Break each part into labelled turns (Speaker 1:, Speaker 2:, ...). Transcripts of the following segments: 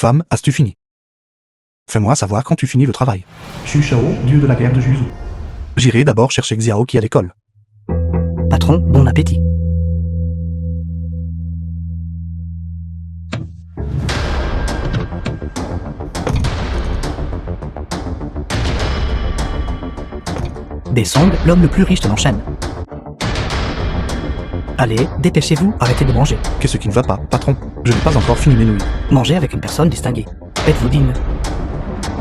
Speaker 1: Femme, as-tu fini? Fais-moi savoir quand tu finis le travail.
Speaker 2: Xu Shao, dieu de la guerre de Juzu.
Speaker 1: J'irai d'abord chercher Xiao qui est à l'école.
Speaker 3: Patron, bon appétit. Des songs, l'homme le plus riche de l'enchaîne. Allez, dépêchez-vous, arrêtez de manger.
Speaker 1: Qu'est-ce qui ne va pas, patron? Je n'ai pas encore fini mes nouilles.
Speaker 3: Mangez avec une personne distinguée. Êtes-vous digne?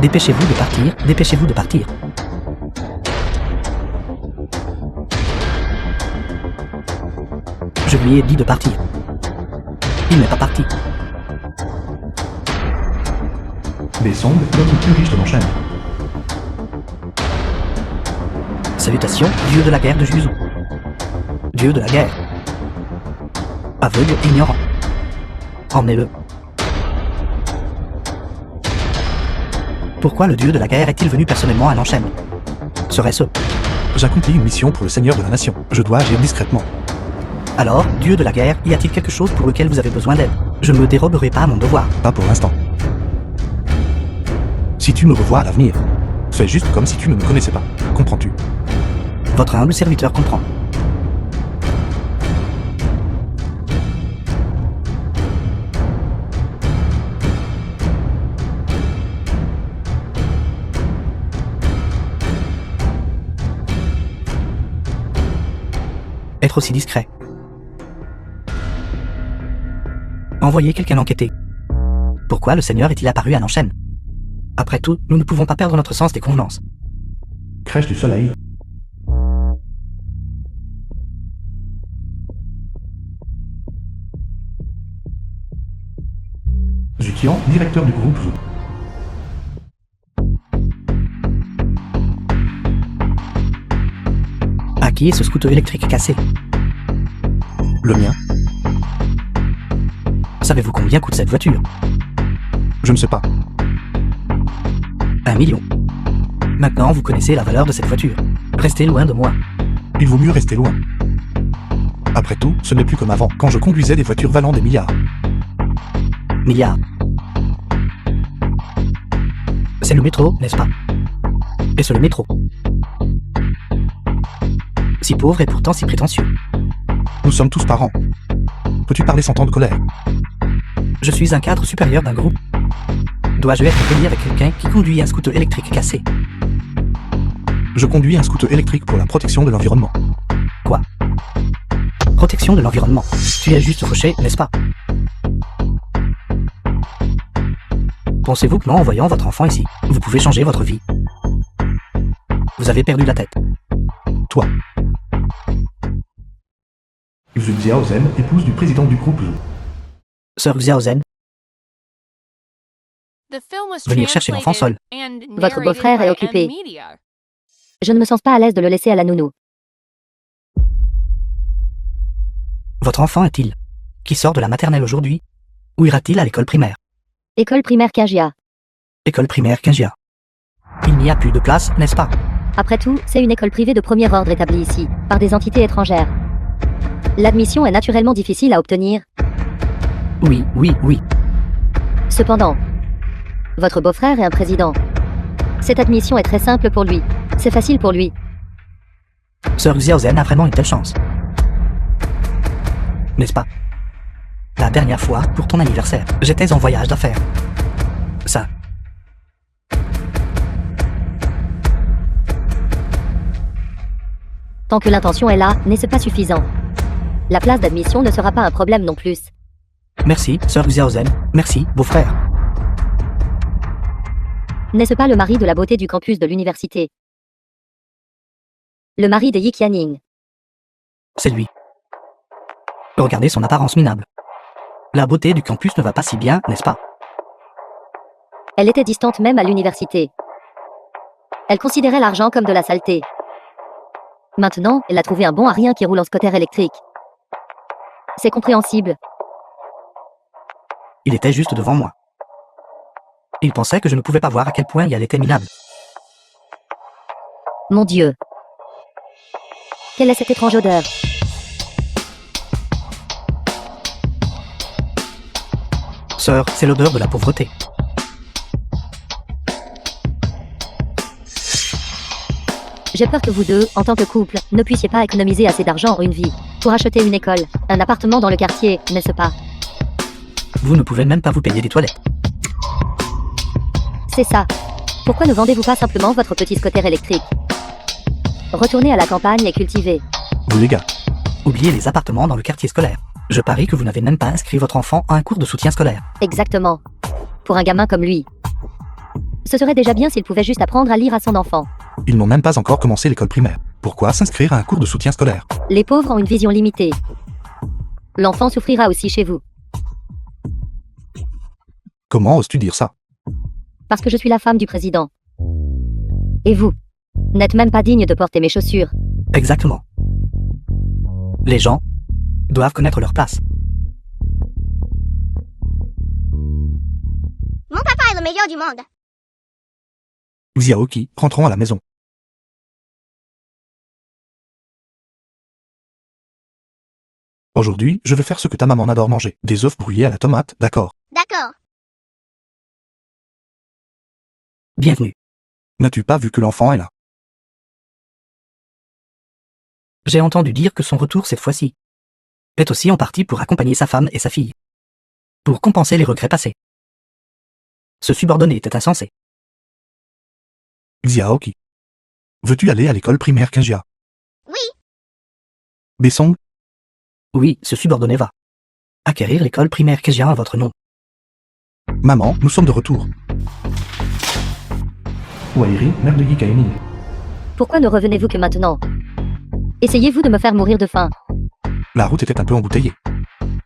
Speaker 3: Dépêchez-vous de partir, dépêchez-vous de partir. Je lui ai dit de partir. Il n'est pas parti.
Speaker 2: Des songs, l'homme le plus riche de l'enchaîne.
Speaker 3: Salutations, dieu de la guerre de Juzu. Dieu de la guerre. Aveugle, ignorant. Emmenez-le. Pourquoi le dieu de la guerre est-il venu personnellement à l'enchaîne? Serait-ce?
Speaker 1: J'accomplis une mission pour le seigneur de la nation. Je dois agir discrètement.
Speaker 3: Alors, dieu de la guerre, y a-t-il quelque chose pour lequel vous avez besoin d'aide? Je ne me déroberai pas à mon devoir.
Speaker 1: Pas pour l'instant. Si tu me revois à l'avenir, fais juste comme si tu ne me connaissais pas. Comprends-tu?
Speaker 3: Votre humble serviteur comprend. Être aussi discret. Envoyez quelqu'un enquêter. Pourquoi le Seigneur est-il apparu à l'enchaîne? Après tout, nous ne pouvons pas perdre notre sens des convenances.
Speaker 2: Crèche du soleil. Zukian, directeur du groupe Zou.
Speaker 3: À qui est ce scooter électrique cassé?
Speaker 1: Le mien?
Speaker 3: Savez-vous combien coûte cette voiture?
Speaker 1: Je ne sais pas.
Speaker 3: 1 million. Maintenant, vous connaissez la valeur de cette voiture. Restez loin de moi.
Speaker 1: Il vaut mieux rester loin. Après tout, ce n'est plus comme avant, quand je conduisais des voitures valant des milliards.
Speaker 3: Milliards. C'est le métro, n'est-ce pas? Et c'est le métro. Si pauvre et pourtant si prétentieux.
Speaker 1: Nous sommes tous parents. Peux-tu parler sans tant de colère?
Speaker 3: Je suis un cadre supérieur d'un groupe. Dois-je être payé avec quelqu'un qui conduit un scooter électrique cassé?
Speaker 1: Je conduis un scooter électrique pour la protection de l'environnement.
Speaker 3: Quoi? Protection de l'environnement. Tu es juste fauché, n'est-ce pas? Pensez-vous que en envoyant votre enfant ici, vous pouvez changer votre vie? Vous avez perdu la tête.
Speaker 1: Toi.
Speaker 2: Xu Xiaozhen, épouse du président du groupe Zou.
Speaker 3: Sœur Xiaozhen,
Speaker 4: Venir chercher l'enfant seul.
Speaker 5: Votre beau-frère est occupé. Je ne me sens pas à l'aise de le laisser à la nounou.
Speaker 3: votre enfant est-il? Qui sort de la maternelle aujourd'hui? Où ira-t-il à l'école primaire?
Speaker 5: École primaire Kingia.
Speaker 3: École primaire Kingia. Il n'y a plus de place, n'est-ce pas?
Speaker 5: Après tout, c'est une école privée de premier ordre établie ici, par des entités étrangères. L'admission est naturellement difficile à obtenir.
Speaker 3: Oui.
Speaker 5: Cependant, votre beau-frère est un président. Cette admission est très simple pour lui. C'est facile pour lui.
Speaker 3: Sœur Xiaozhen a vraiment une telle chance. N'est-ce pas? La dernière fois, pour ton anniversaire, j'étais en voyage d'affaires. Ça.
Speaker 5: Tant que l'intention est là, n'est-ce pas suffisant? La place d'admission ne sera pas un problème non plus.
Speaker 3: Merci, sœur Xiaozhen. Merci, beau-frère.
Speaker 5: N'est-ce pas le mari de la beauté du campus de l'université? Le mari de Yi Qianing.
Speaker 3: C'est lui. Regardez son apparence minable. La beauté du campus ne va pas si bien, n'est-ce pas?
Speaker 5: Elle était distante même à l'université. Elle considérait l'argent comme de la saleté. Maintenant, elle a trouvé un bon à rien qui roule en scooter électrique. C'est compréhensible.
Speaker 3: Il était juste devant moi. Il pensait que je ne pouvais pas voir à quel point elle était minable.
Speaker 5: Mon Dieu. Quelle est cette étrange odeur?
Speaker 3: Sœur Sœur, c'est l'odeur de la pauvreté.
Speaker 5: J'ai peur que vous deux, en tant que couple, ne puissiez pas économiser assez d'argent ou une vie pour acheter une école, un appartement dans le quartier, n'est-ce pas?
Speaker 3: Vous ne pouvez même pas vous payer des toilettes.
Speaker 5: C'est ça. Pourquoi ne vendez-vous pas simplement votre petit scooter électrique? Retournez à la campagne et cultivez.
Speaker 1: Vous les gars,
Speaker 3: Oubliez les appartements dans le quartier scolaire. Je parie que vous n'avez même pas inscrit votre enfant à un cours de soutien scolaire.
Speaker 5: Exactement. Pour un gamin comme lui. Ce serait déjà bien s'il pouvait juste apprendre à lire à son enfant.
Speaker 1: ils n'ont même pas encore commencé l'école primaire. Pourquoi s'inscrire à un cours de soutien scolaire?
Speaker 5: Les pauvres ont une vision limitée. L'enfant souffrira aussi chez vous.
Speaker 1: Comment oses-tu dire ça?
Speaker 5: Parce que je suis la femme du président. Et vous n'êtes même pas digne de porter mes chaussures.
Speaker 3: Exactement. Les gens doivent connaître leur place.
Speaker 6: Mon papa est le meilleur du monde.
Speaker 1: Xiaoki, rentrons à la maison. Aujourd'hui, je vais faire ce que ta maman adore manger. Des œufs brouillés à la tomate, d'accord?
Speaker 6: D'accord.
Speaker 3: Bienvenue.
Speaker 1: N'as-tu pas vu que l'enfant est là?
Speaker 3: J'ai entendu dire que son retour cette fois-ci est aussi en partie pour accompagner sa femme et sa fille. Pour compenser les regrets passés. Se subordonner était insensé.
Speaker 1: Xiaoki. Veux-tu aller à l'école primaire Kinjia?
Speaker 6: Oui.
Speaker 1: Besong,
Speaker 3: Oui, se subordonner va. Acquérir l'école primaire Kejian à votre nom.
Speaker 1: maman, nous sommes de retour.
Speaker 2: Wairi, mère de Yikaini.
Speaker 5: Pourquoi ne revenez-vous que maintenant? Essayez-vous de me faire mourir de faim?
Speaker 1: La route était un peu embouteillée.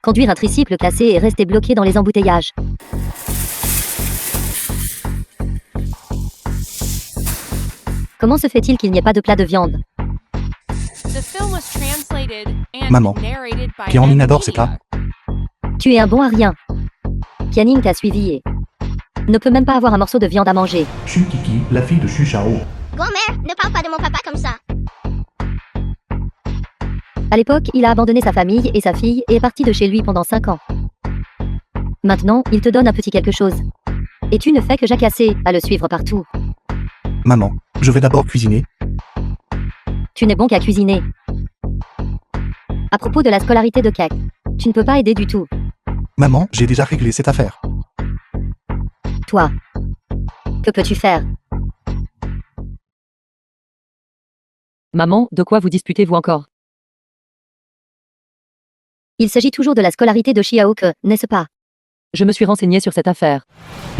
Speaker 5: Conduire un tricycle cassé et rester bloqué dans les embouteillages. Comment se fait-il qu'il n'y ait pas de plat de viande?
Speaker 1: Maman, Kian adore ces plats.
Speaker 5: Tu es un bon à rien. Kianing t'a suivi et ne peut même pas avoir un morceau de viande à manger.
Speaker 2: Shu Kiki, la fille de Shu Shao.
Speaker 6: Grand-mère, ne parle pas de mon papa comme ça.
Speaker 5: À l'époque, il a abandonné sa famille et sa fille et est parti de chez lui pendant 5 ans. Maintenant, il te donne un petit quelque chose. Et tu ne fais que jacasser à le suivre partout.
Speaker 1: Maman, je vais d'abord cuisiner.
Speaker 5: Tu n'es bon qu'à cuisiner. À propos de la scolarité de Kek, tu ne peux pas aider du tout.
Speaker 1: Maman, j'ai déjà réglé cette affaire.
Speaker 5: Toi, que peux-tu faire?
Speaker 7: Maman, de quoi vous disputez-vous encore?
Speaker 5: Il s'agit toujours de la scolarité de Xiaoke, n'est-ce pas?
Speaker 7: Je me suis renseignée sur cette affaire.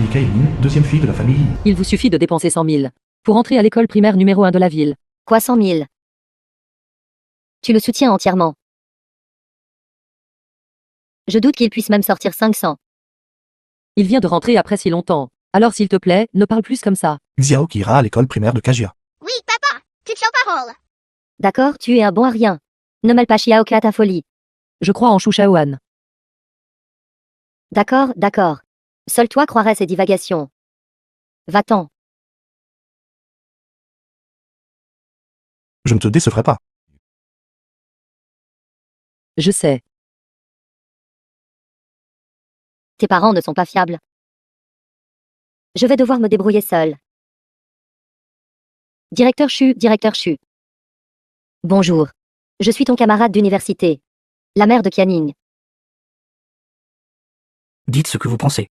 Speaker 2: Yikaini, deuxième fille de la famille.
Speaker 7: Il vous suffit de dépenser 100 000 pour entrer à l'école primaire numéro 1 de la ville.
Speaker 5: Quoi 100 000? Tu le soutiens entièrement. Je doute qu'il puisse même sortir 500.
Speaker 7: Il vient de rentrer après si longtemps. Alors s'il te plaît, ne parle plus comme ça.
Speaker 1: Xiaoki ira à l'école primaire de Kajia.
Speaker 6: Oui, papa, tu tiens parole.
Speaker 5: D'accord, tu es un bon à rien. Ne mêle pas Xiaoke à ta folie.
Speaker 7: Je crois en Shu Shaoan.
Speaker 5: D'accord, d'accord. Seul toi croirais ces divagations. Va-t'en.
Speaker 1: Je ne te décevrai pas.
Speaker 7: Je sais.
Speaker 5: Tes parents ne sont pas fiables. Je vais devoir me débrouiller seule. Directeur Chu. Bonjour. Je suis ton camarade d'université. La mère de Kianing.
Speaker 3: Dites ce que vous pensez.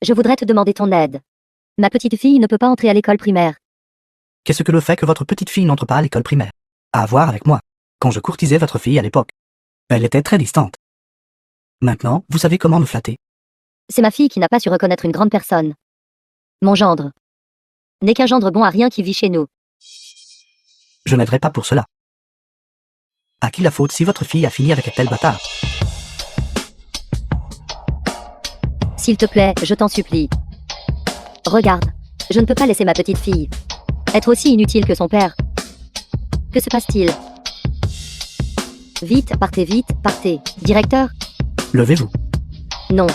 Speaker 5: Je voudrais te demander ton aide. Ma petite fille ne peut pas entrer à l'école primaire.
Speaker 3: Qu'est-ce que le fait que votre petite fille n'entre pas à l'école primaire a à voir avec moi? Quand je courtisais votre fille à l'époque, elle était très distante. Maintenant, vous savez comment me flatter.
Speaker 5: C'est ma fille qui n'a pas su reconnaître une grande personne. Mon gendre. N'est qu'un gendre bon à rien qui vit chez nous.
Speaker 3: Je n'aiderai pas pour cela. À qui la faute si votre fille a fini avec un tel bâtard?
Speaker 5: S'il te plaît, je t'en supplie. Regarde, je ne peux pas laisser ma petite fille être aussi inutile que son père. Que se passe-t-il? Vite, partez. Directeur?
Speaker 3: Levez-vous.
Speaker 5: Non.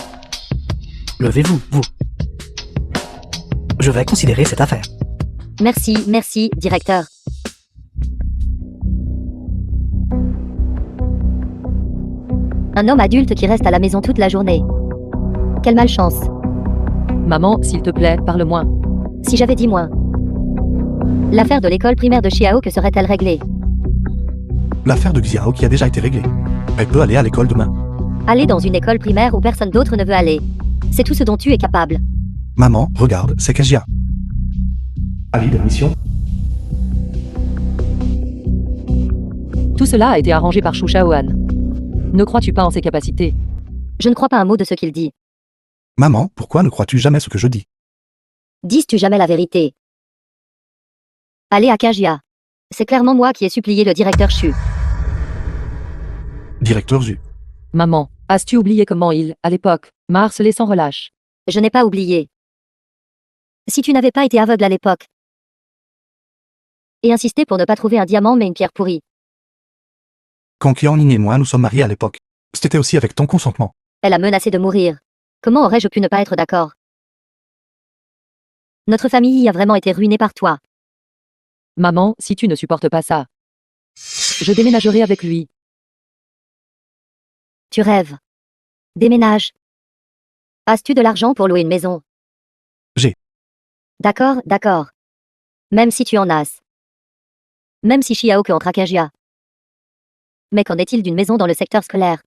Speaker 3: Levez-vous, vous. Je vais considérer cette affaire.
Speaker 5: Merci, directeur. Un homme adulte qui reste à la maison toute la journée. Quelle malchance.
Speaker 7: Maman, s'il te plaît, parle moins.
Speaker 5: Si j'avais dit moins. L'affaire de l'école primaire de Xiao, que serait-elle réglée?
Speaker 1: L'affaire de Xiao qui a déjà été réglée. Elle peut aller à l'école demain.
Speaker 5: Aller dans une école primaire où personne d'autre ne veut aller. C'est tout ce dont tu es capable.
Speaker 1: Maman, regarde, c'est Kajia.
Speaker 2: Avis d'admission.
Speaker 7: Tout cela a été arrangé par Shu Shaohan. Ne crois-tu pas en ses capacités?
Speaker 5: Je ne crois pas un mot de ce qu'il dit.
Speaker 1: Maman, pourquoi ne crois-tu jamais ce que je dis?
Speaker 5: Dises-tu jamais la vérité? Allez à Kajia. C'est clairement moi qui ai supplié le directeur Shu.
Speaker 1: Directeur Zhu.
Speaker 7: Maman, as-tu oublié comment il, à l'époque, m'a harcelé sans relâche?
Speaker 5: Je n'ai pas oublié. Si tu n'avais pas été aveugle à l'époque. Et insisté pour ne pas trouver un diamant mais une pierre pourrie.
Speaker 1: Quand Kian-Ning et moi nous sommes mariés à l'époque, c'était aussi avec ton consentement.
Speaker 5: Elle a menacé de mourir. Comment aurais-je pu ne pas être d'accord? Notre famille a vraiment été ruinée par toi.
Speaker 7: Maman, si tu ne supportes pas ça, je déménagerai avec lui.
Speaker 5: Tu rêves. Déménage. As-tu de l'argent pour louer une maison?
Speaker 1: J'ai.
Speaker 5: D'accord, d'accord. Même si tu en as. Même si Xiaoke entre à Kajia. Mais qu'en est-il d'une maison dans le secteur scolaire?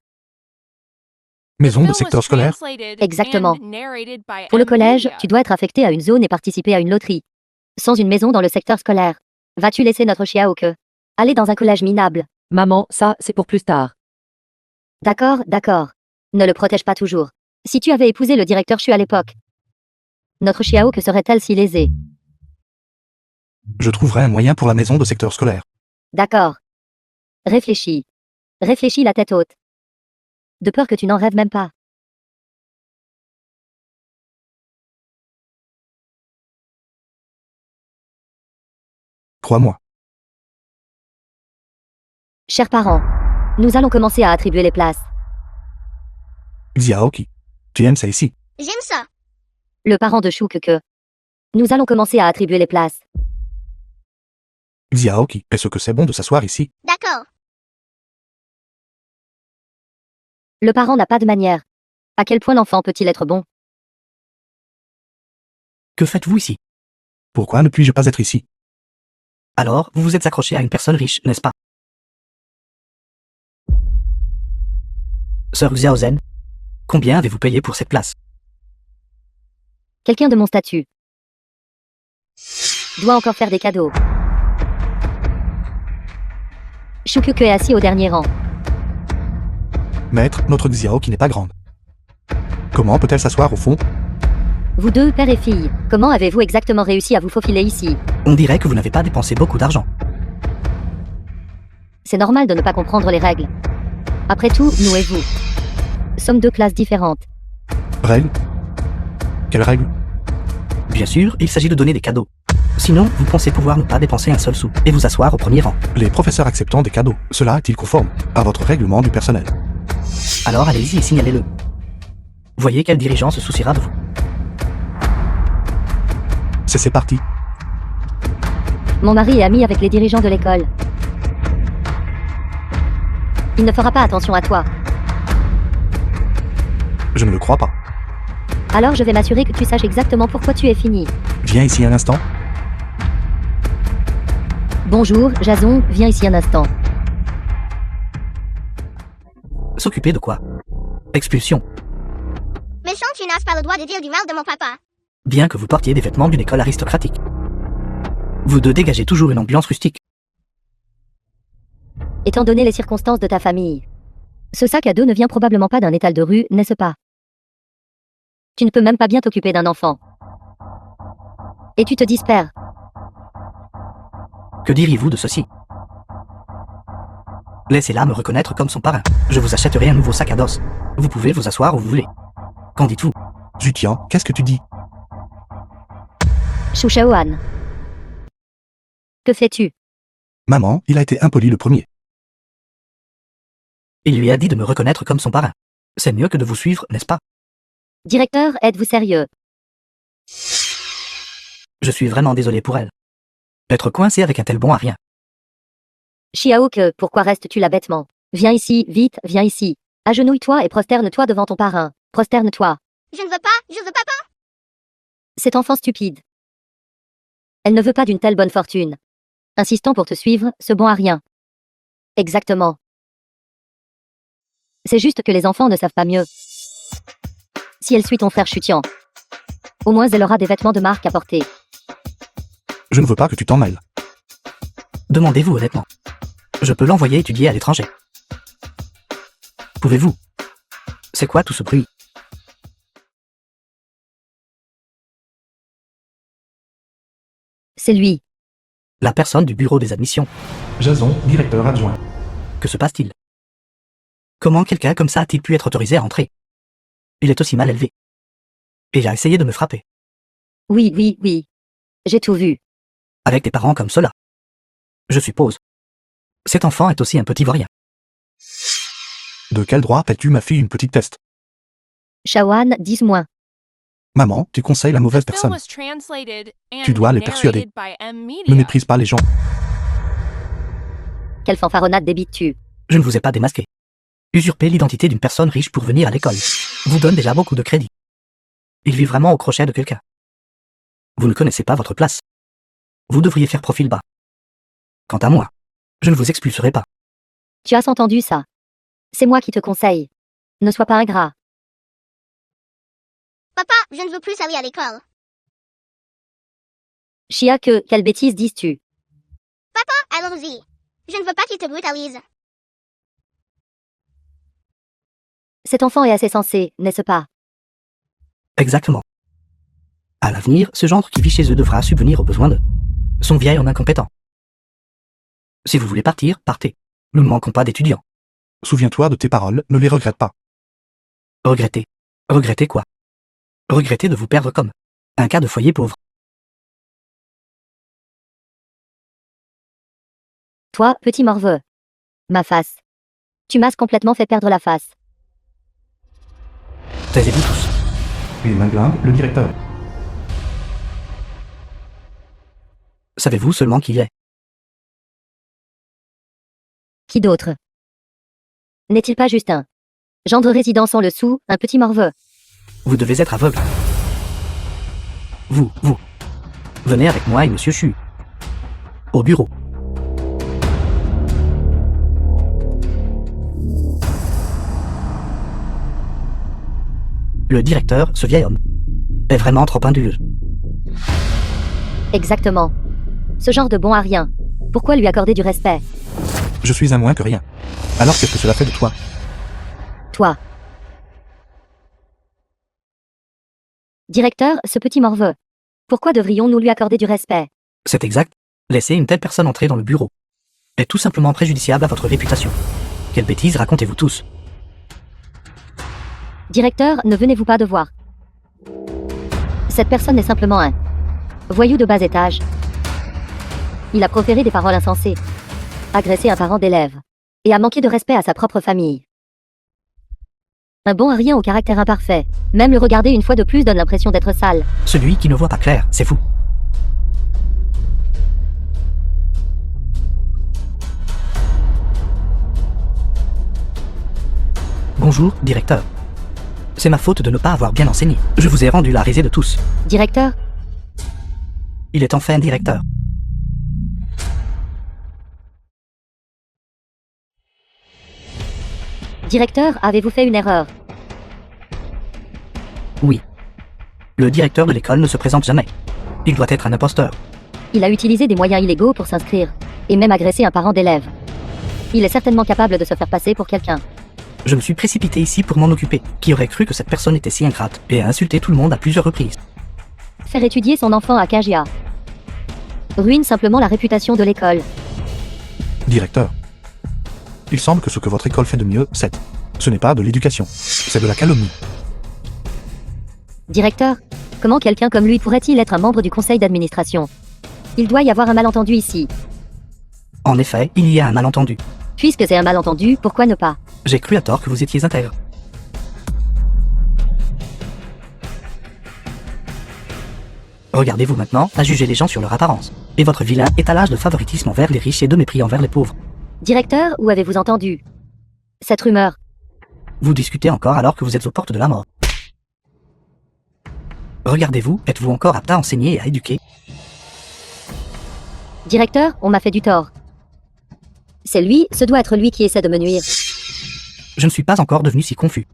Speaker 1: Maison de secteur scolaire?
Speaker 5: Exactement. Pour le collège, tu dois être affecté à une zone et participer à une loterie. Sans une maison dans le secteur scolaire, vas-tu laisser notre Xiaoke aller dans un collège minable?
Speaker 7: Maman, ça, c'est pour plus tard.
Speaker 5: D'accord, d'accord. Ne le protège pas toujours. Si tu avais épousé le directeur Shu à l'époque, notre Xiaoke serait-elle si lésée?
Speaker 1: Je trouverai un moyen pour la maison de secteur scolaire.
Speaker 5: D'accord. Réfléchis. Réfléchis la tête haute. De peur que tu n'en rêves même pas.
Speaker 1: Crois-moi.
Speaker 5: Chers parents, nous allons commencer à attribuer les places.
Speaker 1: Xiaoki. Tu aimes ça ici?
Speaker 6: J'aime ça.
Speaker 5: Le parent de Shu que. Nous allons commencer à attribuer les places.
Speaker 1: Xiaoki, est-ce que c'est bon de s'asseoir ici?
Speaker 6: D'accord.
Speaker 5: Le parent n'a pas de manière. À quel point l'enfant peut-il être bon?
Speaker 3: Que faites-vous ici?
Speaker 1: Pourquoi ne puis-je pas être ici?
Speaker 3: Alors, vous vous êtes accroché à une personne riche, n'est-ce pas? Sœur Xiaozen, combien avez-vous payé pour cette place?
Speaker 5: Quelqu'un de mon statut doit encore faire des cadeaux. Shukyuke est assis au dernier rang.
Speaker 1: Maître, notre Xiao qui n'est pas grande. Comment peut-elle s'asseoir au fond?
Speaker 5: Vous deux, père et fille, comment avez-vous exactement réussi à vous faufiler ici?
Speaker 3: On dirait que vous n'avez pas dépensé beaucoup d'argent.
Speaker 5: C'est normal de ne pas comprendre les règles. Après tout, nous et vous sommes deux classes différentes.
Speaker 1: Règle? Quelle règle?
Speaker 3: Bien sûr, il s'agit de donner des cadeaux. Sinon, vous pensez pouvoir ne pas dépenser un seul sou et vous asseoir au premier rang.
Speaker 1: Les professeurs acceptant des cadeaux, cela est-il conforme à votre règlement du personnel?
Speaker 3: Alors allez-y et signalez-le. Voyez quel dirigeant se souciera de vous.
Speaker 1: C'est parti.
Speaker 5: Mon mari est ami avec les dirigeants de l'école. Il ne fera pas attention à toi.
Speaker 1: Je ne le crois pas.
Speaker 5: Alors je vais m'assurer que tu saches exactement pourquoi tu es fini.
Speaker 1: Viens ici un instant.
Speaker 5: Bonjour, Jason, viens ici un instant.
Speaker 3: S'occuper de quoi? Expulsion.
Speaker 6: Méchant, tu n'as pas le droit de dire du mal de mon papa.
Speaker 3: Bien que vous portiez des vêtements d'une école aristocratique. Vous deux dégagez toujours une ambiance rustique.
Speaker 5: Étant donné les circonstances de ta famille, ce sac à dos ne vient probablement pas d'un étal de rue, n'est-ce pas? Tu ne peux même pas bien t'occuper d'un enfant. Et tu te disperses.
Speaker 3: Que diriez-vous de ceci? Laissez-la me reconnaître comme son parrain. Je vous achèterai un nouveau sac à dos. Vous pouvez vous asseoir où vous voulez. Qu'en dites-vous?
Speaker 1: Zutian, qu'est-ce que tu dis?
Speaker 5: Shu Shaohan. Que fais-tu?
Speaker 1: Maman, il a été impoli le premier.
Speaker 3: Il lui a dit de me reconnaître comme son parrain. C'est mieux que de vous suivre, n'est-ce pas?
Speaker 5: Directeur, êtes-vous sérieux?
Speaker 3: Je suis vraiment désolé pour elle. Être coincé avec un tel bon à rien.
Speaker 5: Xiaoke, pourquoi restes-tu là bêtement? Viens ici, vite, viens ici. Agenouille-toi et prosterne-toi devant ton parrain. Prosterne-toi.
Speaker 6: Je ne veux pas, je veux papa.
Speaker 5: Cet enfant stupide. Elle ne veut pas d'une telle bonne fortune. Insistant pour te suivre, ce bon à rien. Exactement. C'est juste que les enfants ne savent pas mieux. Si elle suit ton frère chutiant, au moins elle aura des vêtements de marque à porter.
Speaker 1: Je ne veux pas que tu t'en mêles.
Speaker 3: Demandez-vous honnêtement. Je peux l'envoyer étudier à l'étranger. Pouvez-vous? C'est quoi tout ce bruit?
Speaker 5: C'est lui.
Speaker 3: La personne du bureau des admissions.
Speaker 2: Jason, directeur adjoint.
Speaker 3: Que se passe-t-il? Comment quelqu'un comme ça a-t-il pu être autorisé à entrer? Il est aussi mal élevé. Et il a essayé de me frapper.
Speaker 5: Oui, oui, oui. J'ai tout vu.
Speaker 3: Avec des parents comme cela. Je suppose. Cet enfant est aussi un petit vaurien.
Speaker 1: De quel droit appelles-tu ma fille une petite teste?
Speaker 5: Shawan, 10 moins.
Speaker 1: Maman, tu conseilles la mauvaise personne. Tu dois les persuader. Ne méprise pas les gens.
Speaker 5: Quelle fanfaronnade débites-tu?
Speaker 3: Je ne vous ai pas démasqué. Usurper l'identité d'une personne riche pour venir à l'école vous donne déjà beaucoup de crédit. Il vit vraiment au crochet de quelqu'un. Vous ne connaissez pas votre place. Vous devriez faire profil bas. Quant à moi, je ne vous expulserai pas.
Speaker 5: Tu as entendu ça? C'est moi qui te conseille. Ne sois pas ingrat.
Speaker 6: Papa, je ne veux plus aller à l'école.
Speaker 5: Chia, quelle bêtise dis-tu?
Speaker 6: Allons-y. Je ne veux pas qu'il te brutalise.
Speaker 5: Cet enfant est assez sensé, n'est-ce pas?
Speaker 3: Exactement. À l'avenir, ce gendre qui vit chez eux devra subvenir aux besoins de son vieil en incompétent. Si vous voulez partir, partez. Nous ne manquons pas d'étudiants.
Speaker 1: Souviens-toi de tes paroles, ne les regrette pas.
Speaker 3: Regrettez. Regrettez quoi? Regrettez de vous perdre comme un cas de foyer pauvre.
Speaker 5: Toi, petit morveux. Ma face. Tu m'as complètement fait perdre la face.
Speaker 3: Taisez-vous tous.
Speaker 2: Et Mingling, le directeur.
Speaker 3: Savez-vous seulement qui il est?
Speaker 5: Qui d'autre? N'est-il pas juste un gendre résident sans le sou, un petit morveux?
Speaker 3: Vous devez être aveugle. Vous. Venez avec moi et Monsieur Chu. Au bureau. Le directeur, ce vieil homme, est vraiment trop indulgent.
Speaker 5: Exactement. Ce genre de bon à rien. Pourquoi lui accorder du respect?
Speaker 1: Je suis un moins que rien. Alors qu'est-ce que cela fait de toi?
Speaker 5: Toi. Directeur, ce petit morveux. Pourquoi devrions-nous lui accorder du respect?
Speaker 3: C'est exact. Laisser une telle personne entrer dans le bureau est tout simplement préjudiciable à votre réputation. Quelle bêtise racontez-vous tous?
Speaker 5: Directeur, ne venez-vous pas de voir? Cette personne est simplement un voyou de bas étage. Il a proféré des paroles insensées, agressé un parent d'élève, et a manqué de respect à sa propre famille. Un bon à rien au caractère imparfait. Même le regarder une fois de plus donne l'impression d'être sale.
Speaker 3: Celui qui ne voit pas clair, c'est vous. Bonjour, directeur. C'est ma faute de ne pas avoir bien enseigné. Je vous ai rendu la risée de tous.
Speaker 5: Directeur?
Speaker 3: Il est enfin directeur.
Speaker 5: Directeur, avez-vous fait une erreur?
Speaker 3: Oui. Le directeur de l'école ne se présente jamais. Il doit être un imposteur.
Speaker 5: Il a utilisé des moyens illégaux pour s'inscrire, et même agressé un parent d'élève. Il est certainement capable de se faire passer pour quelqu'un.
Speaker 3: Je me suis précipité ici pour m'en occuper. Qui aurait cru que cette personne était si ingrate et a insulté tout le monde à plusieurs reprises?
Speaker 5: Faire étudier son enfant à Kajia ruine simplement la réputation de l'école.
Speaker 1: Directeur. Il semble que ce que votre école fait de mieux, ce n'est pas de l'éducation. C'est de la calomnie.
Speaker 5: Directeur, comment quelqu'un comme lui pourrait-il être un membre du conseil d'administration? Il doit y avoir un malentendu ici.
Speaker 3: En effet, il y a un malentendu.
Speaker 5: Puisque c'est un malentendu, pourquoi ne pas?
Speaker 3: J'ai cru à tort que vous étiez intègre. Regardez-vous maintenant à juger les gens sur leur apparence. Et votre vilain étalage de favoritisme envers les riches et de mépris envers les pauvres.
Speaker 5: Directeur, où avez-vous entendu cette rumeur?
Speaker 3: Vous discutez encore alors que vous êtes aux portes de la mort. Regardez-vous, êtes-vous encore apte à enseigner et à éduquer?
Speaker 5: Directeur, on m'a fait du tort. C'est lui, ce doit être lui qui essaie de me nuire.
Speaker 3: Je ne suis pas encore devenu si confus.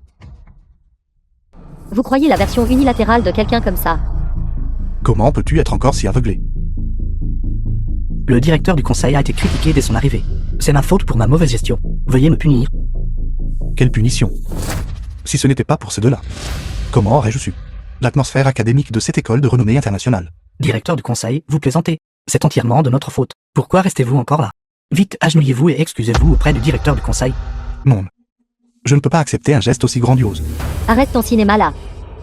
Speaker 5: Vous croyez la version unilatérale de quelqu'un comme ça?
Speaker 1: Comment peux-tu être encore si aveuglé?
Speaker 3: Le directeur du conseil a été critiqué dès son arrivée. C'est ma faute pour ma mauvaise gestion. Veuillez me punir.
Speaker 1: Quelle punition? Si ce n'était pas pour ces deux-là, comment aurais-je su? L'atmosphère académique de cette école de renommée internationale.
Speaker 3: Directeur du conseil, vous plaisantez. C'est entièrement de notre faute. Pourquoi restez-vous encore là? Vite, agenouillez-vous et excusez-vous auprès du directeur du conseil.
Speaker 1: Non. Je ne peux pas accepter un geste aussi grandiose.
Speaker 5: Arrête ton cinéma là.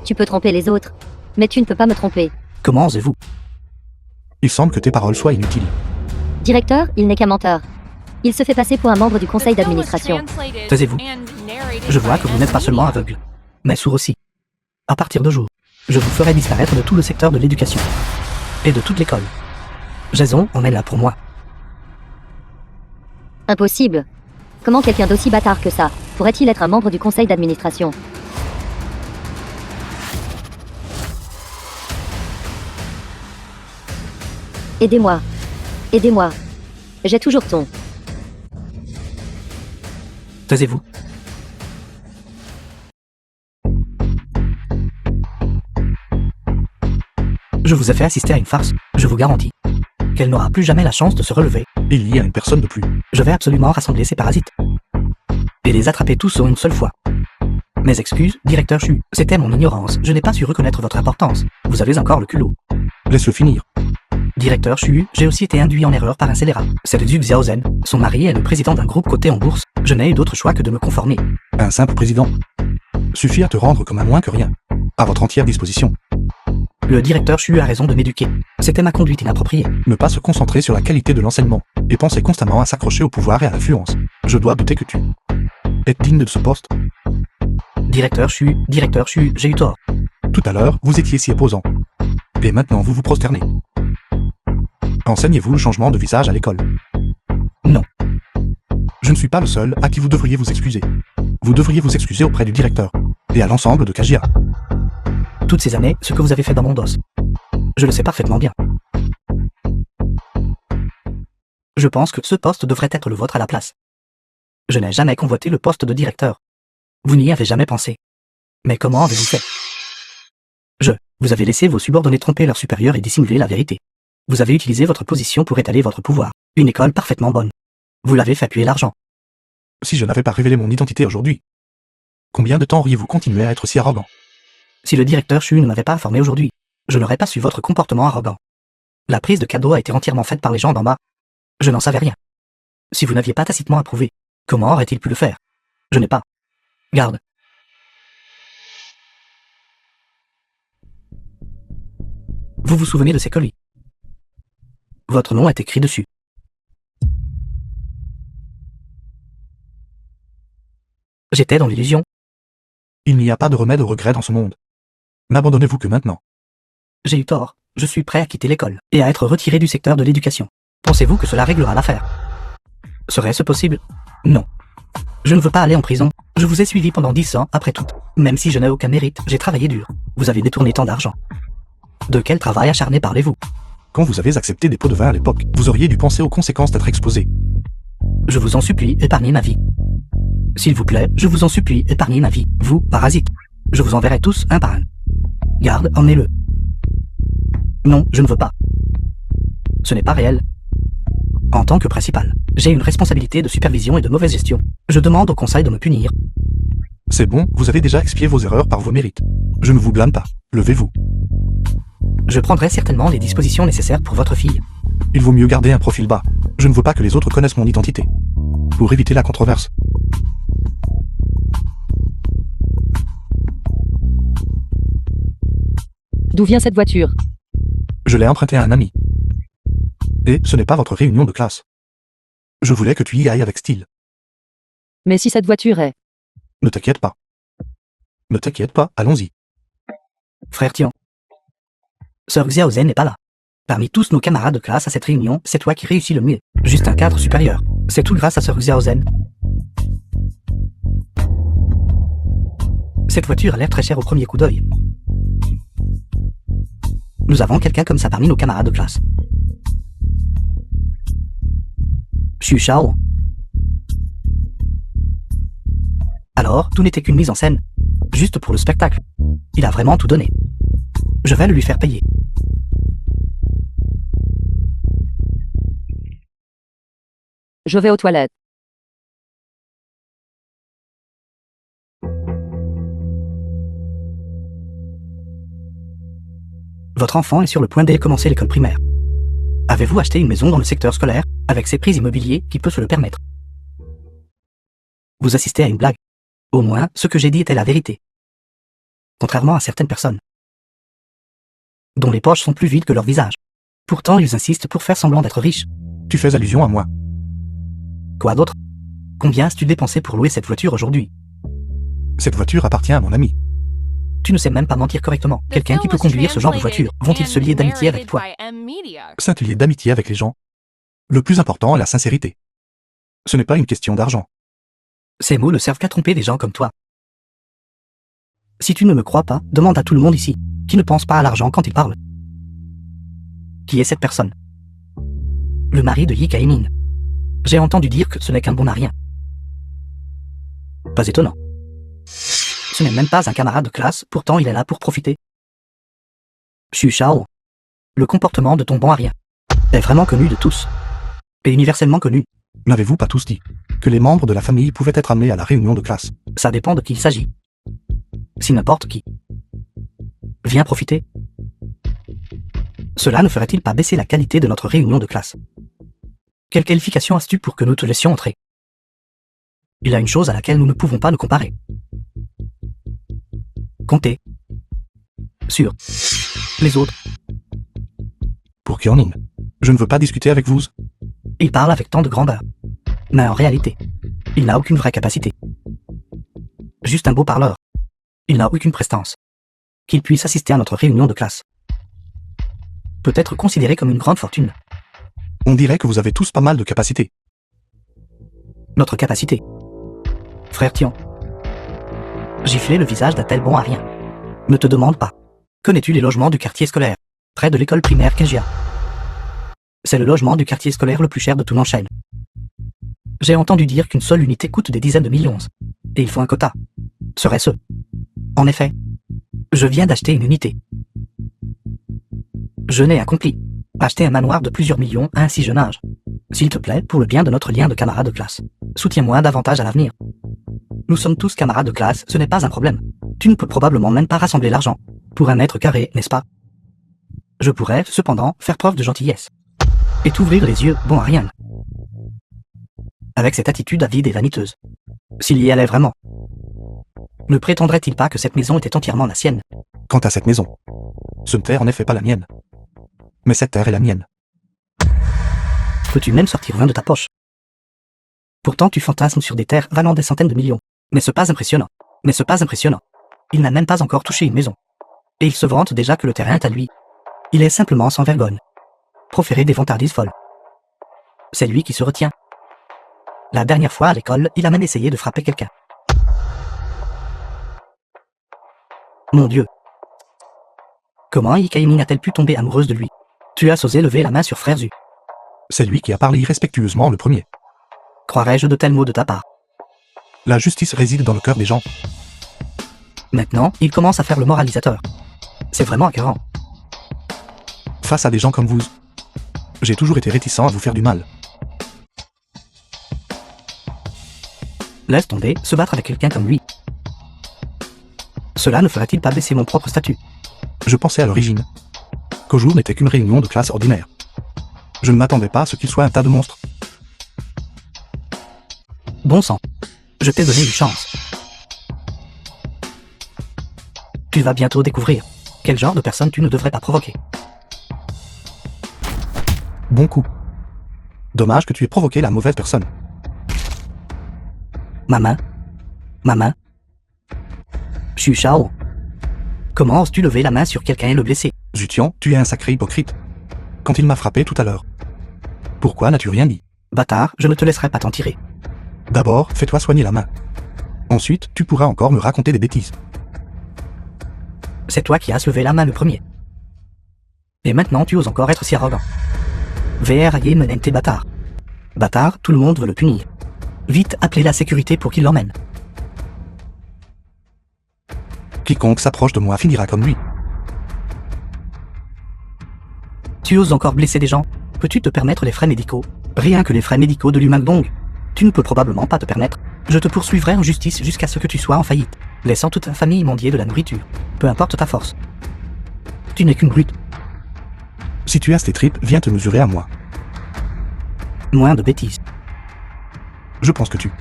Speaker 5: Tu peux tromper les autres, mais tu ne peux pas me tromper.
Speaker 3: Comment osez-vous?
Speaker 1: Il semble que tes paroles soient inutiles.
Speaker 5: Directeur, il n'est qu'un menteur. Il se fait passer pour un membre du conseil d'administration.
Speaker 3: Taisez-vous. Je vois que vous n'êtes pas seulement aveugle, mais sourd aussi. À partir de jour, je vous ferai disparaître de tout le secteur de l'éducation. Et de toute l'école. Jason en est là pour moi.
Speaker 5: Impossible. Comment quelqu'un d'aussi bâtard que ça pourrait-il être un membre du conseil d'administration? Aidez-moi. Aidez-moi. J'ai toujours ton.
Speaker 3: Taisez-vous. Je vous ai fait assister à une farce, je vous garantis. Qu'elle n'aura plus jamais la chance de se relever.
Speaker 1: Il y a une personne de plus.
Speaker 3: Je vais absolument rassembler ces parasites. Et les attraper tous en une seule fois. Mes excuses, directeur Chu, c'était mon ignorance, je n'ai pas su reconnaître votre importance. Vous avez encore le culot.
Speaker 1: Laisse-le finir.
Speaker 3: Directeur Chu, j'ai aussi été induit en erreur par un scélérat. C'est le duc Xiaozen. Son mari est le président d'un groupe coté en bourse. Je n'ai eu d'autre choix que de me conformer.
Speaker 1: Un simple président suffit à te rendre comme un moins que rien. À votre entière disposition.
Speaker 3: Le directeur Chu a raison de m'éduquer. C'était ma conduite inappropriée.
Speaker 1: Ne pas se concentrer sur la qualité de l'enseignement, et penser constamment à s'accrocher au pouvoir et à l'influence. Je dois douter que tu es digne de ce poste.
Speaker 3: Directeur Chu, j'ai eu tort.
Speaker 1: Tout à l'heure, vous étiez si opposant. Et maintenant, vous vous prosternez. Enseignez-vous le changement de visage à l'école?
Speaker 3: Non.
Speaker 1: Je ne suis pas le seul à qui vous devriez vous excuser. Vous devriez vous excuser auprès du directeur, et à l'ensemble de Kajia.
Speaker 3: Toutes ces années, ce que vous avez fait dans mon dos. Je le sais parfaitement bien. Je pense que ce poste devrait être le vôtre à la place. Je n'ai jamais convoité le poste de directeur. Vous n'y avez jamais pensé. Mais comment avez-vous fait? Vous avez laissé vos subordonnés tromper leurs supérieurs et dissimuler la vérité. Vous avez utilisé votre position pour étaler votre pouvoir. Une école parfaitement bonne. Vous l'avez fait puer l'argent.
Speaker 1: Si je n'avais pas révélé mon identité aujourd'hui, combien de temps auriez-vous continué à être si arrogant?
Speaker 3: Si le directeur Chu ne m'avait pas informé aujourd'hui, je n'aurais pas su votre comportement arrogant. La prise de cadeau a été entièrement faite par les gens d'en bas. Je n'en savais rien. Si vous n'aviez pas tacitement approuvé, comment aurait-il pu le faire? Je n'ai pas. Garde. Vous vous souvenez de ces colis? Votre nom est écrit dessus. J'étais dans l'illusion.
Speaker 1: Il n'y a pas de remède au regret dans ce monde. N'abandonnez-vous que maintenant.
Speaker 3: J'ai eu tort. Je suis prêt à quitter l'école et à être retiré du secteur de l'éducation. Pensez-vous que cela réglera l'affaire? Serait-ce possible? Non. Je ne veux pas aller en prison. Je vous ai suivi pendant 10 ans, après tout. Même si je n'ai aucun mérite, j'ai travaillé dur. Vous avez détourné tant d'argent. De quel travail acharné parlez-vous?
Speaker 1: Quand vous avez accepté des pots de vin à l'époque, vous auriez dû penser aux conséquences d'être exposé.
Speaker 3: Je vous en supplie, épargnez ma vie. S'il vous plaît, je vous en supplie, épargnez ma vie. Vous, parasites. Je vous enverrai tous un par un. Garde, emmenez-le. Non, je ne veux pas. Ce n'est pas réel. En tant que principal, j'ai une responsabilité de supervision et de mauvaise gestion. Je demande au conseil de me punir.
Speaker 1: C'est bon, vous avez déjà expié vos erreurs par vos mérites. Je ne vous blâme pas. Levez-vous.
Speaker 3: Je prendrai certainement les dispositions nécessaires pour votre fille.
Speaker 1: Il vaut mieux garder un profil bas. Je ne veux pas que les autres connaissent mon identité. Pour éviter la controverse.
Speaker 7: D'où vient cette voiture?
Speaker 1: Je l'ai empruntée à un ami. Et ce n'est pas votre réunion de classe. Je voulais que tu y ailles avec style.
Speaker 7: Mais si cette voiture est...
Speaker 1: Ne t'inquiète pas. Ne t'inquiète pas, allons-y.
Speaker 3: Frère Tian. Sœur Xiaozen n'est pas là. Parmi tous nos camarades de classe à cette réunion, c'est toi qui réussis le mieux. Juste un cadre supérieur. C'est tout grâce à Sœur Xiaozen. Cette voiture a l'air très chère au premier coup d'œil. Nous avons quelqu'un comme ça parmi nos camarades de classe. Xu Shao. Alors, tout n'était qu'une mise en scène. Juste pour le spectacle. Il a vraiment tout donné. Je vais le lui faire payer.
Speaker 7: Je vais aux toilettes.
Speaker 3: Votre enfant est sur le point de commencer l'école primaire. Avez-vous acheté une maison dans le secteur scolaire, avec ses prix immobiliers qui peut se le permettre? Vous assistez à une blague. Au moins, ce que j'ai dit était la vérité. Contrairement à certaines personnes, dont les poches sont plus vides que leur visage. Pourtant, ils insistent pour faire semblant d'être riches.
Speaker 1: Tu fais allusion à moi.
Speaker 3: Quoi d'autre? Combien as-tu dépensé pour louer cette voiture aujourd'hui?
Speaker 1: Cette voiture appartient à mon ami.
Speaker 3: Tu ne sais même pas mentir correctement. Quelqu'un qui peut conduire ce genre de voiture, vont-ils se lier d'amitié avec toi?
Speaker 1: S'intiler d'amitié avec les gens. Le plus important est la sincérité. Ce n'est pas une question d'argent.
Speaker 3: Ces mots ne servent qu'à tromper des gens comme toi. Si tu ne me crois pas, demande à tout le monde ici, qui ne pense pas à l'argent quand il parle. Qui est cette personne? Le mari de Yi Kaiming. J'ai entendu dire que ce n'est qu'un bon à rien. Pas étonnant. Ce n'est même pas un camarade de classe, pourtant il est là pour profiter. Xu Shao. Le comportement de ton bon à rien est vraiment connu de tous. Et universellement connu.
Speaker 1: N'avez-vous pas tous dit que les membres de la famille pouvaient être amenés à la réunion de classe?
Speaker 3: Ça dépend de qui il s'agit. Si n'importe qui vient profiter, cela ne ferait-il pas baisser la qualité de notre réunion de classe? Quelle qualification as-tu pour que nous te laissions entrer? Il y a une chose à laquelle nous ne pouvons pas nous comparer. Comptez sur les autres.
Speaker 1: Pour Kyonin, je ne veux pas discuter avec vous.
Speaker 3: Il parle avec tant de grandeur. Mais en réalité, il n'a aucune vraie capacité. Juste un beau parleur. Il n'a aucune prestance. Qu'il puisse assister à notre réunion de classe peut être considéré comme une grande fortune.
Speaker 1: On dirait que vous avez tous pas mal de capacités.
Speaker 3: Notre capacité. Frère Tian. Gifler le visage d'un tel bon à rien. Ne te demande pas. Connais-tu les logements du quartier scolaire, près de l'école primaire Kenjia? C'est le logement du quartier scolaire le plus cher de tout l'enchaîne. J'ai entendu dire qu'une seule unité coûte des dizaines de millions. Et il faut un quota. Serait-ce? En effet, je viens d'acheter une unité. Je n'ai accompli. Acheter un manoir de plusieurs millions à un si jeune âge. S'il te plaît, pour le bien de notre lien de camarades de classe, soutiens-moi davantage à l'avenir. Nous sommes tous camarades de classe, ce n'est pas un problème. Tu ne peux probablement même pas rassembler l'argent pour un mètre carré, n'est-ce pas? Je pourrais, cependant, faire preuve de gentillesse et t'ouvrir les yeux, bon à rien. Avec cette attitude avide et vaniteuse. S'il y allait vraiment. Ne prétendrait-il pas que cette maison était entièrement la sienne?
Speaker 1: Quant à cette maison, ce terre en effet pas la mienne. Mais cette terre est la mienne.
Speaker 3: Peux-tu même sortir 20 de ta poche? Pourtant tu fantasmes sur des terres valant des centaines de millions. Mais ce pas impressionnant. Mais ce pas impressionnant. Il n'a même pas encore touché une maison. Et il se vante déjà que le terrain est à lui. Il est simplement sans vergogne. Proférer des vantardises folles. C'est lui qui se retient. La dernière fois à l'école, il a même essayé de frapper quelqu'un. Mon Dieu. Comment Yi Kaiming a-t-elle pu tomber amoureuse de lui? Tu as osé lever la main sur Frère Zu.
Speaker 1: C'est lui qui a parlé irrespectueusement le premier.
Speaker 3: Croirais-je de tels mots de ta part?
Speaker 1: La justice réside dans le cœur des gens.
Speaker 3: Maintenant, il commence à faire le moralisateur. C'est vraiment écœurant.
Speaker 1: Face à des gens comme vous, j'ai toujours été réticent à vous faire du mal.
Speaker 3: Laisse tomber, se battre avec quelqu'un comme lui. Cela ne ferait-il pas baisser mon propre statut?
Speaker 1: Je pensais à l'origine qu'au jour n'était qu'une réunion de classe ordinaire. Je ne m'attendais pas à ce qu'il soit un tas de monstres.
Speaker 3: Bon sang, je t'ai donné une chance. Tu vas bientôt découvrir quel genre de personne tu ne devrais pas provoquer.
Speaker 1: Bon coup. Dommage que tu aies provoqué la mauvaise personne.
Speaker 3: Ma main. Xu Shao. Comment oses-tu lever la main sur quelqu'un et le blesser?
Speaker 1: Zutian, tu es un sacré hypocrite. Quand il m'a frappé tout à l'heure. Pourquoi n'as-tu rien dit?
Speaker 3: Bâtard, je ne te laisserai pas t'en tirer.
Speaker 1: D'abord, fais-toi soigner la main. Ensuite, tu pourras encore me raconter des bêtises.
Speaker 3: C'est toi qui as levé la main le premier. Et maintenant tu oses encore être si arrogant. VR menente bâtard. Bâtard, tout le monde veut le punir. Vite, appelez la sécurité pour qu'il l'emmène.
Speaker 1: Quiconque s'approche de moi finira comme lui.
Speaker 3: Tu oses encore blesser des gens? Peux-tu te permettre les frais médicaux? Rien que les frais médicaux de l'humain Dong. Tu ne peux probablement pas te permettre. Je te poursuivrai en justice jusqu'à ce que tu sois en faillite, laissant toute ta famille mendier de la nourriture. Peu importe ta force. Tu n'es qu'une brute.
Speaker 1: Si tu as tes tripes, viens te mesurer à moi.
Speaker 3: Moins de bêtises.
Speaker 1: Je pense que tu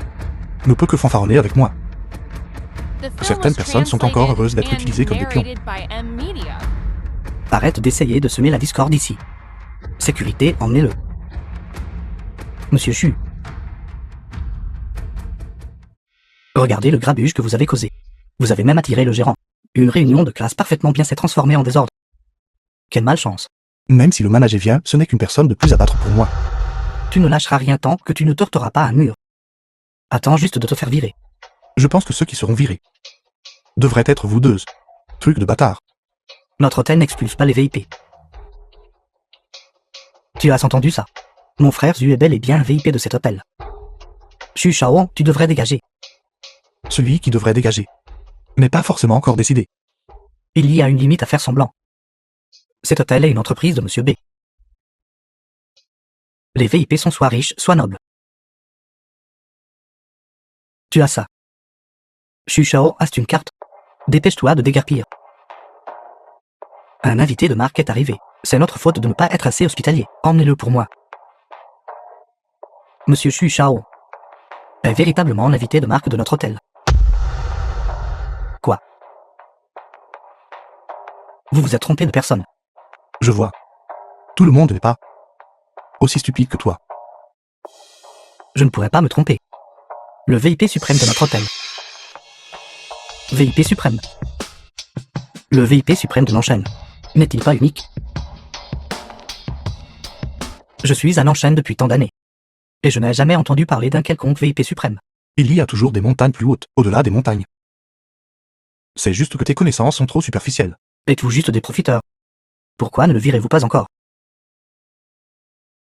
Speaker 1: ne peux que fanfaronner avec moi. Certaines personnes sont encore heureuses d'être utilisées comme des pions.
Speaker 3: Arrête d'essayer de semer la discorde ici. Sécurité, emmenez-le. Monsieur Chu. Regardez le grabuge que vous avez causé. Vous avez même attiré le gérant. Une réunion de classe parfaitement bien s'est transformée en désordre. Quelle malchance.
Speaker 1: Même si le manager vient, ce n'est qu'une personne de plus à battre pour moi.
Speaker 3: Tu ne lâcheras rien tant que tu ne torteras pas un mur. Attends juste de te faire virer.
Speaker 1: Je pense que ceux qui seront virés devraient être vous deux. Truc de bâtard.
Speaker 3: Notre hôtel n'expulse pas les VIP. Tu as entendu ça? Mon frère Zu est bel et bien un VIP de cet hôtel. Xu Shao, tu devrais dégager.
Speaker 1: Celui qui devrait dégager n'est pas forcément encore décidé.
Speaker 3: Il y a une limite à faire semblant. Cet hôtel est une entreprise de Monsieur B. Les VIP sont soit riches, soit nobles. Tu as ça. Xu Shao, as-tu une carte? Dépêche-toi de déguerpir. Un invité de marque est arrivé. C'est notre faute de ne pas être assez hospitalier. Emmenez-le pour moi. Monsieur Xu Shao est véritablement l'invité de marque de notre hôtel. Quoi? Vous vous êtes trompé de personne.
Speaker 1: Je vois. Tout le monde n'est pas aussi stupide que toi.
Speaker 3: Je ne pourrais pas me tromper. Le VIP suprême de notre hôtel. VIP suprême. Le VIP suprême de l'enchaîne. N'est-il pas unique? Je suis à l'enchaîne depuis tant d'années. Et je n'ai jamais entendu parler d'un quelconque VIP suprême.
Speaker 1: Il y a toujours des montagnes plus hautes, au-delà des montagnes. C'est juste que tes connaissances sont trop superficielles.
Speaker 3: Êtes-vous juste des profiteurs? Pourquoi ne le virez-vous pas encore?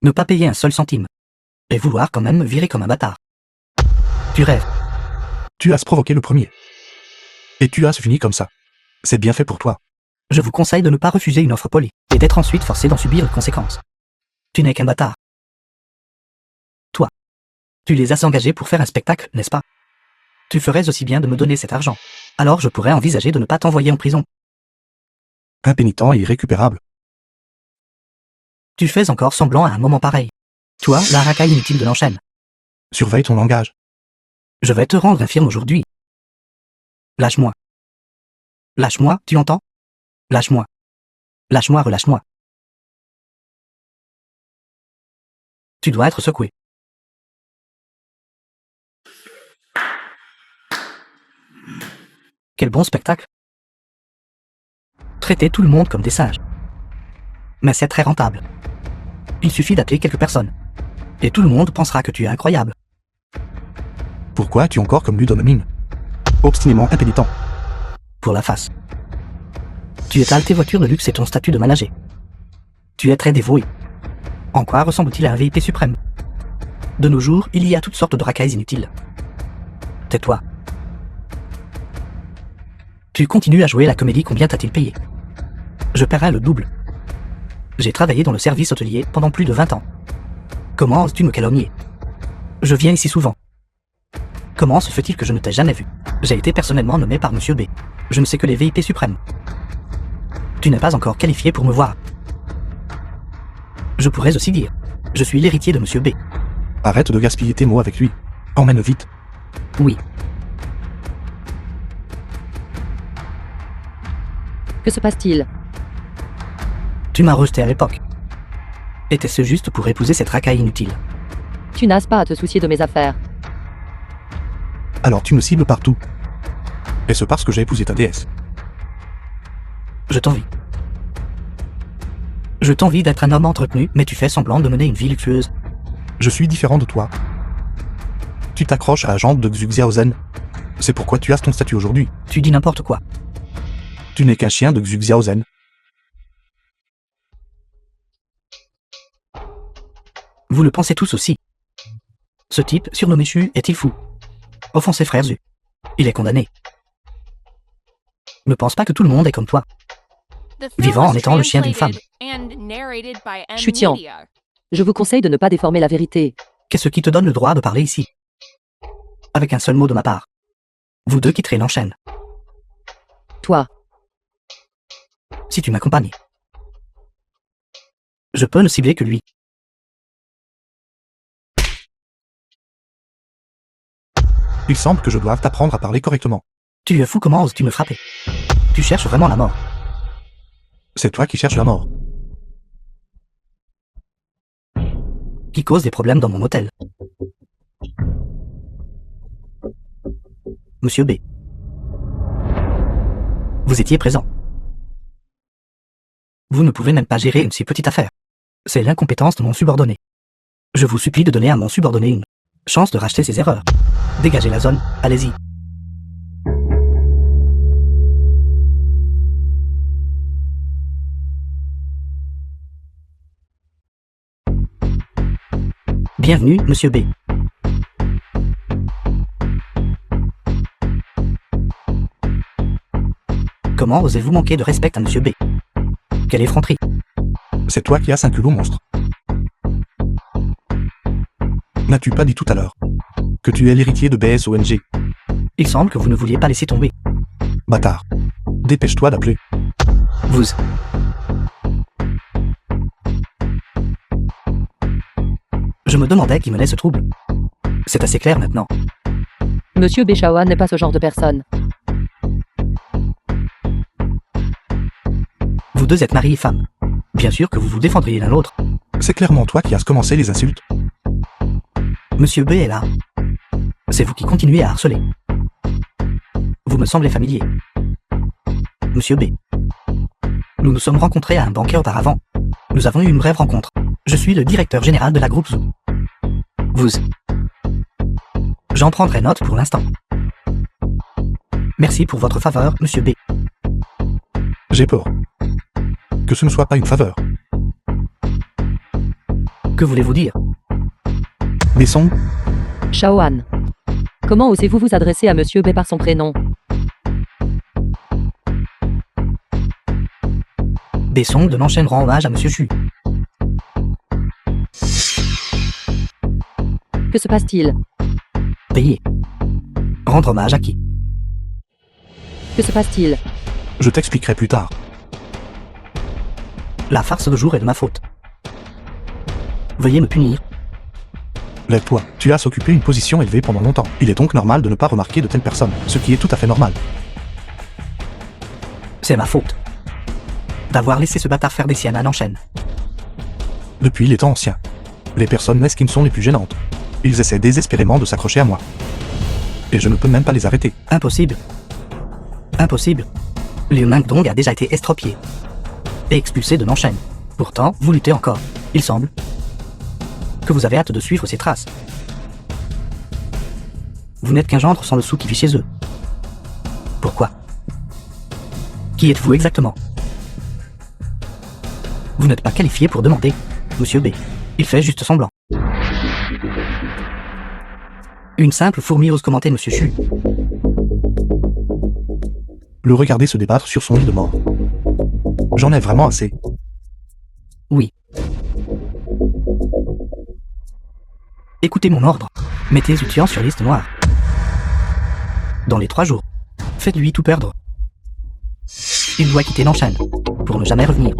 Speaker 3: Ne pas payer un seul centime. Et vouloir quand même me virer comme un bâtard. Tu rêves.
Speaker 1: Tu as provoqué le premier. Et tu as fini comme ça. C'est bien fait pour toi.
Speaker 3: Je vous conseille de ne pas refuser une offre polie, et d'être ensuite forcé d'en subir les conséquences. Tu n'es qu'un bâtard. Toi. Tu les as engagés pour faire un spectacle, n'est-ce pas? Tu ferais aussi bien de me donner cet argent. Alors je pourrais envisager de ne pas t'envoyer en prison.
Speaker 1: Impénitent et irrécupérable.
Speaker 3: Tu fais encore semblant à un moment pareil. Toi, la racaille inutile de l'enchaîne.
Speaker 1: Surveille ton langage.
Speaker 3: Je vais te rendre infirme aujourd'hui. Lâche-moi. Lâche-moi, tu entends? Lâche-moi. Lâche-moi, relâche-moi. Tu dois être secoué. Quel bon spectacle. Traiter tout le monde comme des singes. Mais c'est très rentable. Il suffit d'appeler quelques personnes. Et tout le monde pensera que tu es incroyable.
Speaker 1: Pourquoi as-tu encore comme Ludonomine? Obstinément impénitent.
Speaker 3: Pour la face. Tu étales tes voitures de luxe et ton statut de manager. Tu es très dévoué. En quoi ressemble-t-il à un VIP suprême? De nos jours, il y a toutes sortes de racailles inutiles. Tais-toi. Tu continues à jouer la comédie, combien t'a-t-il payé? Je paierai le double. J'ai travaillé dans le service hôtelier pendant plus de 20 ans. Comment oses-tu me calomnier? Je viens ici souvent. Comment se fait-il que je ne t'ai jamais vu? J'ai été personnellement nommé par Monsieur B. Je ne sais que les VIP suprêmes. Tu n'es pas encore qualifié pour me voir. Je pourrais aussi dire, je suis l'héritier de Monsieur B.
Speaker 1: Arrête de gaspiller tes mots avec lui. Emmène-le vite.
Speaker 3: Oui.
Speaker 7: Que se passe-t-il?
Speaker 3: Tu m'as rejeté à l'époque. Était-ce juste pour épouser cette racaille inutile?
Speaker 7: Tu n'as pas à te soucier de mes affaires.
Speaker 1: Alors tu me cibles partout. Et ce parce que j'ai épousé ta déesse.
Speaker 3: Je t'envie. Je t'envie d'être un homme entretenu, mais tu fais semblant de mener une vie luxueuse.
Speaker 1: Je suis différent de toi. Tu t'accroches à la jambe de Xu Xiaozen. C'est pourquoi tu as ton statut aujourd'hui.
Speaker 3: Tu dis n'importe quoi.
Speaker 1: Tu n'es qu'un chien de Xu Xiaozen.
Speaker 3: Vous le pensez tous aussi. Ce type, surnommé Chu, est-il fou? Offensé frère Zu. Il est condamné. Ne pense pas que tout le monde est comme toi.
Speaker 4: Vivant en étant le chien d'une femme.
Speaker 7: Chutian. Je vous conseille de ne pas déformer la vérité.
Speaker 3: Qu'est-ce qui te donne le droit de parler ici? Avec un seul mot de ma part. Vous deux quitterez l'enchaîne.
Speaker 7: Toi,
Speaker 3: Si tu m'accompagnes. Je peux ne cibler que lui.
Speaker 1: Il semble que je doive t'apprendre à parler correctement.
Speaker 3: Tu es fou, comment oses-tu me frapper? Tu cherches vraiment la mort.
Speaker 1: C'est toi qui cherches la mort.
Speaker 3: Qui cause des problèmes dans mon hôtel. Monsieur B. Vous étiez présent. Vous ne pouvez même pas gérer une si petite affaire. C'est l'incompétence de mon subordonné. Je vous supplie de donner à mon subordonné une chance de racheter ses erreurs. Dégagez la zone, allez-y. Bienvenue, Monsieur B. Comment osez-vous manquer de respect à Monsieur B? Quelle effronterie!
Speaker 1: C'est toi qui as un culot monstre. N'as-tu pas dit tout à l'heure que tu es l'héritier de BSONG?
Speaker 3: Il semble que vous ne vouliez pas laisser tomber.
Speaker 1: Bâtard. Dépêche-toi d'appeler.
Speaker 3: Vous. Je me demandais qui menait ce trouble. C'est assez clair maintenant.
Speaker 7: Monsieur Béchaoua n'est pas ce genre de personne.
Speaker 3: Vous deux êtes mari et femme. Bien sûr que vous vous défendriez l'un l'autre.
Speaker 1: C'est clairement toi qui as commencé les insultes.
Speaker 3: Monsieur B est là. C'est vous qui continuez à harceler. Vous me semblez familier. Monsieur B. Nous nous sommes rencontrés à un banquet auparavant. Nous avons eu une brève rencontre. Je suis le directeur général de la groupe Zoo. Vous. J'en prendrai note pour l'instant. Merci pour votre faveur, Monsieur B.
Speaker 1: J'ai peur que ce ne soit pas une faveur.
Speaker 3: Que voulez-vous dire?
Speaker 1: Besson,
Speaker 7: Shaoan. Comment osez-vous vous adresser à Monsieur B par son prénom?
Speaker 3: Besson de l'enchaîne rend hommage à Monsieur Chu.
Speaker 7: Que se passe-t-il?
Speaker 3: Payer. Rendre hommage à qui?
Speaker 7: Que se passe-t-il?
Speaker 1: je t'expliquerai plus tard.
Speaker 3: La farce de jour est de ma faute. Veuillez me punir.
Speaker 1: Lève-toi, tu as occupé une position élevée pendant longtemps. Il est donc normal de ne pas remarquer de telles personnes, ce qui est tout à fait normal.
Speaker 3: C'est ma faute. D'avoir laissé ce bâtard faire des siennes à l'enchaîne.
Speaker 1: Depuis les temps anciens, les personnes mesquines sont les plus gênantes. Ils essaient désespérément de s'accrocher à moi. Et je ne peux même pas les arrêter.
Speaker 3: Impossible. Impossible. Liu Mingdong a déjà été estropié. Et expulsé de l'enchaîne. Pourtant, vous luttez encore. Il semble que vous avez hâte de suivre ses traces. Vous n'êtes qu'un gendre sans le sou qui vit chez eux. Pourquoi? Qui êtes-vous exactement? Vous n'êtes pas qualifié pour demander, Monsieur B. Il fait juste semblant. Une simple fourmi ose commenter Monsieur Chu.
Speaker 1: Le regarder se débattre sur son lit de mort. J'en ai vraiment assez.
Speaker 3: Oui. Écoutez mon ordre. Mettez Zutian sur liste noire. Dans les 3 jours, faites-lui tout perdre. Il doit quitter l'enchaîne, pour ne jamais revenir.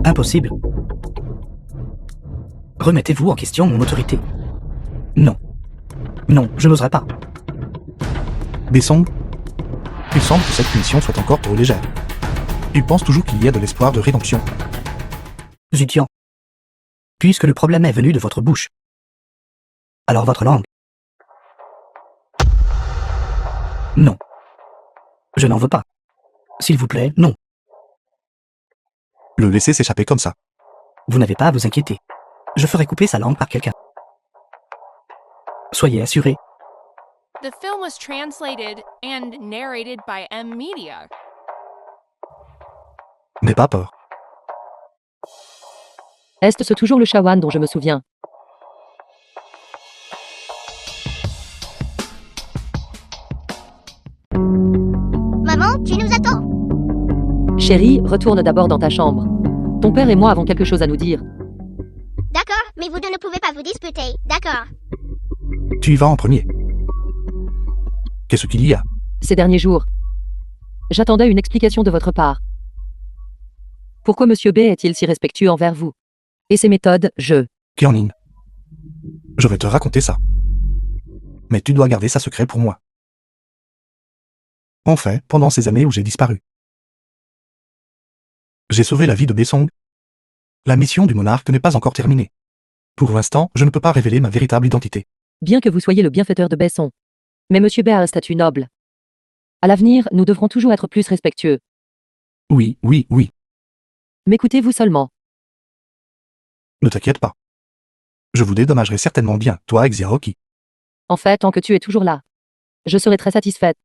Speaker 3: Impossible. Remettez-vous en question mon autorité. Non. Non, je n'oserais pas.
Speaker 1: Besson, il semble que cette punition soit encore trop légère. Il pense toujours qu'il y a de l'espoir de rédemption.
Speaker 3: Zutian. Puisque le problème est venu de votre bouche. Alors votre langue. Non. Je n'en veux pas. S'il vous plaît, non.
Speaker 1: Le laisser s'échapper comme ça.
Speaker 3: Vous n'avez pas à vous inquiéter. Je ferai couper sa langue par quelqu'un. Soyez assurés.
Speaker 4: The film was translated and narrated by M Media.
Speaker 1: N'aie pas peur.
Speaker 7: Est-ce toujours le Shawan dont je me souviens?
Speaker 6: Maman, tu nous attends.
Speaker 7: Chérie, retourne d'abord dans ta chambre. Ton père et moi avons quelque chose à nous dire.
Speaker 6: D'accord, mais vous deux ne pouvez pas vous disputer. D'accord.
Speaker 1: Tu y vas en premier. Qu'est-ce qu'il y a?
Speaker 7: Ces derniers jours, j'attendais une explication de votre part. Pourquoi Monsieur B est-il si respectueux envers vous? Et ses méthodes,
Speaker 1: Kiernin. Je vais te raconter ça. Mais tu dois garder ça secret pour moi. En fait, pendant ces années où j'ai disparu, j'ai sauvé la vie de Besong. La mission du monarque n'est pas encore terminée. Pour l'instant, je ne peux pas révéler ma véritable identité.
Speaker 7: Bien que vous soyez le bienfaiteur de Besson. Mais Monsieur B a un statut noble. À l'avenir, nous devrons toujours être plus respectueux.
Speaker 1: Oui.
Speaker 7: M'écoutez-vous seulement.
Speaker 1: Ne t'inquiète pas. Je vous dédommagerai certainement bien, toi et Xiaoqi.
Speaker 7: En fait, tant que tu es toujours là, je serai très satisfaite.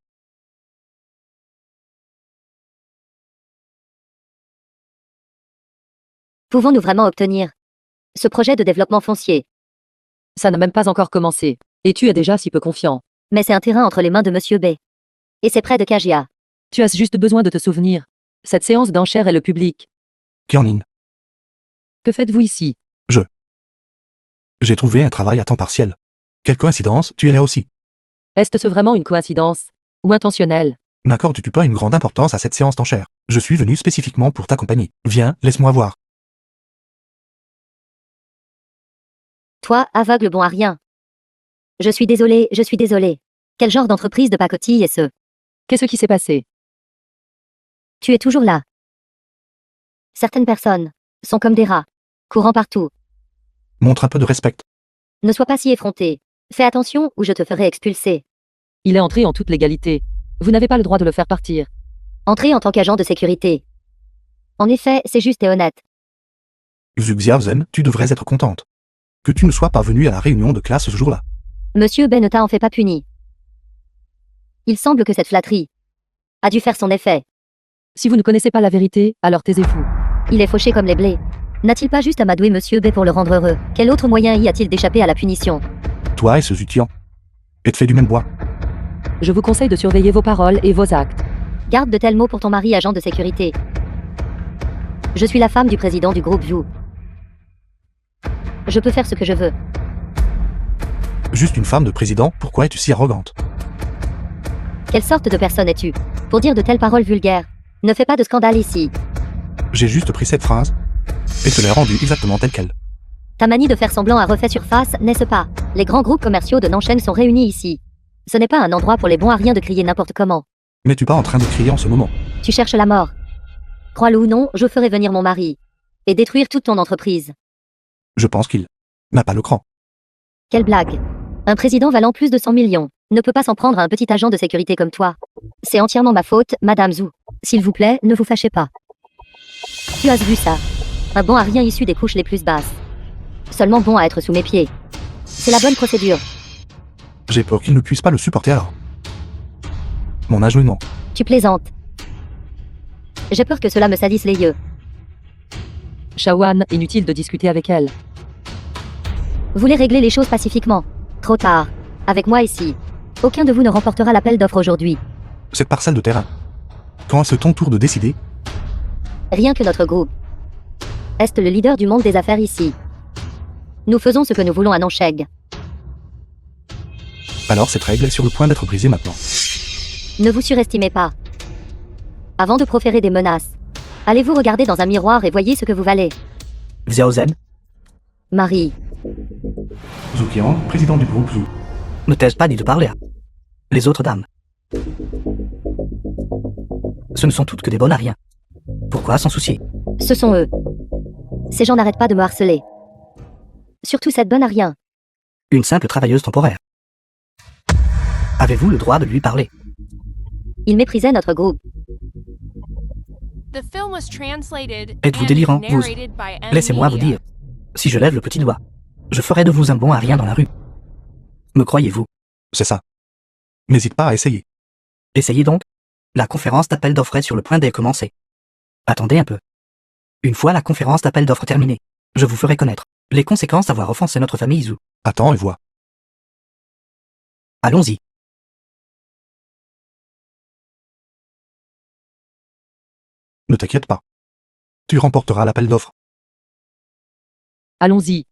Speaker 5: Pouvons-nous vraiment obtenir ce projet de développement foncier?
Speaker 7: Ça n'a même pas encore commencé. Et tu es déjà si peu confiant.
Speaker 5: Mais c'est un terrain entre les mains de Monsieur B. Et c'est près de Kajia.
Speaker 7: Tu as juste besoin de te souvenir. Cette séance d'enchères est le public.
Speaker 1: Kiernin.
Speaker 7: Que faites-vous ici?
Speaker 1: J'ai trouvé un travail à temps partiel. Quelle coïncidence, tu es là aussi.
Speaker 7: Est-ce vraiment une coïncidence? Ou intentionnelle?
Speaker 1: N'accordes-tu pas une grande importance à cette séance d'enchères? Je suis venu spécifiquement pour t'accompagner. Viens, laisse-moi voir.
Speaker 5: Toi, aveugle bon à rien. Je suis désolé. Quel genre d'entreprise de pacotille est ce?
Speaker 7: Qu'est-ce qui s'est passé?
Speaker 5: Tu es toujours là. Certaines personnes sont comme des rats, courant partout.
Speaker 1: Montre un peu de respect.
Speaker 5: Ne sois pas si effronté. Fais attention ou je te ferai expulser.
Speaker 7: Il est entré en toute légalité. Vous n'avez pas le droit de le faire partir.
Speaker 5: Entrer en tant qu'agent de sécurité. En effet, c'est juste et honnête.
Speaker 1: Zhu Xiaozen, tu devrais être contente. Que tu ne sois pas venu à la réunion de classe ce jour-là.
Speaker 5: Monsieur B ne t'a en fait pas puni. Il semble que cette flatterie a dû faire son effet.
Speaker 7: Si vous ne connaissez pas la vérité, alors taisez-vous.
Speaker 5: Il est fauché comme les blés. N'a-t-il pas juste amadoué Monsieur B pour le rendre heureux? Quel autre moyen y a-t-il d'échapper à la punition?
Speaker 1: Toi et ce Zutian. Êtes fait du même bois.
Speaker 7: Je vous conseille de surveiller vos paroles et vos actes.
Speaker 5: Garde de tels mots pour ton mari agent de sécurité. Je suis la femme du président du groupe Zhu. Je peux faire ce que je veux.
Speaker 1: Juste une femme de président, pourquoi es-tu si arrogante?
Speaker 5: Quelle sorte de personne es-tu pour dire de telles paroles vulgaires? Ne fais pas de scandale ici.
Speaker 1: J'ai juste pris cette phrase et te l'ai rendue exactement telle qu'elle.
Speaker 5: Ta manie de faire semblant a refait surface, n'est-ce pas? Les grands groupes commerciaux de Nancheng sont réunis ici. Ce n'est pas un endroit pour les bons à rien de crier n'importe comment.
Speaker 1: N'es-tu pas en train de crier en ce moment?
Speaker 5: Tu cherches la mort. Crois-le ou non, je ferai venir mon mari et détruire toute ton entreprise.
Speaker 1: Je pense qu'il n'a pas le cran.
Speaker 5: Quelle blague. Un président valant plus de 100 millions ne peut pas s'en prendre à un petit agent de sécurité comme toi. C'est entièrement ma faute, Madame Zhu. S'il vous plaît, ne vous fâchez pas. Tu as vu ça? Un bon à rien issu des couches les plus basses. Seulement bon à être sous mes pieds. C'est la bonne procédure.
Speaker 1: J'ai peur qu'il ne puisse pas le supporter alors. Mon agenouillement.
Speaker 5: Tu plaisantes. J'ai peur que cela me salisse les yeux.
Speaker 7: Shawan, inutile de discuter avec elle.
Speaker 5: Voulez régler les choses pacifiquement. Trop tard. Avec moi ici. Aucun de vous ne remportera l'appel d'offres aujourd'hui.
Speaker 1: Cette parcelle de terrain. Quand est-ce ton tour de décider?
Speaker 5: Rien que notre groupe est le leader du monde des affaires ici. Nous faisons ce que nous voulons à Nancheng.
Speaker 1: Alors cette règle est sur le point d'être brisée maintenant.
Speaker 5: Ne vous surestimez pas. Avant de proférer des menaces, allez vous regarder dans un miroir et voyez ce que vous valez.
Speaker 3: Xiaozen,
Speaker 5: Marie,
Speaker 2: Zhu Qian, président du groupe Zhu.
Speaker 3: ne t'ai-je pas dit de parler à les autres dames? Ce ne sont toutes que des bonnes à rien. Pourquoi s'en soucier?
Speaker 5: ce sont eux. Ces gens n'arrêtent pas de me harceler. Surtout cette bonne à rien.
Speaker 3: Une simple travailleuse temporaire. Avez-vous le droit de lui parler?
Speaker 5: Ils méprisaient notre groupe.
Speaker 4: The film was translated
Speaker 3: Êtes-vous
Speaker 4: and
Speaker 3: délirant, vous?
Speaker 4: narrated by M
Speaker 3: Laissez-moi vous
Speaker 4: Media.
Speaker 3: dire. Si je lève le petit doigt, je ferai de vous un bon à rien dans la rue. Me croyez-vous?
Speaker 1: C'est ça. N'hésite pas à essayer.
Speaker 3: Essayez donc. La conférence d'appel d'offres est sur le point de commencer. Attendez un peu. Une fois la conférence d'appel d'offres terminée, Je vous ferai connaître les conséquences d'avoir offensé notre famille Zhu.
Speaker 1: Attends et vois.
Speaker 3: Allons-y.
Speaker 1: Ne t'inquiète pas. Tu remporteras l'appel d'offres.
Speaker 7: Allons-y.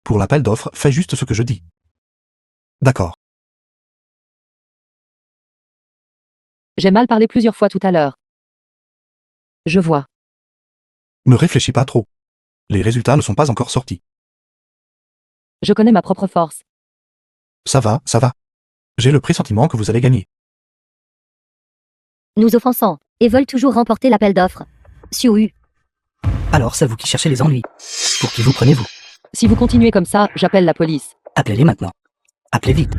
Speaker 1: Pour l'appel d'offres, fais juste ce que je dis. D'accord.
Speaker 7: J'ai mal parlé plusieurs fois tout à l'heure. Je vois.
Speaker 1: Ne réfléchis pas trop. Les résultats ne sont pas encore sortis.
Speaker 7: Je connais ma propre force.
Speaker 1: Ça va, ça va. J'ai le pressentiment que vous allez gagner.
Speaker 5: Nous offensant, et veulent toujours remporter l'appel d'offres. Xiu.
Speaker 3: Alors c'est vous qui cherchez les ennuis. Pour qui vous prenez-vous?
Speaker 7: Si vous continuez comme ça, j'appelle la police.
Speaker 3: Appelez-les maintenant. Appelez vite.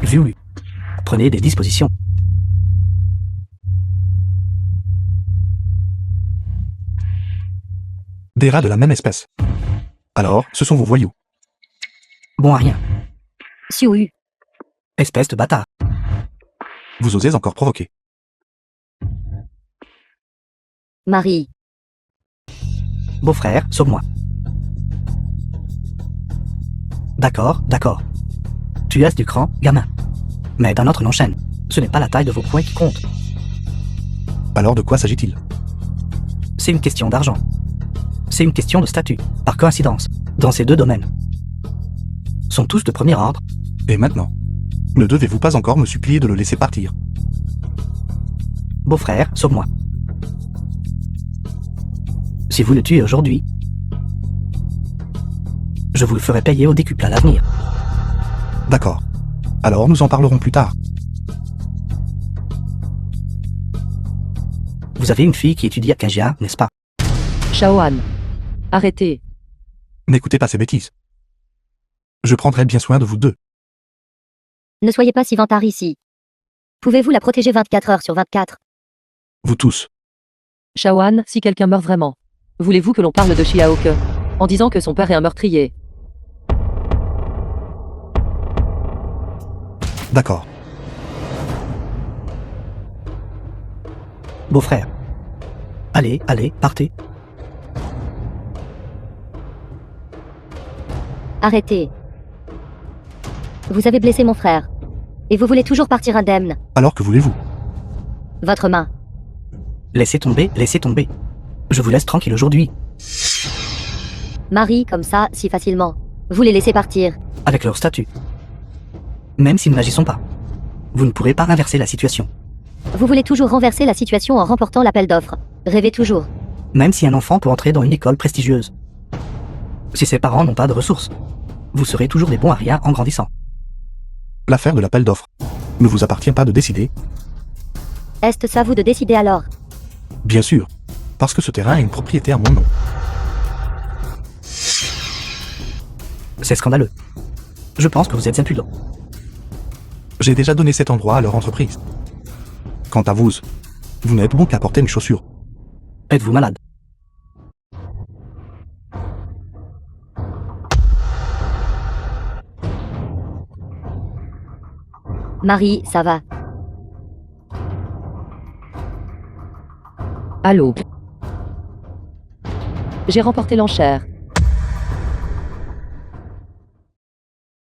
Speaker 3: Vu. Prenez des dispositions.
Speaker 1: Des rats de la même espèce. Alors, ce sont vos voyous.
Speaker 3: Bon à rien.
Speaker 5: Xiu.
Speaker 3: Espèce de bâtard.
Speaker 1: Vous osez encore provoquer.
Speaker 5: Marie.
Speaker 3: Beau-frère, sauve-moi. D'accord, d'accord. Tu as du cran, gamin. Mais d'un autre enchaîne. Ce n'est pas la taille de vos poings qui compte.
Speaker 1: Alors de quoi s'agit-il?
Speaker 3: C'est une question d'argent. C'est une question de statut, par coïncidence, dans ces deux domaines. Sont tous de premier ordre.
Speaker 1: Et maintenant? Ne devez-vous pas encore me supplier de le laisser partir?
Speaker 3: Beau-frère, sauve-moi. Si vous le tuez aujourd'hui, je vous le ferai payer au décuple à l'avenir.
Speaker 1: D'accord. Alors nous en parlerons plus tard.
Speaker 3: Vous avez une fille qui étudie à Kajia, n'est-ce pas?
Speaker 7: Shaohan. Arrêtez.
Speaker 1: N'écoutez pas ces bêtises. Je prendrai bien soin de vous deux.
Speaker 5: Ne soyez pas si vantard ici. Pouvez-vous la protéger 24 heures sur 24?
Speaker 1: Vous tous.
Speaker 7: Shaohan, si quelqu'un meurt vraiment, voulez-vous que l'on parle de Xiaoke en disant que son père est un meurtrier?
Speaker 1: D'accord.
Speaker 3: Beau-frère. Allez, allez, partez.
Speaker 5: Arrêtez. Vous avez blessé mon frère. Et vous voulez toujours partir indemne.
Speaker 1: Alors que voulez-vous?
Speaker 5: Votre main.
Speaker 3: Laissez tomber, laissez tomber. Je vous laisse tranquille aujourd'hui.
Speaker 5: Marie, comme ça, si facilement. Vous les laissez partir.
Speaker 3: Avec leur statut. Même si nous n'agissons pas. Vous ne pourrez pas inverser la situation.
Speaker 5: Vous voulez toujours renverser la situation en remportant l'appel d'offres. Rêvez toujours.
Speaker 3: Même si un enfant peut entrer dans une école prestigieuse. Si ses parents n'ont pas de ressources, vous serez toujours des bons à rien en grandissant.
Speaker 1: L'affaire de l'appel d'offres ne vous appartient pas de décider?
Speaker 5: Est-ce à vous de décider alors?
Speaker 1: Bien sûr. Parce que ce terrain est une propriété à mon nom.
Speaker 3: C'est scandaleux. Je pense que vous êtes impudent.
Speaker 1: J'ai déjà donné cet endroit à leur entreprise. Quant à vous, vous n'êtes bon qu'à porter mes chaussures.
Speaker 3: Êtes-vous malade?
Speaker 5: Marie, ça va.
Speaker 7: Allô. J'ai remporté l'enchère.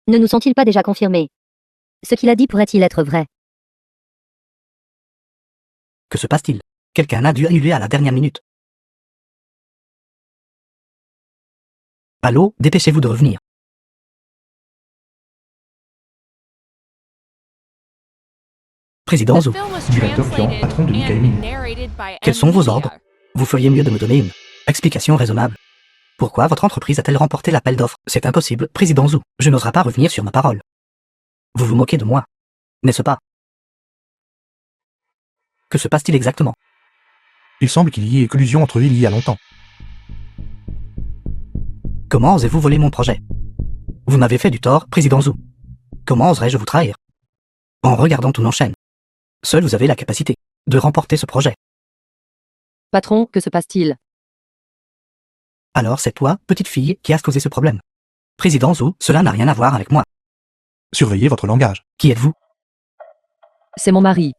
Speaker 5: Ne nous sont-ils pas déjà confirmés? Ce qu'il a dit pourrait-il être vrai?
Speaker 3: Que se passe-t-il? Quelqu'un a dû annuler à la dernière minute. Allô, dépêchez-vous de revenir. Président
Speaker 4: The
Speaker 3: Zhu,
Speaker 4: film was
Speaker 2: Directeur Pian,
Speaker 4: translated
Speaker 2: patron de Nikkei
Speaker 4: and
Speaker 2: Mini.
Speaker 4: narrated by
Speaker 3: quels sont vos
Speaker 4: Media.
Speaker 3: ordres? Vous feriez mieux de me donner une explication raisonnable. Pourquoi votre entreprise a-t-elle remporté l'appel d'offres? C'est impossible, Président Zhu. Je n'oserai pas revenir sur ma parole. Vous vous moquez de moi, n'est-ce pas? Que se passe-t-il exactement?
Speaker 1: Il semble qu'il y ait collusion entre eux il y a longtemps.
Speaker 3: Comment osez-vous voler mon projet? Vous m'avez fait du tort, Président Zhu. Comment oserais-je vous trahir? En regardant tout l'enchaîne. Seul vous avez la capacité de remporter ce projet.
Speaker 7: Patron, que se passe-t-il?
Speaker 3: Alors c'est toi, petite fille, qui as causé ce problème. Président Zhou, cela n'a rien à voir avec moi.
Speaker 1: Surveillez votre langage.
Speaker 3: Qui êtes-vous?
Speaker 7: C'est mon mari.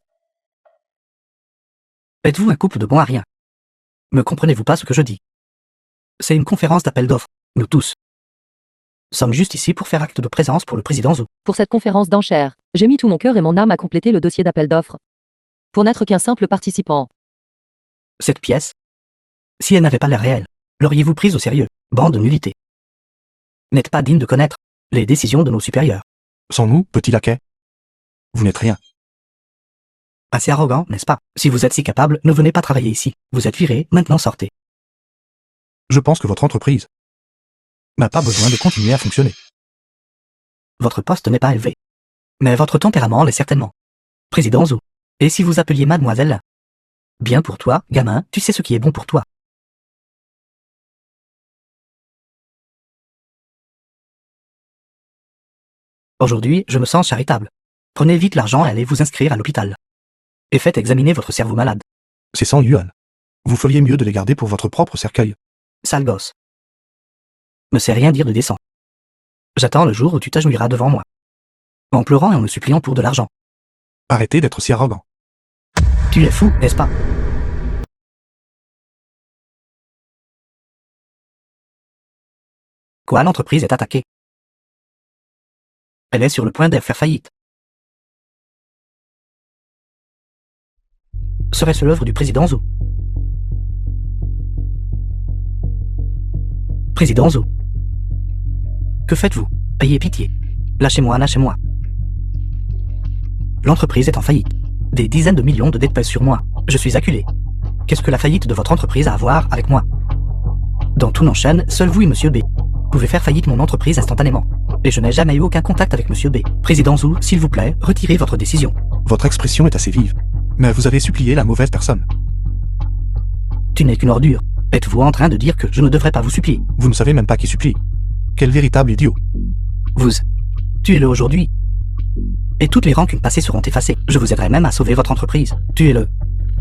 Speaker 3: Êtes-vous un couple de bons à rien? Me comprenez-vous pas ce que je dis? C'est une conférence d'appel d'offres, nous tous. Sommes juste ici pour faire acte de présence pour le président Zhou.
Speaker 7: Pour cette conférence d'enchères, j'ai mis tout mon cœur et mon âme à compléter le dossier d'appel d'offres. Pour n'être qu'un simple participant.
Speaker 3: Cette pièce, si elle n'avait pas l'air réelle, l'auriez-vous prise au sérieux? Bande de nullité. N'êtes pas digne de connaître les décisions de nos supérieurs.
Speaker 1: Sans nous, petit laquais. Vous n'êtes rien.
Speaker 3: Assez arrogant, n'est-ce pas? Si vous êtes si capable, ne venez pas travailler ici. Vous êtes viré, maintenant sortez.
Speaker 1: Je pense que votre entreprise n'a pas besoin de continuer à fonctionner.
Speaker 3: Votre poste n'est pas élevé. Mais votre tempérament l'est certainement. Président Zhou. Et si vous appeliez mademoiselle? Bien pour toi, gamin, tu sais ce qui est bon pour toi. Aujourd'hui, je me sens charitable. Prenez vite l'argent et allez vous inscrire à l'hôpital. Et faites examiner votre cerveau malade.
Speaker 1: C'est 100 yuan. Vous feriez mieux de les garder pour votre propre cercueil.
Speaker 3: Sale gosse. Ne sais rien dire de décent. J'attends le jour où tu t'agenouilleras devant moi. En pleurant et en me suppliant pour de l'argent.
Speaker 1: Arrêtez d'être si arrogant.
Speaker 3: Tu es fou, n'est-ce pas? Quoi, l'entreprise est attaquée? Elle est sur le point de faire faillite. Serait-ce l'œuvre du président Zhou? Président Zhou. Que faites-vous? Ayez pitié. Lâchez-moi, lâchez-moi. L'entreprise est en faillite. Des dizaines de millions de dettes pèsent sur moi. Je suis acculé. Qu'est-ce que la faillite de votre entreprise a à voir avec moi? Dans tout Nanshan, seul vous et Monsieur B pouvez faire faillite mon entreprise instantanément. Et je n'ai jamais eu aucun contact avec Monsieur B. Président Zhou, s'il vous plaît, retirez votre décision.
Speaker 1: Votre expression est assez vive. Mais vous avez supplié la mauvaise personne.
Speaker 3: Tu n'es qu'une ordure. Êtes-vous en train de dire que je ne devrais pas vous supplier?
Speaker 1: Vous ne savez même pas qui supplie. Quel véritable idiot.
Speaker 3: Vous. Tuez-le aujourd'hui. Et toutes les rancunes passées seront effacées. Je vous aiderai même à sauver votre entreprise. Tuez-le.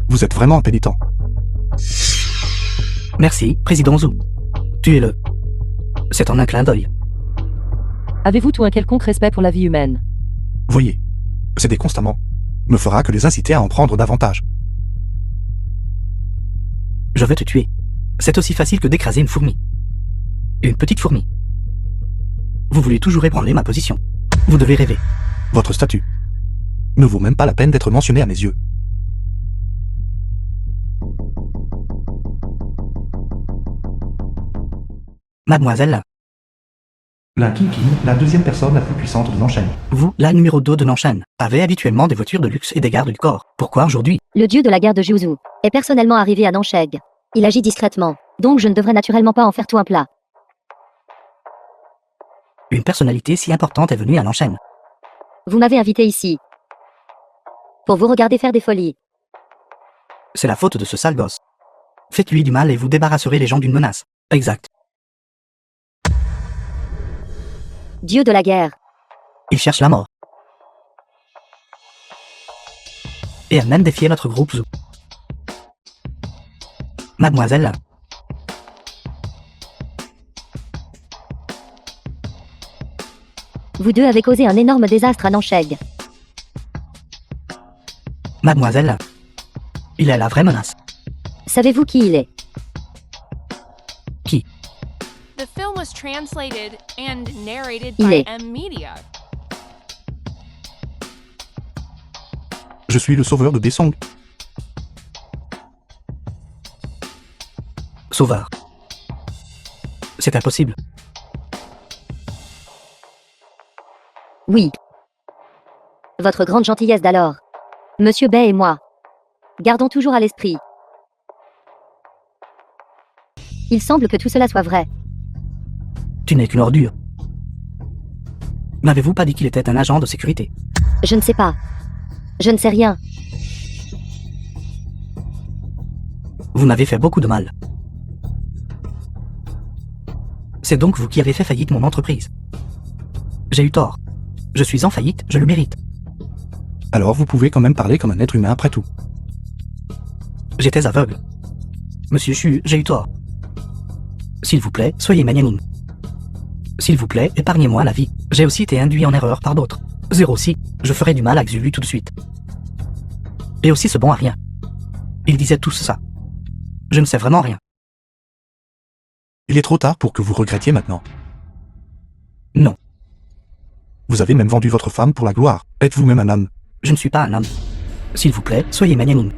Speaker 1: Vous êtes vraiment impénitent.
Speaker 3: Merci, Président Zhou. Tuez-le. C'est en un clin d'œil.
Speaker 7: Avez-vous tout un quelconque respect pour la vie humaine?
Speaker 1: Voyez, céder constamment ne fera que les inciter à en prendre davantage.
Speaker 3: Je vais te tuer. C'est aussi facile que d'écraser une fourmi. Une petite fourmi. Vous voulez toujours ébranler ma position. Vous devez rêver.
Speaker 1: Votre statut ne vaut même pas la peine d'être mentionné à mes yeux.
Speaker 3: Mademoiselle,
Speaker 2: La Kinkin, la deuxième personne la plus puissante de Nanshan.
Speaker 3: vous, la numéro 2 de Nanshan, avez habituellement des voitures de luxe et des gardes du corps. Pourquoi aujourd'hui?
Speaker 5: Le dieu de la guerre de Jiuzhou est personnellement arrivé à Nansheg. Il agit discrètement, donc je ne devrais naturellement pas en faire tout un plat.
Speaker 3: Une personnalité si importante est venue à Nanshan.
Speaker 5: Vous m'avez invité ici pour vous regarder faire des folies.
Speaker 3: C'est la faute de ce sale gosse. Faites-lui du mal et vous débarrasserez les gens d'une menace. Exact.
Speaker 5: Dieu de la guerre.
Speaker 3: Il cherche la mort. Et a même défié notre groupe Zhou. Mademoiselle,
Speaker 5: Vous deux avez causé un énorme désastre à Nansheg.
Speaker 3: mademoiselle, il est la vraie menace.
Speaker 5: Savez-vous qui il est?
Speaker 4: The film was translated and narrated
Speaker 5: Il
Speaker 4: by
Speaker 5: est.
Speaker 4: M Media.
Speaker 1: Je suis le sauveur de Besong.
Speaker 3: Sauveur. C'est impossible.
Speaker 5: Oui. Votre grande gentillesse d'alors. Monsieur Bay et moi. Gardons toujours à l'esprit. Il semble que tout cela soit vrai.
Speaker 3: Tu n'es qu'une ordure. N'avez-vous pas dit qu'il était un agent de sécurité?
Speaker 5: Je ne sais pas. Je ne sais rien.
Speaker 3: Vous m'avez fait beaucoup de mal. C'est donc vous qui avez fait faillite mon entreprise. J'ai eu tort. Je suis en faillite, je le mérite.
Speaker 1: Alors vous pouvez quand même parler comme un être humain après tout.
Speaker 3: J'étais aveugle. Monsieur Chu, j'ai eu tort. S'il vous plaît, soyez magnanime. S'il vous plaît, épargnez-moi la vie. J'ai aussi été induit en erreur par d'autres. 06, je ferai du mal à Xulu tout de suite. Et aussi ce bon à rien. Ils disaient tous ça. Je ne sais vraiment rien.
Speaker 1: Il est trop tard pour que vous regrettiez maintenant.
Speaker 3: Non,
Speaker 1: Vous avez même vendu votre femme pour la gloire. Êtes-vous même un homme?
Speaker 3: je ne suis pas un homme. S'il vous plaît, soyez magnanime.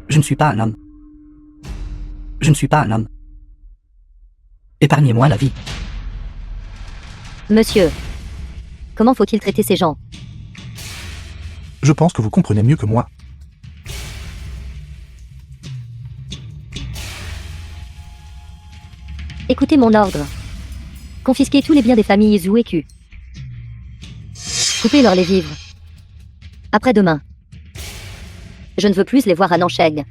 Speaker 3: Je ne suis pas un homme. Je ne suis pas un homme. Épargnez-moi la vie.
Speaker 5: Monsieur, comment faut-il traiter ces gens?
Speaker 1: Je pense que vous comprenez mieux que moi.
Speaker 5: Écoutez mon ordre. Confisquez tous les biens des familles Zhou et Q. Coupez-leur les vivres. Après-demain. Je ne veux plus les voir à Nancheng.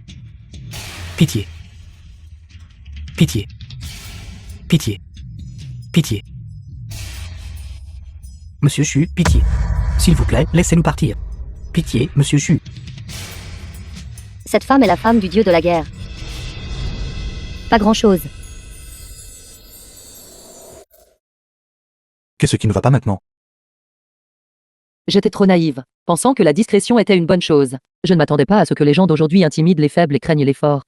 Speaker 3: Pitié. Pitié. Pitié. Pitié. Monsieur Chu, pitié. S'il vous plaît, laissez-nous partir. Pitié, monsieur Chu.
Speaker 5: Cette femme est la femme du dieu de la guerre. Pas grand-chose.
Speaker 1: Qu'est-ce qui ne va pas maintenant?
Speaker 7: J'étais trop naïve, pensant que la discrétion était une bonne chose. Je ne m'attendais pas à ce que les gens d'aujourd'hui intimident les faibles et craignent les forts.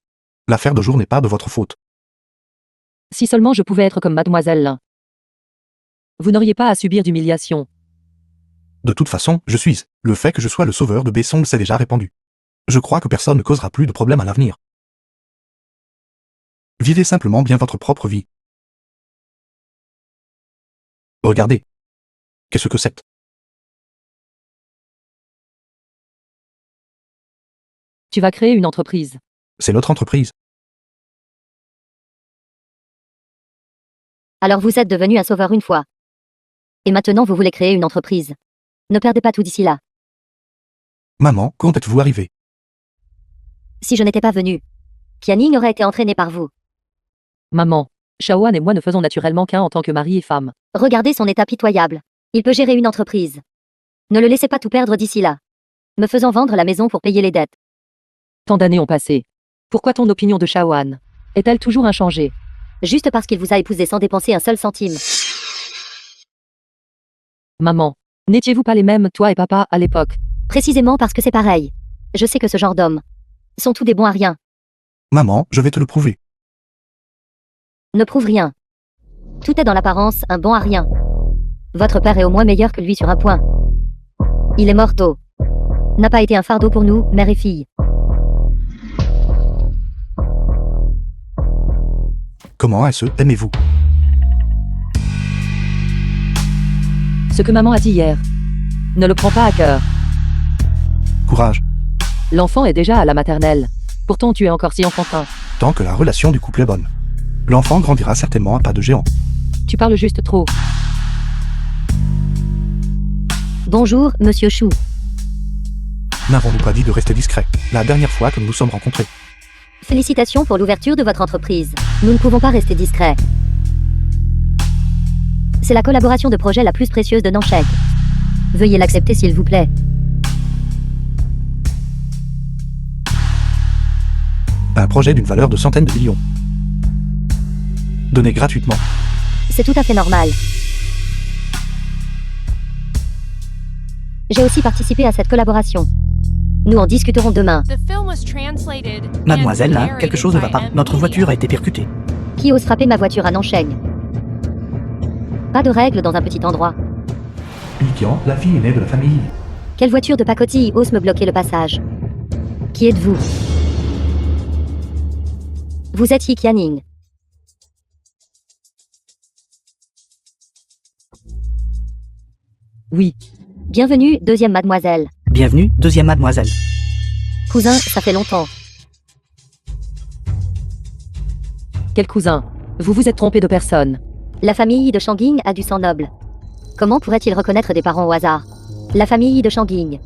Speaker 1: L'affaire de jour n'est pas de votre faute.
Speaker 7: Si seulement je pouvais être comme mademoiselle Lin. Vous n'auriez pas à subir d'humiliation.
Speaker 1: De toute façon, je suis. Le fait que je sois le sauveur de Besong s'est déjà répandu. Je crois que personne ne causera plus de problème à l'avenir. Vivez simplement bien votre propre vie. Regardez. Qu'est-ce que c'est?
Speaker 7: Tu vas créer une entreprise.
Speaker 1: C'est notre entreprise.
Speaker 5: Alors vous êtes devenu un sauveur une fois. Et maintenant vous voulez créer une entreprise. Ne perdez pas tout d'ici là.
Speaker 1: Maman, quand êtes-vous arrivée?
Speaker 5: Si je n'étais pas venu, Qianning aurait été entraîné par vous.
Speaker 7: Maman, Shaoan et moi ne faisons naturellement qu'un en tant que mari et femme.
Speaker 5: Regardez son état pitoyable. Il peut gérer une entreprise. Ne le laissez pas tout perdre d'ici là. Me faisant vendre la maison pour payer les dettes.
Speaker 7: Tant d'années ont passé. Pourquoi ton opinion de Shaoan est-elle toujours inchangée?
Speaker 5: Juste parce qu'il vous a épousé sans dépenser un seul centime.
Speaker 7: Maman, n'étiez-vous pas les mêmes, toi et papa, à l'époque?
Speaker 5: Précisément parce que c'est pareil. Je sais que ce genre d'hommes sont tous des bons à rien.
Speaker 1: Maman, je vais te le prouver.
Speaker 5: Ne prouve rien. Tout est dans l'apparence un bon à rien. Votre père est au moins meilleur que lui sur un point. Il est mort tôt. N'a pas été un fardeau pour nous, mère et fille.
Speaker 1: Comment est-ce aimez-vous?
Speaker 7: Ce que maman a dit hier. Ne le prends pas à cœur.
Speaker 1: Courage.
Speaker 7: L'enfant est déjà à la maternelle. Pourtant tu es encore si enfantin.
Speaker 1: Tant que la relation du couple est bonne. L'enfant grandira certainement à pas de géant.
Speaker 7: Tu parles juste trop.
Speaker 5: Bonjour, monsieur Chou.
Speaker 1: N'avons-nous pas dit de rester discret, la dernière fois que nous nous sommes rencontrés?
Speaker 5: Félicitations pour l'ouverture de votre entreprise. Nous ne pouvons pas rester discrets. C'est la collaboration de projet la plus précieuse de Nancheng. Veuillez l'accepter s'il vous plaît.
Speaker 1: Un projet d'une valeur de centaines de millions. Donné gratuitement.
Speaker 5: C'est tout à fait normal. J'ai aussi participé à cette collaboration. Nous en discuterons demain.
Speaker 4: The film was translated and
Speaker 3: Mademoiselle, là,
Speaker 4: narrated
Speaker 3: quelque chose ne va
Speaker 4: by
Speaker 3: pas.
Speaker 4: M.
Speaker 3: Notre
Speaker 4: Media.
Speaker 3: voiture a été percutée.
Speaker 5: Qui ose frapper ma voiture à Nancheng? Pas de règles dans un petit endroit.
Speaker 2: Liquian, la fille aînée de la famille.
Speaker 5: Quelle voiture de pacotille ose me bloquer le passage? Qui êtes-vous? Vous êtes Yi Qianning.
Speaker 7: Oui.
Speaker 5: Bienvenue, deuxième mademoiselle.
Speaker 3: Bienvenue, deuxième mademoiselle.
Speaker 5: Cousin, ça fait longtemps.
Speaker 7: Quel cousin? Vous vous êtes trompé de personne.
Speaker 5: La famille de Shanging a du sang noble. Comment pourrait-il reconnaître des parents au hasard? La famille de Shanging.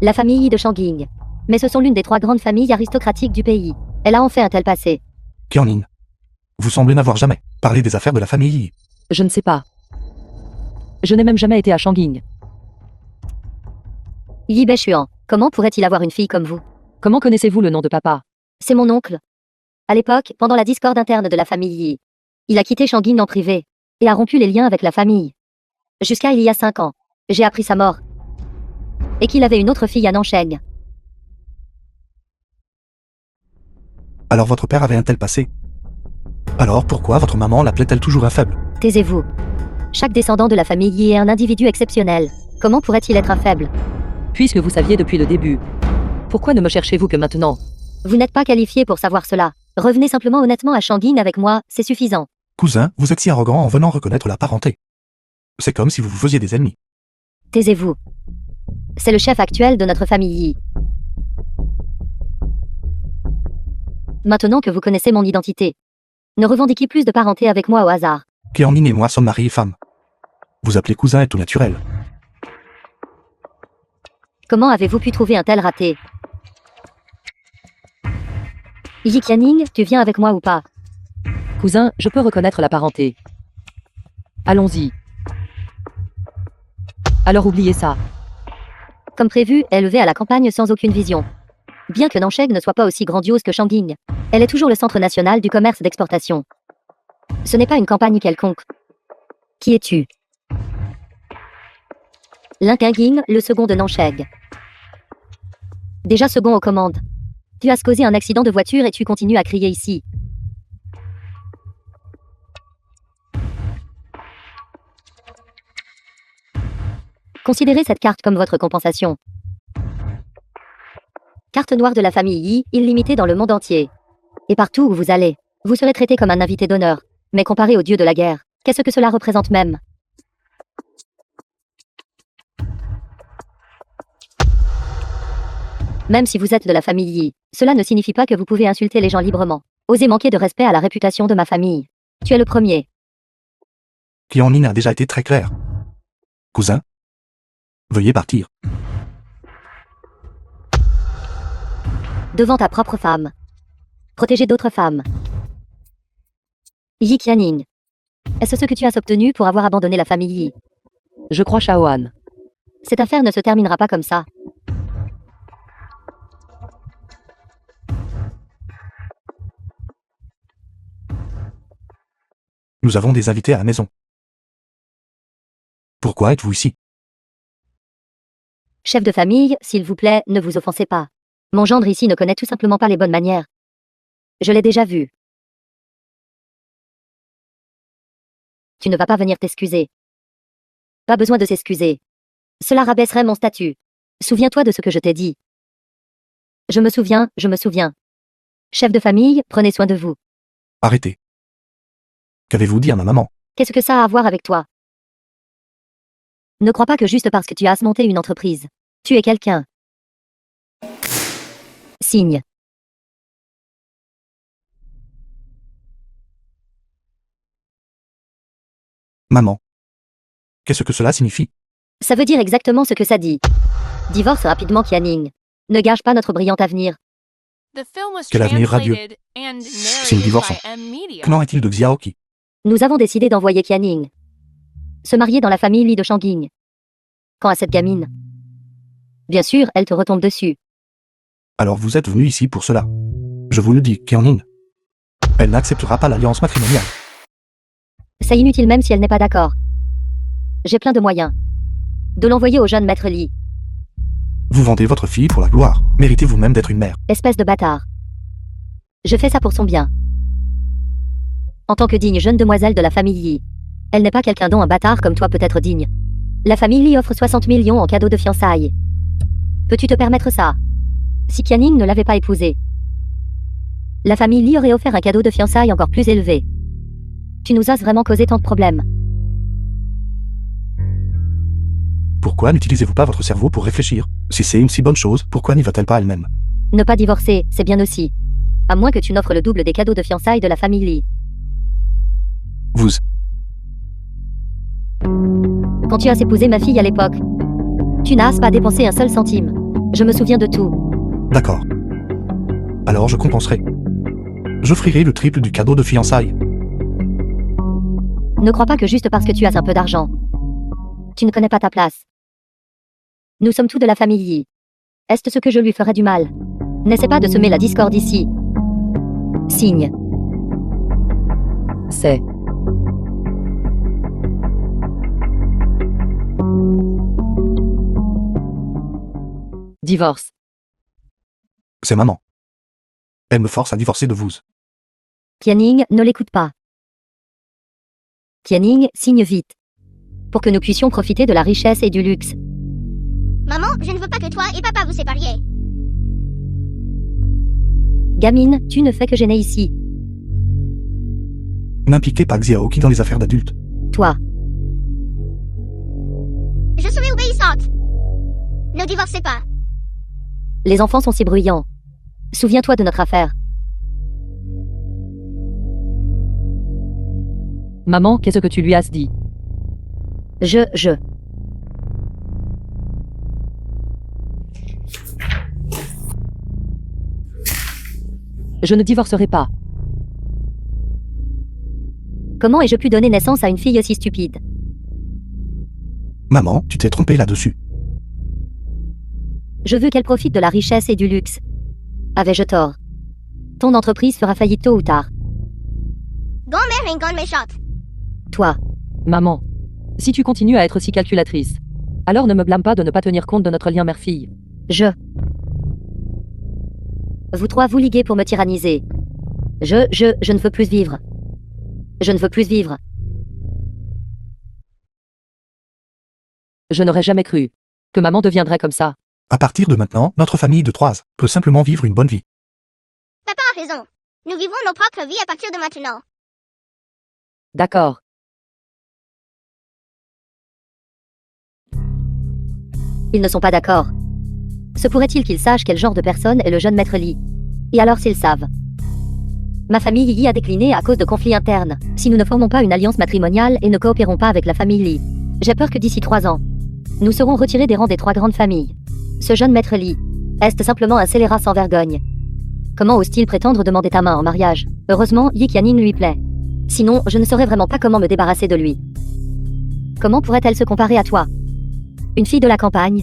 Speaker 5: La famille de Shanging. Mais ce sont l'une des 3 grandes familles aristocratiques du pays. Elle a en fait un tel passé.
Speaker 1: Qianning. Vous semblez n'avoir jamais parlé des affaires de la famille.
Speaker 7: Je ne sais pas. Je n'ai même jamais été à Shanging.
Speaker 5: Yi Beishuan, comment pourrait-il avoir une fille comme vous?
Speaker 7: Comment connaissez-vous le nom de papa?
Speaker 5: C'est mon oncle. À l'époque, pendant la discorde interne de la famille Yi, Il a quitté Shangin en privé et a rompu les liens avec la famille. Jusqu'à il y a 5 ans, j'ai appris sa mort et qu'il avait une autre fille à Nansheng.
Speaker 1: Alors votre père avait un tel passé. Alors pourquoi votre maman l'appelait-elle toujours un faible?
Speaker 5: Taisez-vous. Chaque descendant de la famille Yi est un individu exceptionnel. Comment pourrait-il être un faible?
Speaker 7: Puisque vous saviez depuis le début. Pourquoi ne me cherchez-vous que maintenant?
Speaker 5: Vous n'êtes pas qualifié pour savoir cela. Revenez simplement honnêtement à Shangin avec moi, c'est suffisant.
Speaker 1: Cousin, vous êtes si arrogant en venant reconnaître la parenté. C'est comme si vous vous faisiez des ennemis.
Speaker 5: Taisez-vous. C'est le chef actuel de notre famille Yi. Maintenant que vous connaissez mon identité, ne revendiquez plus de parenté avec moi au hasard.
Speaker 1: Keanin et moi sommes mari et femme. Vous appelez cousin est tout naturel.
Speaker 5: Comment avez-vous pu trouver un tel raté? Yi Qianning, tu viens avec moi ou pas?
Speaker 7: Cousin, je peux reconnaître la parenté. Allons-y. Alors oubliez ça.
Speaker 5: Comme prévu, élevée à la campagne sans aucune vision. Bien que Nansheng ne soit pas aussi grandiose que Shangin, elle est toujours le centre national du commerce d'exportation. Ce n'est pas une campagne quelconque. Qui es-tu? Lin Qingying, le second de Nansheng. Déjà second aux commandes. Tu as causé un accident de voiture et tu continues à crier ici. Considérez cette carte comme votre compensation. Carte noire de la famille Yi, illimitée dans le monde entier. Et partout où vous allez, vous serez traité comme un invité d'honneur. Mais comparé au dieu de la guerre, qu'est-ce que cela représente même? Même si vous êtes de la famille Yi, cela ne signifie pas que vous pouvez insulter les gens librement. Osez manquer de respect à la réputation de ma famille. Tu es le premier.
Speaker 1: Keanin a déjà été très clair. Cousin, veuillez partir.
Speaker 5: Devant ta propre femme. Protéger d'autres femmes. Yi Qianning. Est-ce ce que tu as obtenu pour avoir abandonné la famille Yi?
Speaker 7: Je crois Shaoan.
Speaker 5: Cette affaire ne se terminera pas comme ça.
Speaker 1: Nous avons des invités à la maison. Pourquoi êtes-vous ici?
Speaker 5: Chef de famille, s'il vous plaît, ne vous offensez pas. Mon gendre ici ne connaît tout simplement pas les bonnes manières. Je l'ai déjà vu. Tu ne vas pas venir t'excuser. Pas besoin de s'excuser. Cela rabaisserait mon statut. Souviens-toi de ce que je t'ai dit. Je me souviens. Chef de famille, prenez soin de vous.
Speaker 1: Arrêtez. Qu'avez-vous dit à ma maman?
Speaker 5: Qu'est-ce que ça a à voir avec toi? Ne crois pas que juste parce que tu as monté une entreprise, tu es quelqu'un. Signe.
Speaker 1: Maman. Qu'est-ce que cela signifie?
Speaker 5: Ça veut dire exactement ce que ça dit. Divorce rapidement, Qianning. Ne gâche pas notre brillant avenir.
Speaker 4: The film was
Speaker 1: Quel avenir radieux.
Speaker 4: translated and
Speaker 1: C'est une
Speaker 4: narrated
Speaker 1: divorce.
Speaker 4: by M Media.
Speaker 1: Qu'en est-il de Xiaoqi?
Speaker 5: Nous avons décidé d'envoyer Qianning se marier dans la famille Li de Shangin. Quant à cette gamine, bien sûr, elle te retombe dessus.
Speaker 1: Alors vous êtes venu ici pour cela. Je vous le dis, Keanin. Elle n'acceptera pas l'alliance matrimoniale.
Speaker 5: C'est inutile même si elle n'est pas d'accord. J'ai plein de moyens de l'envoyer au jeune maître Li.
Speaker 1: Vous vendez votre fille pour la gloire. Méritez-vous même d'être une mère.
Speaker 5: Espèce de bâtard. Je fais ça pour son bien. En tant que digne jeune demoiselle de la famille Yi. Elle n'est pas quelqu'un dont un bâtard comme toi peut être digne. La famille Li offre 60 millions en cadeau de fiançailles. Peux-tu te permettre ça? Si Qianning ne l'avait pas épousée, la famille Li aurait offert un cadeau de fiançailles encore plus élevé. Tu nous as vraiment causé tant de problèmes.
Speaker 1: Pourquoi n'utilisez-vous pas votre cerveau pour réfléchir? Si c'est une si bonne chose, pourquoi n'y va-t-elle pas elle-même?
Speaker 5: Ne pas divorcer, c'est bien aussi. À moins que tu n'offres le double des cadeaux de fiançailles de la famille Li.
Speaker 1: Vous.
Speaker 5: Quand tu as épousé ma fille à l'époque, tu n'as pas dépensé un seul centime. Je me souviens de tout.
Speaker 1: D'accord. Alors je compenserai. J'offrirai le triple du cadeau de fiançailles.
Speaker 5: Ne crois pas que juste parce que tu as un peu d'argent, tu ne connais pas ta place. Nous sommes tous de la famille Yi. Est-ce ce que je lui ferais du mal? N'essaie pas de semer la discorde ici. Signe.
Speaker 7: C'est... Divorce.
Speaker 1: C'est maman. Elle me force à divorcer de vous.
Speaker 5: Tianning, ne l'écoute pas. Tianning, signe vite. Pour que nous puissions profiter de la richesse et du luxe.
Speaker 6: Maman, je ne veux pas que toi et papa vous sépariez.
Speaker 5: Gamine, tu ne fais que gêner ici.
Speaker 1: N'impliquez pas Xiaoqi dans les affaires d'adultes.
Speaker 5: Toi.
Speaker 6: Je serai obéissante. Ne divorcez pas.
Speaker 5: Les enfants sont si bruyants. Souviens-toi de notre affaire.
Speaker 7: Maman, qu'est-ce que tu lui as dit?
Speaker 5: Je.
Speaker 7: Je ne divorcerai pas.
Speaker 5: Comment ai-je pu donner naissance à une fille aussi stupide?
Speaker 1: Maman, tu t'es trompée là-dessus.
Speaker 5: Je veux qu'elle profite de la richesse et du luxe. Avais-je tort? Ton entreprise fera faillite tôt ou tard.
Speaker 6: Grand-mère et grande méchante.
Speaker 5: Toi.
Speaker 7: Maman, si tu continues à être si calculatrice, alors ne me blâme pas de ne pas tenir compte de notre lien mère-fille.
Speaker 5: Vous trois vous liguez pour me tyranniser. Je ne veux plus vivre. Je ne veux plus vivre.
Speaker 7: Je n'aurais jamais cru que maman deviendrait comme ça.
Speaker 1: À partir de maintenant, notre famille de Troyes peut simplement vivre une bonne vie.
Speaker 6: Papa a raison. Nous vivons nos propres vies à partir de maintenant.
Speaker 7: D'accord.
Speaker 5: Ils ne sont pas d'accord. Se pourrait-il qu'ils sachent quel genre de personne est le jeune maître Li? Et alors s'ils savent? Ma famille y a décliné à cause de conflits internes. Si nous ne formons pas une alliance matrimoniale et ne coopérons pas avec la famille Li, j'ai peur que d'ici 3 ans, nous serons retirés des rangs des 3 grandes familles. Ce jeune maître Li est simplement un scélérat sans vergogne. Comment ose-t-il prétendre demander ta main en mariage? Heureusement, Yi Qianning lui plaît. Sinon, je ne saurais vraiment pas comment me débarrasser de lui. Comment pourrait-elle se comparer à toi? Une fille de la campagne?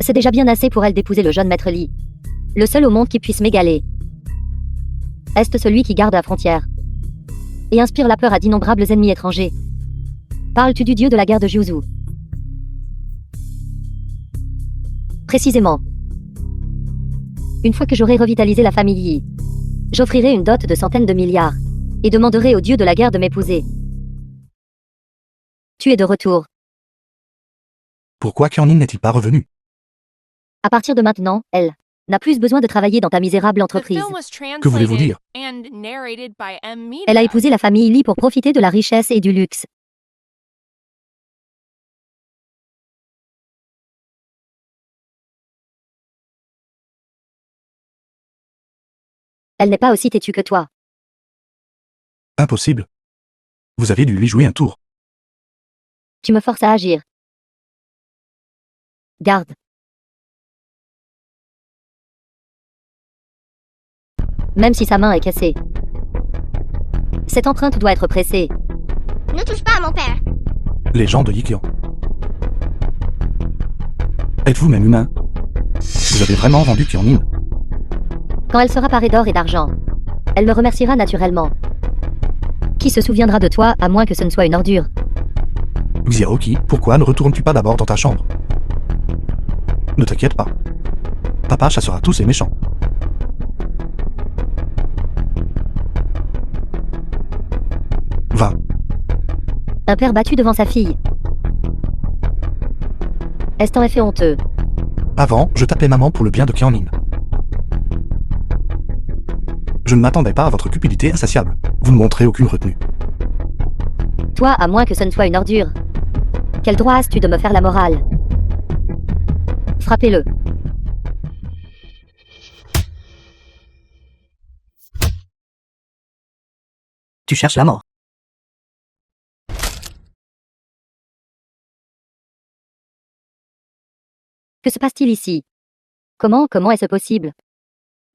Speaker 5: C'est déjà bien assez pour elle d'épouser le jeune maître Li. Le seul au monde qui puisse m'égaler. Est celui qui garde la frontière et inspire la peur à d'innombrables ennemis étrangers. Parles-tu du dieu de la guerre de Jiuzhou? Précisément. Une fois que j'aurai revitalisé la famille Yi, j'offrirai une dot de centaines de milliards et demanderai au dieu de la guerre de m'épouser. Tu es de retour.
Speaker 1: Pourquoi Qianning n'est-il pas revenu?
Speaker 5: À partir de maintenant, elle n'a plus besoin de travailler dans ta misérable
Speaker 4: The
Speaker 5: entreprise.
Speaker 4: film was
Speaker 1: Que voulez-vous
Speaker 4: translated
Speaker 1: dire?
Speaker 4: and narrated by M. Media.
Speaker 5: Elle a épousé la famille Li pour profiter de la richesse et du luxe. Elle n'est pas aussi têtue que toi.
Speaker 1: Impossible. Vous avez dû lui jouer un tour.
Speaker 5: Tu me forces à agir. Garde. Même si sa main est cassée. Cette empreinte doit être pressée.
Speaker 6: Ne touche pas à mon père.
Speaker 1: Les gens de Yiqian. Êtes-vous même humain? Vous avez vraiment vendu Qianning?
Speaker 5: Quand elle sera parée d'or et d'argent, elle me remerciera naturellement. Qui se souviendra de toi à moins que ce ne soit une ordure?
Speaker 1: Xiaoqi, pourquoi ne retournes-tu pas d'abord dans ta chambre? Ne t'inquiète pas. Papa chassera tous ces méchants. Va.
Speaker 5: Un père battu devant sa fille. Est-ce en effet honteux?
Speaker 1: Avant, je tapais maman pour le bien de Qianning. Je ne m'attendais pas à votre cupidité insatiable. Vous ne montrez aucune retenue.
Speaker 5: Toi, à moins que ce ne soit une ordure. Quel droit as-tu de me faire la morale? Frappez-le.
Speaker 3: Tu cherches la mort.
Speaker 5: Que se passe-t-il ici? Comment est-ce possible?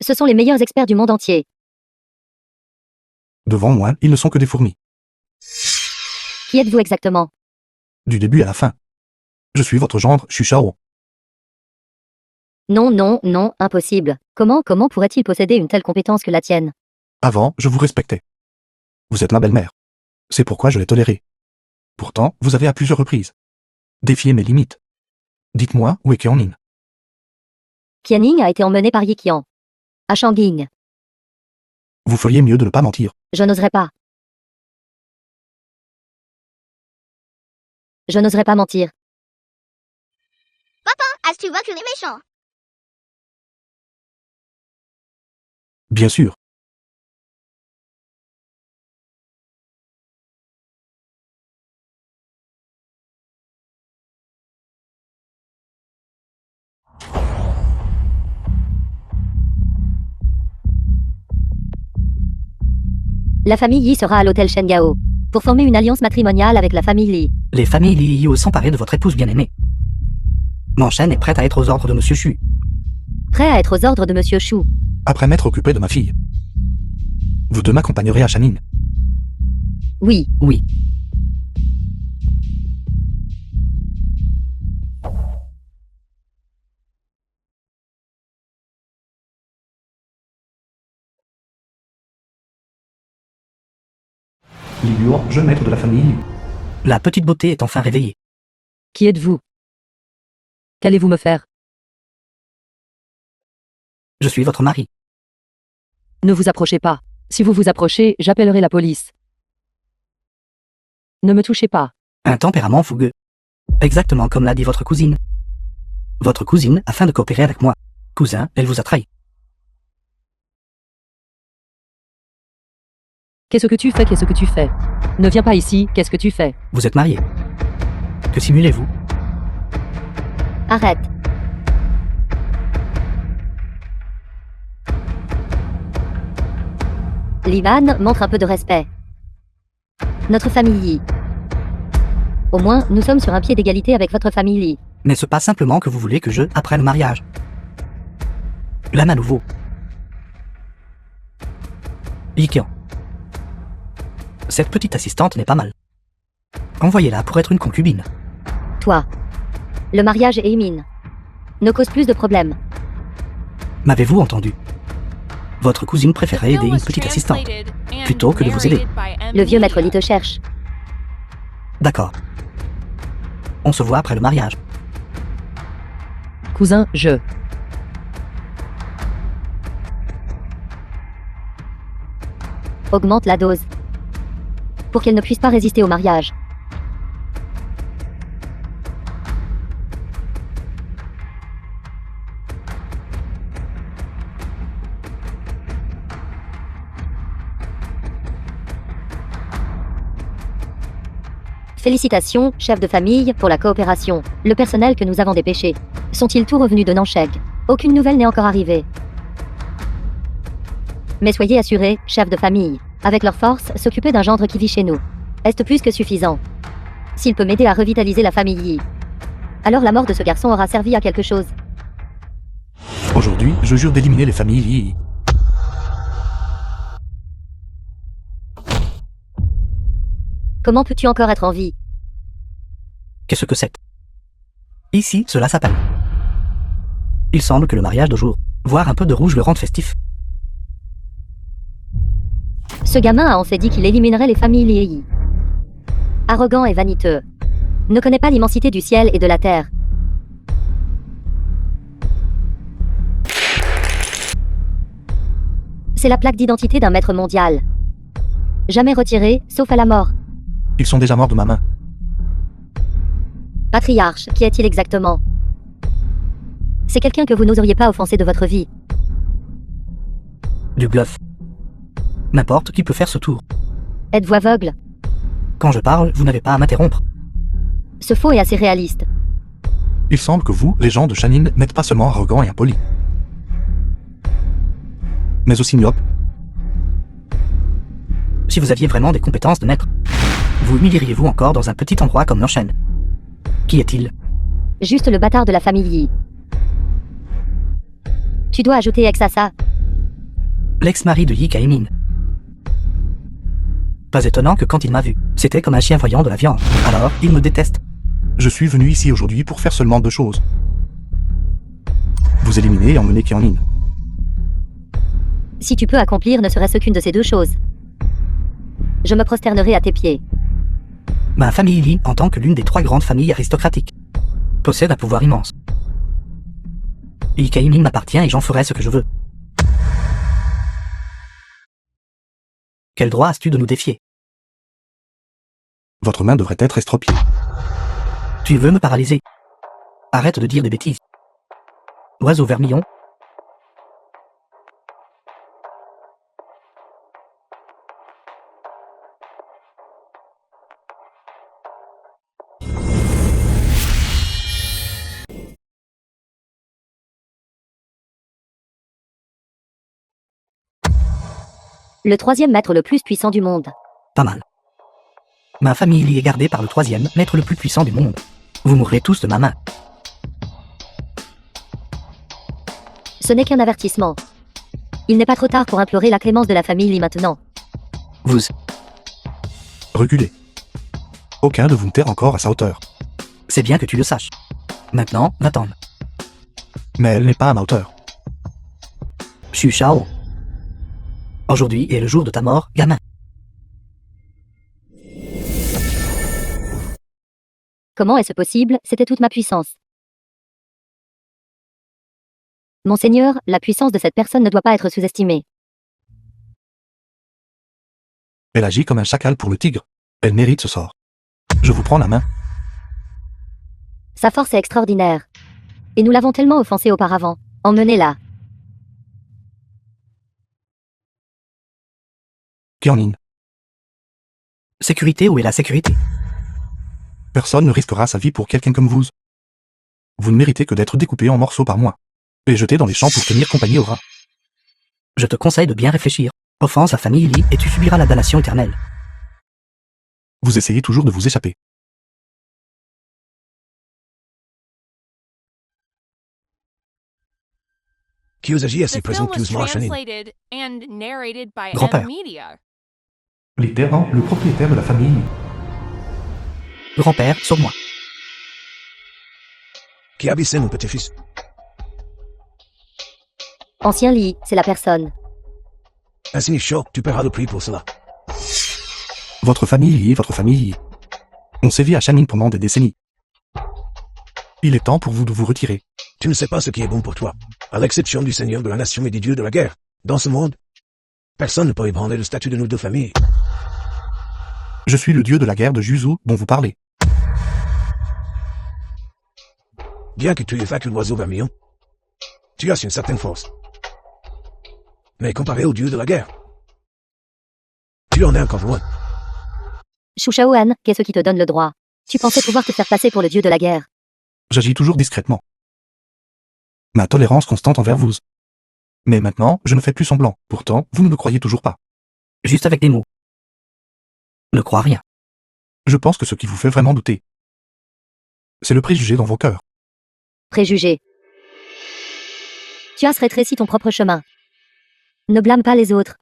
Speaker 5: Ce sont les meilleurs experts du monde entier.
Speaker 1: Devant moi, ils ne sont que des fourmis.
Speaker 5: Qui êtes-vous exactement?
Speaker 1: Du début à la fin. Je suis votre gendre, Xu Shao.
Speaker 5: Non, impossible. Comment pourrait-il posséder une telle compétence que la tienne?
Speaker 1: Avant, je vous respectais. Vous êtes ma belle-mère. C'est pourquoi je l'ai toléré. Pourtant, vous avez à plusieurs reprises défié mes limites. Dites-moi, où est Keonin?
Speaker 5: Qianing a été emmené par Yiqian. À Shanging.
Speaker 1: Vous feriez mieux de ne pas mentir.
Speaker 5: Je n'oserais pas. Je n'oserais pas mentir.
Speaker 6: As tu vois que les méchants.
Speaker 1: Bien sûr.
Speaker 5: La famille Yi sera à l'hôtel Shengao pour former une alliance matrimoniale avec la famille Li.
Speaker 3: Les familles Li osent s'emparer de votre épouse bien-aimée. Manchen est prête à être aux ordres de Monsieur Chu.
Speaker 5: Prêt à être aux ordres de Monsieur Shu.
Speaker 1: Après m'être occupé de ma fille. Vous deux m'accompagnerez à Shanin.
Speaker 5: Oui.
Speaker 3: Oui.
Speaker 2: Ligur, jeune maître de la famille Liu.
Speaker 3: La petite beauté est enfin réveillée.
Speaker 7: Qui êtes-vous? Qu'allez-vous me faire?
Speaker 3: Je suis votre mari.
Speaker 7: Ne vous approchez pas. Si vous vous approchez, j'appellerai la police. Ne me touchez pas.
Speaker 3: Un tempérament fougueux. Exactement comme l'a dit votre cousine. Votre cousine, afin de coopérer avec moi. Cousin, elle vous a trahi.
Speaker 7: Qu'est-ce que tu fais? Qu'est-ce que tu fais? Ne viens pas ici, qu'est-ce que tu fais?
Speaker 3: Vous êtes marié. Que simulez-vous?
Speaker 5: Arrête. Liman montre un peu de respect. Notre famille Yi. Au moins, nous sommes sur un pied d'égalité avec votre famille Li.
Speaker 3: N'est-ce pas simplement que vous voulez que je, après le mariage? L'âme à nouveau. Yiqian. Cette petite assistante n'est pas mal. Envoyez-la pour être une concubine.
Speaker 5: Toi. Le mariage et Emin ne cause plus de problèmes.
Speaker 3: M'avez-vous entendu? Votre cousine préférait aider une petite assistante, plutôt que de vous aider.
Speaker 5: Le vieux maître Li te cherche.
Speaker 3: D'accord. On se voit après le mariage.
Speaker 7: Cousin, je.
Speaker 5: Augmente la dose. Pour qu'elle ne puisse pas résister au mariage. Félicitations, chef de famille, pour la coopération. Le personnel que nous avons dépêché. Sont-ils tous revenus de Nancheg? Aucune nouvelle n'est encore arrivée. Mais soyez assurés, chef de famille, avec leur force, s'occuper d'un gendre qui vit chez nous. Est plus que suffisant. S'il peut m'aider à revitaliser la famille Yi, alors la mort de ce garçon aura servi à quelque chose.
Speaker 1: Aujourd'hui, je jure d'éliminer les familles Yi.
Speaker 5: Comment peux-tu encore être en vie?
Speaker 3: Qu'est-ce que c'est? Ici, cela s'appelle. Il semble que le mariage de jour, voire un peu de rouge le rende festif.
Speaker 5: Ce gamin a en fait dit qu'il éliminerait les familles Yi. Arrogant et vaniteux. Ne connaît pas l'immensité du ciel et de la terre. C'est la plaque d'identité d'un maître mondial. Jamais retiré, sauf à la mort.
Speaker 1: Ils sont déjà morts de ma main.
Speaker 5: Patriarche, qui est-il exactement? C'est quelqu'un que vous n'oseriez pas offenser de votre vie.
Speaker 3: Du bluff. N'importe qui peut faire ce tour.
Speaker 5: Êtes-vous aveugle?
Speaker 3: Quand je parle, vous n'avez pas à m'interrompre.
Speaker 5: Ce faux est assez réaliste.
Speaker 1: Il semble que vous, les gens de Shanin, n'êtes pas seulement arrogants et impolis, mais aussi myopes.
Speaker 3: Si vous aviez vraiment des compétences de maître, vous humilieriez-vous encore dans un petit endroit comme Nanchen? Qui est-il?
Speaker 5: Juste le bâtard de la famille Yi. Tu dois ajouter ex à ça.
Speaker 3: L'ex-mari de Yi Kaemin. Pas étonnant que quand il m'a vu, c'était comme un chien voyant de la viande. Alors, il me déteste.
Speaker 1: Je suis venu ici aujourd'hui pour faire seulement deux choses. Vous éliminer et emmener Keonin.
Speaker 5: Si tu peux accomplir ne serait-ce qu'une de ces deux choses. Je me prosternerai à tes pieds.
Speaker 3: Ma famille Lee, en tant que l'une des 3 grandes familles aristocratiques, possède un pouvoir immense. Lee Kei-ming m'appartient et j'en ferai ce que je veux. Quel droit as-tu de nous défier?
Speaker 1: Votre main devrait être estropiée.
Speaker 3: Tu veux me paralyser? Arrête de dire des bêtises. Oiseau vermillon.
Speaker 5: Le 3e maître le plus puissant du monde.
Speaker 3: Pas mal. Ma famille Lee est gardée par le 3e maître le plus puissant du monde. Vous mourrez tous de ma main.
Speaker 5: Ce n'est qu'un avertissement. Il n'est pas trop tard pour implorer la clémence de la famille Lee maintenant.
Speaker 3: Vous.
Speaker 1: Reculez. Aucun de vous ne terre encore à sa hauteur.
Speaker 3: C'est bien que tu le saches. Maintenant, va-t'en.
Speaker 1: Mais elle n'est pas à ma hauteur.
Speaker 3: Xu Shao. Aujourd'hui est le jour de ta mort, gamin.
Speaker 5: Comment est-ce possible? C'était toute ma puissance. Monseigneur, la puissance de cette personne ne doit pas être sous-estimée.
Speaker 1: Elle agit comme un chacal pour le tigre. Elle mérite ce sort. Je vous prends la main.
Speaker 5: Sa force est extraordinaire. Et nous l'avons tellement offensée auparavant. Emmenez-la.
Speaker 1: Qianlin.
Speaker 3: Sécurité, où est la sécurité?
Speaker 1: Personne ne risquera sa vie pour quelqu'un comme vous. Vous ne méritez que d'être découpé en morceaux par moi. Et jeté dans les champs pour tenir compagnie aux rats.
Speaker 3: Je te conseille de bien réfléchir. Offense à famille Lee et tu subiras la damnation éternelle.
Speaker 1: Vous essayez toujours de vous échapper.
Speaker 8: Kyuzaji est
Speaker 4: The film
Speaker 8: présente
Speaker 4: was
Speaker 8: doucement enchaînée.
Speaker 4: translated and narrated by
Speaker 3: Grand-père.
Speaker 4: M Media.
Speaker 2: Littéralement, le propriétaire de la famille Lee.
Speaker 3: Grand-père, sauve-moi.
Speaker 8: Qui abyssait mon petit-fils?
Speaker 5: Ancien Lee, c'est la personne.
Speaker 8: Insigne Shaw, tu paieras le prix pour cela.
Speaker 1: Votre famille est votre famille. On sévit à Shanning pendant des décennies. Il est temps pour vous de vous retirer.
Speaker 8: Tu ne sais pas ce qui est bon pour toi. À l'exception du Seigneur de la Nation et des dieux de la guerre. Dans ce monde, personne ne peut ébranler le statut de nos 2 familles.
Speaker 1: Je suis le dieu de la guerre de Juzu dont vous parlez.
Speaker 8: Bien que tu aies vaincu l'oiseau vermillon, tu as une certaine force. Mais comparé au dieu de la guerre, tu en es encore loin.
Speaker 5: Xu Shaoan, qu'est-ce qui te donne le droit? Tu pensais pouvoir te faire passer pour le dieu de la guerre.
Speaker 1: J'agis toujours discrètement. Ma tolérance constante envers vous. Mais maintenant, je ne fais plus semblant. Pourtant, vous ne me croyez toujours pas.
Speaker 3: Juste avec des mots. Ne crois rien.
Speaker 1: Je pense que ce qui vous fait vraiment douter, c'est le préjugé dans vos cœurs.
Speaker 5: Préjugé. Tu as rétréci ton propre chemin. Ne blâme pas les autres.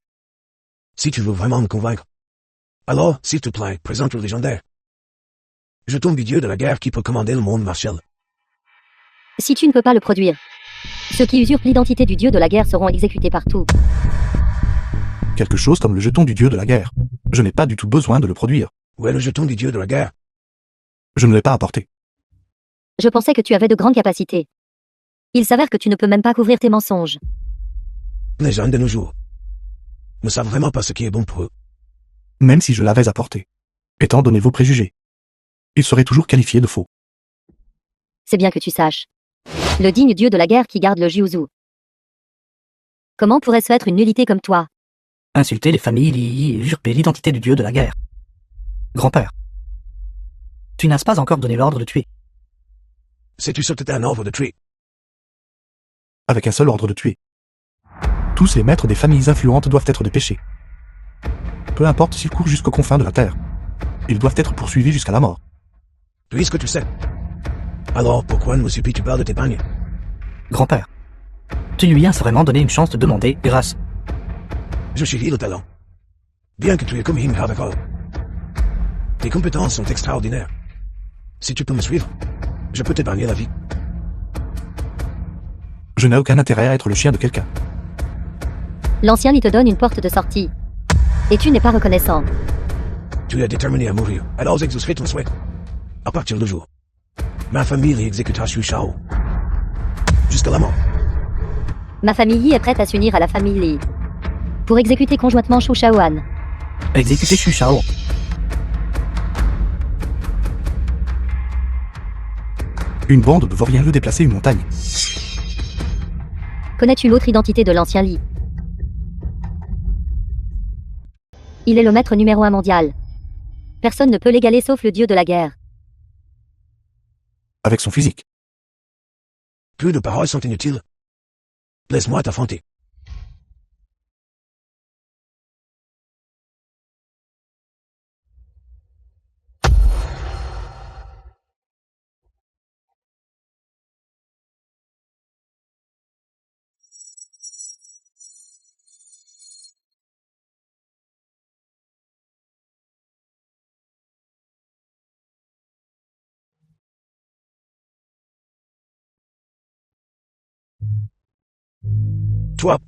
Speaker 8: Si tu veux vraiment me convaincre, alors, s'il te plaît, présente le légendaire. Je tombe du dieu de la guerre qui peut commander le monde martial.
Speaker 5: Si tu ne peux pas le produire, ceux qui usurpent l'identité du dieu de la guerre seront exécutés partout.
Speaker 1: Quelque chose comme le jeton du dieu de la guerre. Je n'ai pas du tout besoin de le produire.
Speaker 8: Où est le jeton du dieu de la guerre?
Speaker 1: Je ne l'ai pas apporté.
Speaker 5: Je pensais que tu avais de grandes capacités. Il s'avère que tu ne peux même pas couvrir tes mensonges.
Speaker 8: Les jeunes de nos jours ne savent vraiment pas ce qui est bon pour eux.
Speaker 1: Même si je l'avais apporté. Étant donné vos préjugés, il serait toujours qualifié de faux.
Speaker 5: C'est bien que tu saches. Le digne dieu de la guerre qui garde le Jiuzu. Comment pourrait-ce être une nullité comme toi?
Speaker 3: Insulter les familles Lee et usurper l'identité du dieu de la guerre. Grand-père. Tu n'as pas encore donné l'ordre de tuer.
Speaker 8: Sais-tu ce que c'était un ordre de tuer?
Speaker 1: Avec un seul ordre de tuer. Tous les maîtres des familles influentes doivent être dépêchés. Peu importe s'ils courent jusqu'aux confins de la terre. Ils doivent être poursuivis jusqu'à la mort.
Speaker 8: Puisque tu sais. Alors pourquoi ne me supplies-tu pas de t'épargner?
Speaker 3: Grand-père. Tu lui as vraiment donné une chance de demander grâce.
Speaker 8: Je chéris le talent. Bien que tu aies comme Him Havakal. Tes compétences sont extraordinaires. Si tu peux me suivre, je peux t'épargner la vie.
Speaker 1: Je n'ai aucun intérêt à être le chien de quelqu'un.
Speaker 5: L'ancien Lee te donne une porte de sortie. Et tu n'es pas reconnaissant.
Speaker 8: Tu es déterminé à mourir, alors exaucerai ton souhait. À partir du jour, ma famille exécutera Shu Shao. Jusqu'à la mort.
Speaker 5: Ma famille Yi est prête à s'unir à la famille Li. Pour exécuter conjointement Shu Shaoan.
Speaker 3: Exécutez Xu Shao.
Speaker 1: Une bande de vauriens veut déplacer une montagne.
Speaker 5: Connais-tu l'autre identité de l'ancien Li? Il est le maître numéro 1 mondial. Personne ne peut l'égaler sauf le dieu de la guerre.
Speaker 1: Avec son physique.
Speaker 8: Plus de paroles sont inutiles. Laisse-moi t'affronter.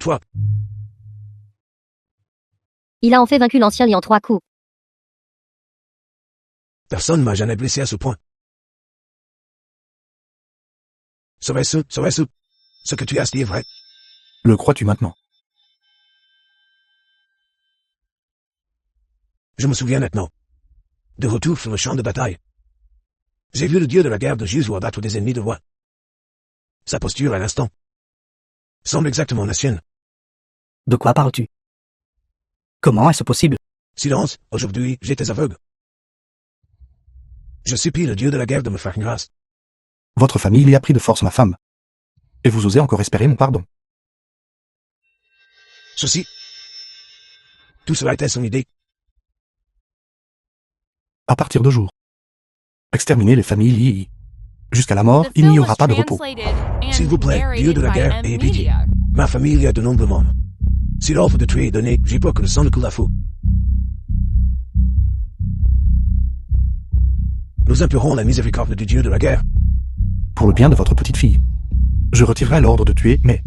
Speaker 8: Toi.
Speaker 5: Il a en fait vaincu l'ancien Li en 3 coups.
Speaker 8: Personne m'a jamais blessé à ce point. Serait-ce ce que tu as dit est vrai?
Speaker 1: Le crois-tu maintenant?
Speaker 8: Je me souviens maintenant. De retour sur le champ de bataille. J'ai vu le dieu de la guerre de Juzu abattre des ennemis de voix. Sa posture à l'instant semble exactement la sienne.
Speaker 3: De quoi parles-tu? Comment est-ce possible?
Speaker 8: Silence, aujourd'hui, j'étais aveugle. Je supplie le dieu de la guerre de me faire une grâce.
Speaker 1: Votre famille y a pris de force ma femme. Et vous osez encore espérer mon pardon.
Speaker 8: Ceci. Tout cela était son idée.
Speaker 1: À partir de jour. Exterminez les familles Yi. Jusqu'à la mort,
Speaker 4: The
Speaker 1: il n'y
Speaker 4: film
Speaker 1: aura
Speaker 4: was
Speaker 1: pas de repos.
Speaker 4: translated
Speaker 8: S'il
Speaker 4: and
Speaker 8: vous plaît, dieu de la
Speaker 4: narrated
Speaker 8: guerre,
Speaker 4: by
Speaker 8: ayez pitié.
Speaker 4: Media.
Speaker 8: Ma famille a de nombreux membres. Si l'ordre de tuer est donné, j'ai peur que le sang ne coule à faux. Nous implorons la miséricorde du dieu de la guerre.
Speaker 1: Pour le bien de votre petite fille. Je retirerai l'ordre de tuer, mais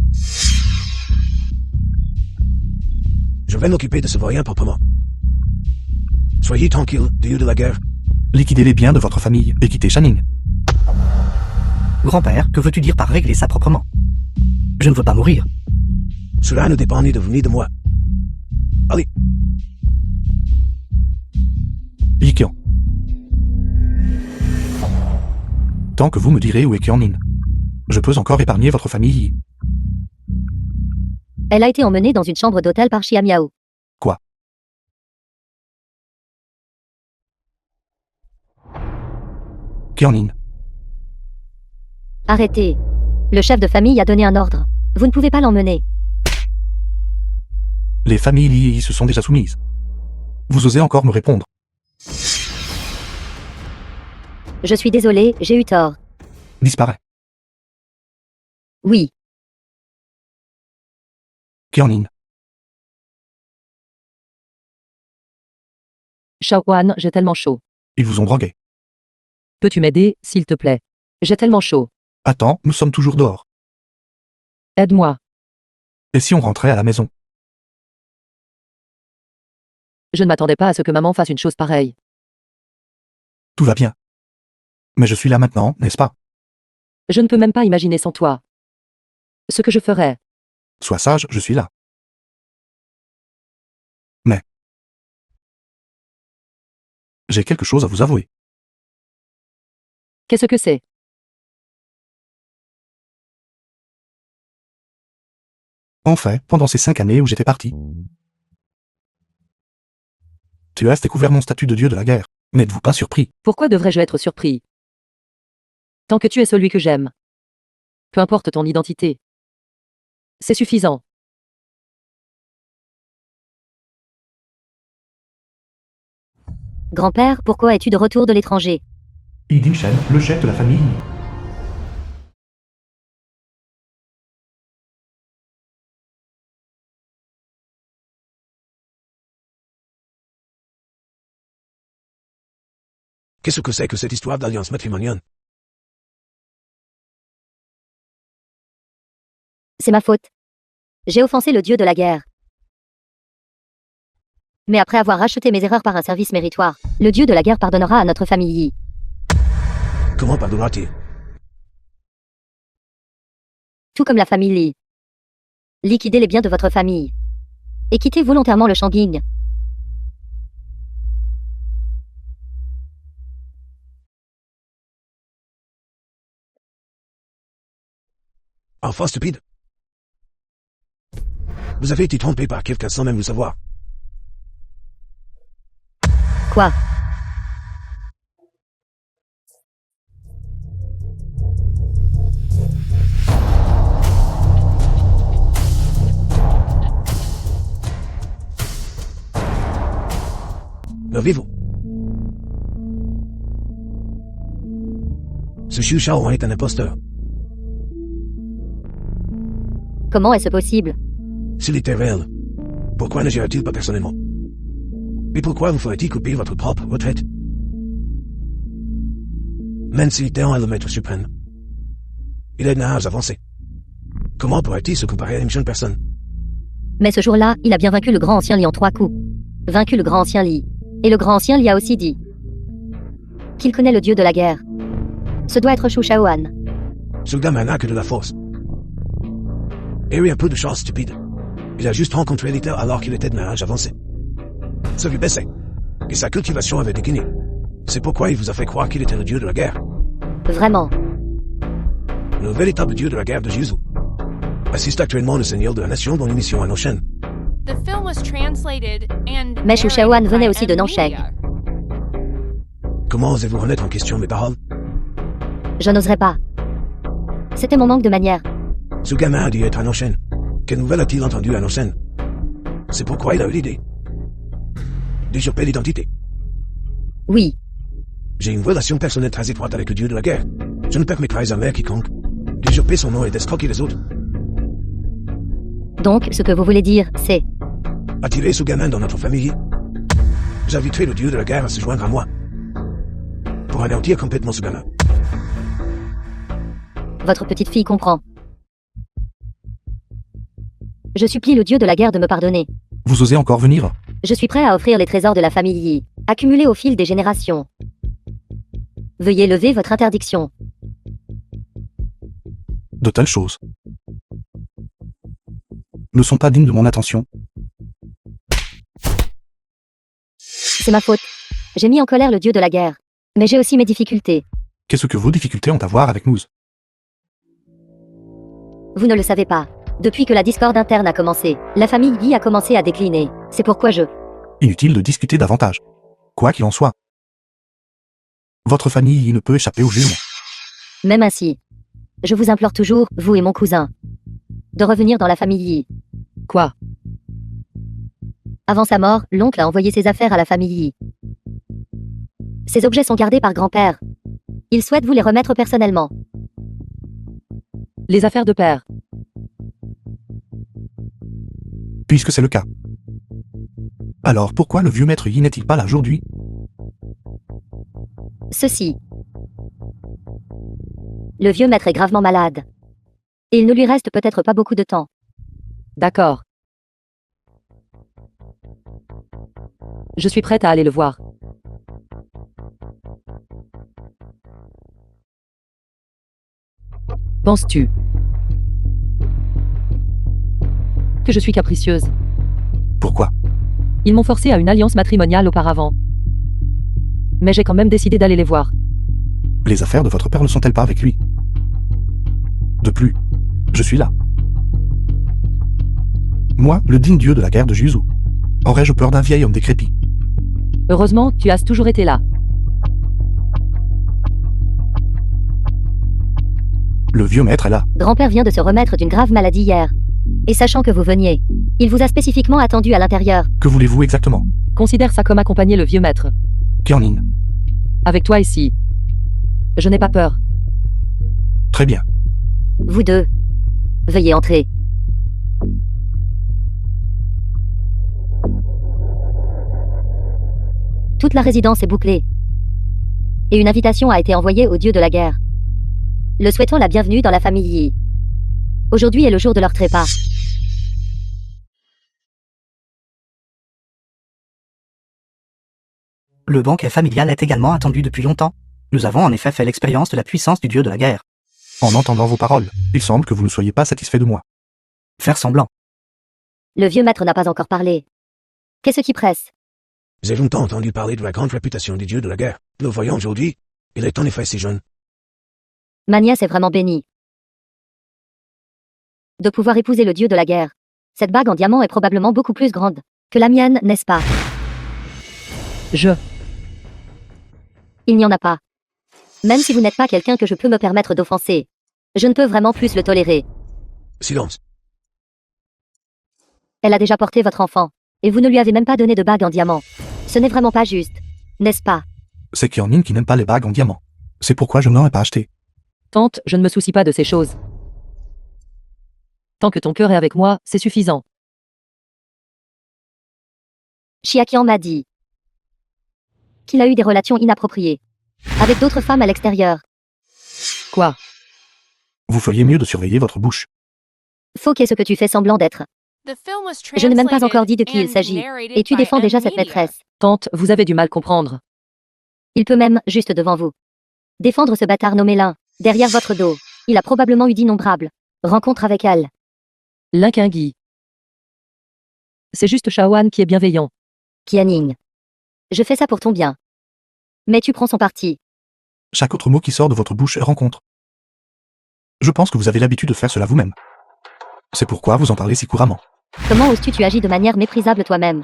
Speaker 8: Je vais m'occuper de ce voyant proprement. Soyez tranquille, dieu de la guerre.
Speaker 1: liquidez les biens de votre famille et quittez Shanning.
Speaker 3: Grand-père, que veux-tu dire par régler ça proprement? Je ne veux pas mourir.
Speaker 8: Cela ne dépend ni de vous ni de moi. Allez,
Speaker 1: Yikian. Tant que vous me direz où est Kianin, je peux encore épargner votre famille Yi.
Speaker 5: Elle a été emmenée dans une chambre d'hôtel par Xia Miao.
Speaker 1: Quoi? Kianin.
Speaker 5: Arrêtez. Le chef de famille a donné un ordre. Vous ne pouvez pas l'emmener.
Speaker 1: Les familles Yi se sont déjà soumises. Vous osez encore me répondre?
Speaker 5: Je suis désolé, j'ai eu tort.
Speaker 1: Disparaît.
Speaker 5: Oui.
Speaker 1: Kianin.
Speaker 7: Shaoan, j'ai tellement chaud.
Speaker 1: Ils vous ont drogué.
Speaker 7: Peux-tu m'aider, s'il te plaît? J'ai tellement chaud.
Speaker 1: Attends, nous sommes toujours dehors.
Speaker 7: Aide-moi.
Speaker 1: Et si on rentrait à la maison?
Speaker 7: Je ne m'attendais pas à ce que maman fasse une chose pareille.
Speaker 1: Tout va bien. Mais je suis là maintenant, n'est-ce pas?
Speaker 7: Je ne peux même pas imaginer sans toi. Ce que je ferais.
Speaker 1: Sois sage, je suis là. Mais j'ai quelque chose à vous avouer.
Speaker 7: Qu'est-ce que c'est?
Speaker 1: En fait, pendant ces 5 années où j'étais parti, tu as découvert mon statut de dieu de la guerre. N'êtes-vous pas surpris?
Speaker 7: Pourquoi devrais-je être surpris? Tant que tu es celui que j'aime. Peu importe ton identité. C'est suffisant.
Speaker 5: Grand-père, pourquoi es-tu de retour de l'étranger?
Speaker 2: Idin Shen, le chef de la famille Yi.
Speaker 8: Qu'est-ce que c'est que cette histoire d'alliance matrimoniale?
Speaker 5: C'est ma faute. J'ai offensé le dieu de la guerre. Mais après avoir racheté mes erreurs par un service méritoire, le dieu de la guerre pardonnera à notre famille Yi.
Speaker 8: Comment pardonnera-t-il?
Speaker 5: Tout comme la famille Li. Liquidez les biens de votre famille. Et quittez volontairement le Shanging.
Speaker 8: Enfant stupide. Vous avez été trompé par quelqu'un sans même le savoir.
Speaker 5: Quoi?
Speaker 8: Levez-vous. Ce Xu Shao est un imposteur.
Speaker 5: Comment est-ce possible?
Speaker 8: S'il était réel, pourquoi n'agirait-il pas personnellement? Et pourquoi vous ferait-il couper votre propre retraite? Même si Théon est le maître suprême, il est d'un âge avancé. Comment pourrait-il se comparer à une jeune personne?
Speaker 5: Mais ce jour-là, il a bien vaincu le grand ancien Li en 3 coups. Vaincu le grand ancien Li. Et le grand ancien Li a aussi dit qu'il connaît le dieu de la guerre. Ce doit être Xu Shaoan.
Speaker 8: Ce gamin n'a que de la force. Et eu un peu de chance stupide. Il a juste rencontré l'éther alors qu'il était d'un âge avancé. Ça lui baissait. Et sa cultivation avait décliné. C'est pourquoi il vous a fait croire qu'il était le dieu de la guerre.
Speaker 5: Vraiment.
Speaker 8: Le véritable dieu de la guerre de Jiuzhou assiste actuellement le seigneur de la nation dans l'émission à Noshen.
Speaker 4: The film was translated and
Speaker 5: Mais Xu Shaoan venait aussi de
Speaker 4: narrated by
Speaker 5: Nansheng.
Speaker 4: Media.
Speaker 8: Comment osez-vous remettre en question mes paroles?
Speaker 5: Je n'oserais pas. C'était mon manque de manière.
Speaker 8: Ce gamin a dû être à Noshen. Quelle nouvelle a-t-il entendu à Noshen? C'est pourquoi il a eu l'idée d'usurper l'identité.
Speaker 5: Oui.
Speaker 8: J'ai une relation personnelle très étroite avec le dieu de la guerre. Je ne permettrai jamais à quiconque d'usurper son nom et d'escroquer les autres.
Speaker 5: Donc, ce que vous voulez dire, c'est...
Speaker 8: Attirer ce gamin dans notre famille. J'inviterai le dieu de la guerre à se joindre à moi. Pour anéantir complètement ce gamin.
Speaker 5: Votre petite fille comprend. Je supplie le dieu de la guerre de me pardonner.
Speaker 1: Vous osez encore venir?
Speaker 5: Je suis prêt à offrir les trésors de la famille Yi, accumulés au fil des générations. Veuillez lever votre interdiction.
Speaker 1: De telles choses ne sont pas dignes de mon attention.
Speaker 5: C'est ma faute. J'ai mis en colère le dieu de la guerre. Mais j'ai aussi mes difficultés.
Speaker 1: Qu'est-ce que vos difficultés ont à voir avec nous?
Speaker 5: Vous ne le savez pas. Depuis que la discorde interne a commencé, la famille Yi a commencé à décliner. C'est pourquoi
Speaker 1: Inutile de discuter davantage. Quoi qu'il en soit, votre famille ne peut échapper au jugement.
Speaker 5: Même ainsi, je vous implore toujours, vous et mon cousin, de revenir dans la famille Yi.
Speaker 7: Quoi?
Speaker 5: Avant sa mort, l'oncle a envoyé ses affaires à la famille Yi. Ces objets sont gardés par grand-père. Il souhaite vous les remettre personnellement.
Speaker 7: Les affaires de père.
Speaker 1: Puisque c'est le cas. Alors pourquoi le vieux maître Yi n'est-il pas là aujourd'hui?
Speaker 5: Ceci. Le vieux maître est gravement malade. Et il ne lui reste peut-être pas beaucoup de temps.
Speaker 7: D'accord. Je suis prête à aller le voir. Penses-tu que je suis capricieuse?
Speaker 1: Pourquoi?
Speaker 7: Ils m'ont forcé à une alliance matrimoniale auparavant. Mais j'ai quand même décidé d'aller les voir.
Speaker 1: Les affaires de votre père ne sont-elles pas avec lui? De plus, je suis là. Moi, le digne dieu de la guerre de Jiuzhou. Aurais-je peur d'un vieil homme décrépit?
Speaker 7: Heureusement, tu as toujours été là.
Speaker 1: Le vieux maître est là.
Speaker 5: Grand-père vient de se remettre d'une grave maladie hier. Et sachant que vous veniez, il vous a spécifiquement attendu à l'intérieur.
Speaker 1: Que voulez-vous exactement?
Speaker 7: Considère ça comme accompagner le vieux maître.
Speaker 1: Qianin.
Speaker 7: Avec toi ici. Je n'ai pas peur.
Speaker 1: Très bien.
Speaker 5: Vous deux. Veuillez entrer. Toute la résidence est bouclée. Et une invitation a été envoyée au dieu de la guerre. Le souhaitons la bienvenue dans la famille Yi. Aujourd'hui est le jour de leur trépas.
Speaker 3: Le banquet familial est également attendu depuis longtemps. Nous avons en effet fait l'expérience de la puissance du dieu de la guerre.
Speaker 1: En entendant vos paroles, il semble que vous ne soyez pas satisfait de moi.
Speaker 3: Faire semblant.
Speaker 5: Le vieux maître n'a pas encore parlé. Qu'est-ce qui presse?
Speaker 8: J'ai longtemps entendu parler de la grande réputation des dieux de la guerre. Le voyons aujourd'hui, il est en effet si jeune.
Speaker 5: Ma nièce est vraiment bénie. De pouvoir épouser le dieu de la guerre. Cette bague en diamant est probablement beaucoup plus grande que la mienne, n'est-ce pas? Il n'y en a pas. Même si vous n'êtes pas quelqu'un que je peux me permettre d'offenser, je ne peux vraiment plus le tolérer.
Speaker 8: Silence.
Speaker 5: Elle a déjà porté votre enfant, et vous ne lui avez même pas donné de bague en diamant. Ce n'est vraiment pas juste, n'est-ce pas?
Speaker 1: C'est Kian-Ning qui n'aime pas les bagues en diamant. C'est pourquoi je n'en ai pas acheté.
Speaker 7: Tante, je ne me soucie pas de ces choses. Tant que ton cœur est avec moi, c'est suffisant.
Speaker 5: Xiaqian m'a dit qu'il a eu des relations inappropriées avec d'autres femmes à l'extérieur.
Speaker 7: Quoi?
Speaker 1: Vous feriez mieux de surveiller votre bouche.
Speaker 5: Faux qu'est ce que tu fais semblant d'être.
Speaker 4: The film was
Speaker 5: Je n'ai même pas encore dit de
Speaker 4: translated
Speaker 5: qui il s'agit,
Speaker 4: and narrated
Speaker 5: et tu
Speaker 4: by
Speaker 5: défends déjà cette
Speaker 4: Media.
Speaker 5: maîtresse.
Speaker 7: Tante, vous avez du mal comprendre.
Speaker 5: Il peut même, juste devant vous, défendre ce bâtard nommé Lin, derrière votre dos. Il a probablement eu d'innombrables rencontres avec elle.
Speaker 7: L'Inquingui. C'est juste Shawan qui est bienveillant.
Speaker 5: Qianing. Je fais ça pour ton bien. Mais tu prends son parti.
Speaker 1: Chaque autre mot qui sort de votre bouche est rencontre. Je pense que vous avez l'habitude de faire cela vous-même. C'est pourquoi vous en parlez si couramment.
Speaker 5: Comment oses-tu agis de manière méprisable toi-même?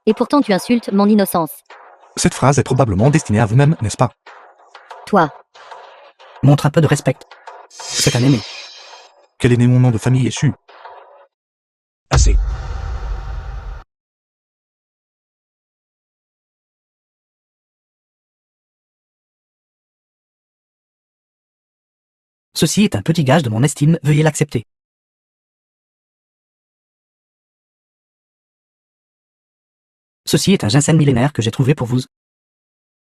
Speaker 5: Et pourtant tu insultes mon innocence.
Speaker 1: Cette phrase est probablement destinée à vous-même, n'est-ce pas?
Speaker 5: Toi.
Speaker 3: Montre un peu de respect. C'est un aîné.
Speaker 1: Quel est né mon nom de famille échu?
Speaker 8: Assez.
Speaker 3: Ceci est un petit gage de mon estime, veuillez l'accepter. Ceci est un ginseng millénaire que j'ai trouvé pour vous.